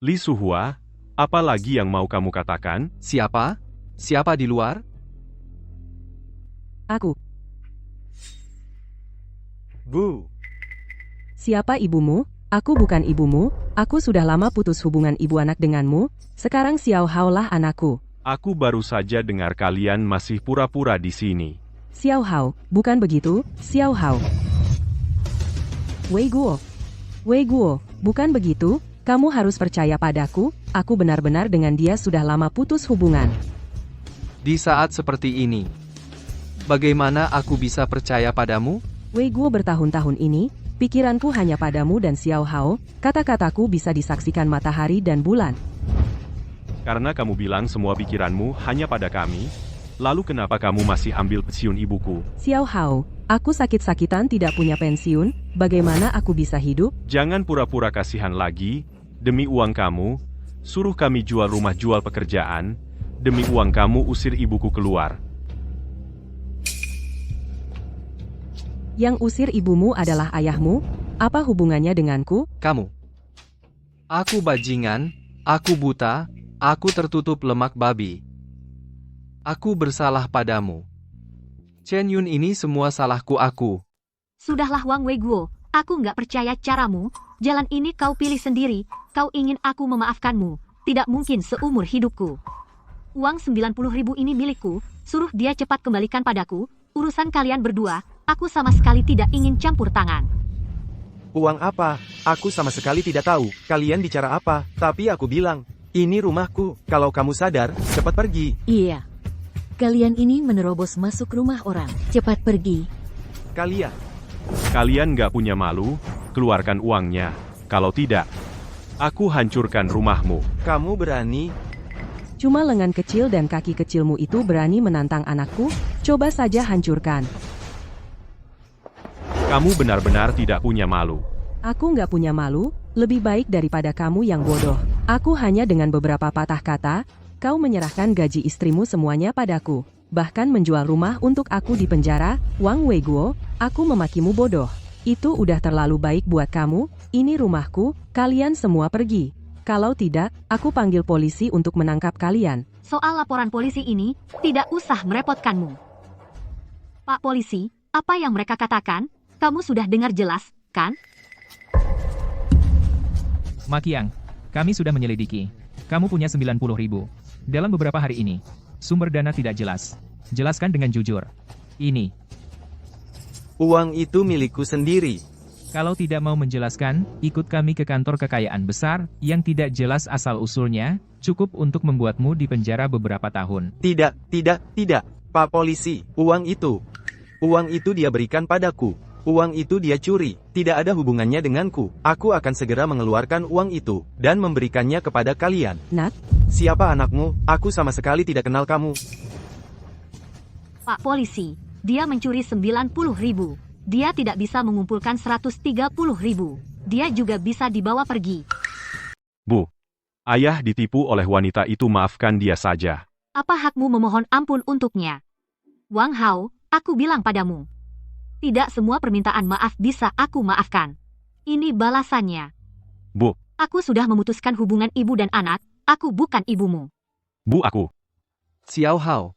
Li Suhua, apa lagi yang mau kamu katakan? Siapa? Siapa di luar? Aku. Bu. Siapa ibumu? Aku bukan ibumu, aku sudah lama putus hubungan ibu anak denganmu, sekarang Xiao Hao lah anakku. Aku baru saja dengar kalian masih pura-pura di sini. Xiao Hao, bukan begitu, Xiao Hao. Wei Guo, bukan begitu, kamu harus percaya padaku, aku benar-benar dengan dia sudah lama putus hubungan. Di saat seperti ini, bagaimana aku bisa percaya padamu? Wei Guo bertahun-tahun ini, pikiranku hanya padamu dan Xiao Hao, kata-kataku bisa disaksikan matahari dan bulan. Karena kamu bilang semua pikiranmu hanya pada kami, lalu kenapa kamu masih ambil pensiun ibuku? Xiao Hao, aku sakit-sakitan tidak punya pensiun, bagaimana aku bisa hidup? Jangan pura-pura kasihan lagi, demi uang kamu, suruh kami jual rumah jual pekerjaan, demi uang kamu usir ibuku keluar. Yang usir ibumu adalah ayahmu, apa hubungannya denganku? Kamu. Aku bajingan, aku buta, aku tertutup lemak babi. Aku bersalah padamu. Chen Yun ini semua salahku aku. Sudahlah Wang Weiguo, aku nggak percaya caramu, jalan ini kau pilih sendiri, kau ingin aku memaafkanmu, tidak mungkin seumur hidupku. Uang 90.000 ini milikku, suruh dia cepat kembalikan padaku, urusan kalian berdua, aku sama sekali tidak ingin campur tangan. Uang apa? Aku sama sekali tidak tahu, kalian bicara apa, tapi aku bilang, ini rumahku, kalau kamu sadar, cepat pergi. Iya. Kalian ini menerobos masuk rumah orang. Cepat pergi. Kalian nggak punya malu, keluarkan uangnya. Kalau tidak, aku hancurkan rumahmu. Kamu berani? Cuma lengan kecil dan kaki kecilmu itu berani menantang anakku, coba saja hancurkan. Kamu benar-benar tidak punya malu. Aku nggak punya malu, lebih baik daripada kamu yang bodoh. Aku hanya dengan beberapa patah kata, kau menyerahkan gaji istrimu semuanya padaku. Bahkan menjual rumah untuk aku di penjara, Wang Weiguo, aku memakimu bodoh. Itu udah terlalu baik buat kamu, ini rumahku, kalian semua pergi. Kalau tidak, aku panggil polisi untuk menangkap kalian. Soal laporan polisi ini, tidak usah merepotkanmu. Pak polisi, apa yang mereka katakan, kamu sudah dengar jelas, kan? Makiang, kami sudah menyelidiki. Kamu punya 90.000. Dalam beberapa hari ini, sumber dana tidak jelas. Jelaskan dengan jujur. Ini. Uang itu milikku sendiri. Kalau tidak mau menjelaskan, ikut kami ke kantor kekayaan besar, yang tidak jelas asal-usulnya, cukup untuk membuatmu dipenjara beberapa tahun. Tidak. Pak polisi, uang itu dia berikan padaku. Uang itu dia curi, tidak ada hubungannya denganku. Aku akan segera mengeluarkan uang itu, dan memberikannya kepada kalian. Nat? Siapa anakmu? Aku sama sekali tidak kenal kamu. Pak polisi, dia mencuri 90.000. Dia tidak bisa mengumpulkan 130.000. Dia juga bisa dibawa pergi. Bu, ayah ditipu oleh wanita itu, maafkan dia saja. Apa hakmu memohon ampun untuknya? Wang Hao, aku bilang padamu. Tidak semua permintaan maaf bisa aku maafkan. Ini balasannya. Bu. Aku sudah memutuskan hubungan ibu dan anak, aku bukan ibumu. Bu, aku. Xiao Hao.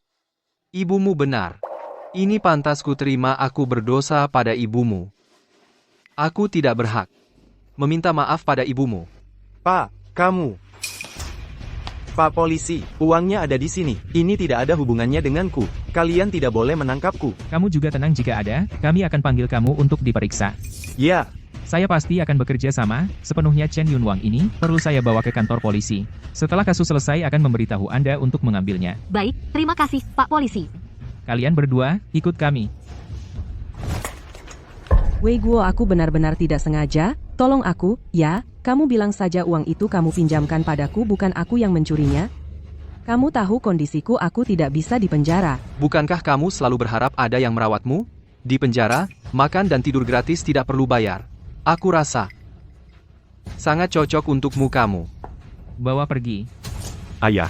Ibumu benar. Ini pantas ku terima aku berdosa pada ibumu. Aku tidak berhak meminta maaf pada ibumu. Pak, kamu. Pak Polisi, uangnya ada di sini. Ini tidak ada hubungannya denganku. Kalian tidak boleh menangkapku. Kamu juga tenang jika ada, kami akan panggil kamu untuk diperiksa. Ya, Saya pasti akan bekerja sama, sepenuhnya Chen Yun Wang ini, perlu saya bawa ke kantor polisi. Setelah kasus selesai akan memberitahu Anda untuk mengambilnya. Baik, terima kasih, Pak Polisi. Kalian berdua, ikut kami. Wei Guo, aku benar-benar tidak sengaja, tolong aku, ya, kamu bilang saja uang itu kamu pinjamkan padaku bukan aku yang mencurinya. Kamu tahu kondisiku, aku tidak bisa dipenjara. Bukankah kamu selalu berharap ada yang merawatmu? Di penjara, makan dan tidur gratis tidak perlu bayar. Aku rasa sangat cocok untukmu kamu. Bawa pergi. Ayah,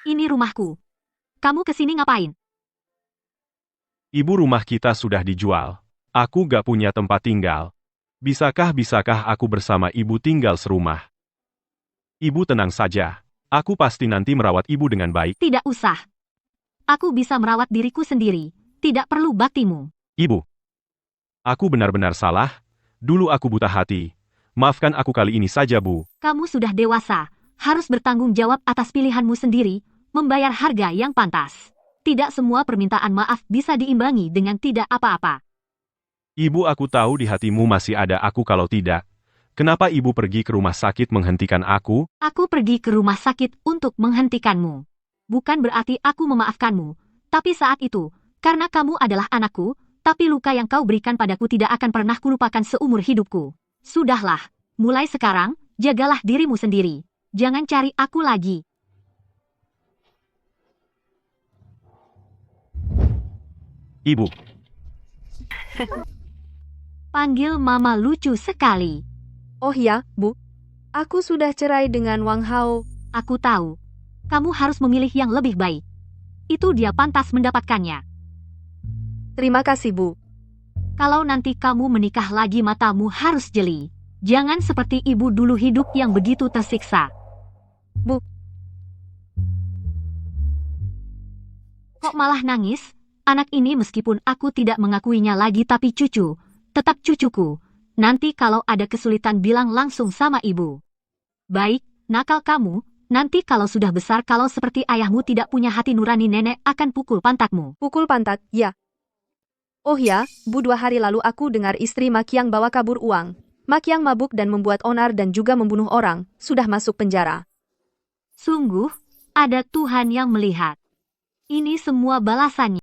Ini rumahku. Kamu kesini ngapain? ibu rumah kita sudah dijual. Aku gak punya tempat tinggal. Bisakah aku bersama ibu tinggal serumah? Ibu tenang saja. Aku pasti nanti merawat ibu dengan baik. Tidak usah. Aku bisa merawat diriku sendiri. Tidak perlu baktimu. Ibu, aku benar-benar salah. Dulu aku buta hati. Maafkan aku kali ini saja, Bu. Kamu sudah dewasa. Harus bertanggung jawab atas pilihanmu sendiri. Membayar harga yang pantas. Tidak semua permintaan maaf bisa diimbangi dengan tidak apa-apa. Ibu, aku tahu di hatimu masih ada aku kalau tidak. Kenapa ibu pergi ke rumah sakit menghentikan aku? Aku pergi ke rumah sakit untuk menghentikanmu. Bukan berarti aku memaafkanmu. Tapi saat itu, karena kamu adalah anakku, tapi luka yang kau berikan padaku tidak akan pernah kulupakan seumur hidupku. Sudahlah, mulai sekarang, jagalah dirimu sendiri. Jangan cari aku lagi. Ibu, Panggil Mama lucu sekali. Oh ya, Bu. Aku sudah cerai dengan Wang Hao. Aku tahu. Kamu harus memilih yang lebih baik. Itu dia pantas mendapatkannya. Terima kasih, Bu. Kalau nanti kamu menikah lagi matamu harus jeli. Jangan seperti ibu dulu hidup yang begitu tersiksa. Bu. Kok malah nangis? Anak ini meskipun aku tidak mengakuinya lagi tapi cucu. Tetap cucuku. Nanti kalau ada kesulitan bilang langsung sama ibu. Baik, nakal kamu. Nanti kalau sudah besar kalau seperti ayahmu tidak punya hati nurani nenek akan pukul pantatmu. Pukul pantat, ya. Oh ya, Bu, 2 hari lalu aku dengar istri Makiang bawa kabur uang. Makiang mabuk dan membuat onar dan juga membunuh orang, sudah masuk penjara. Sungguh, ada Tuhan yang melihat. Ini semua balasannya.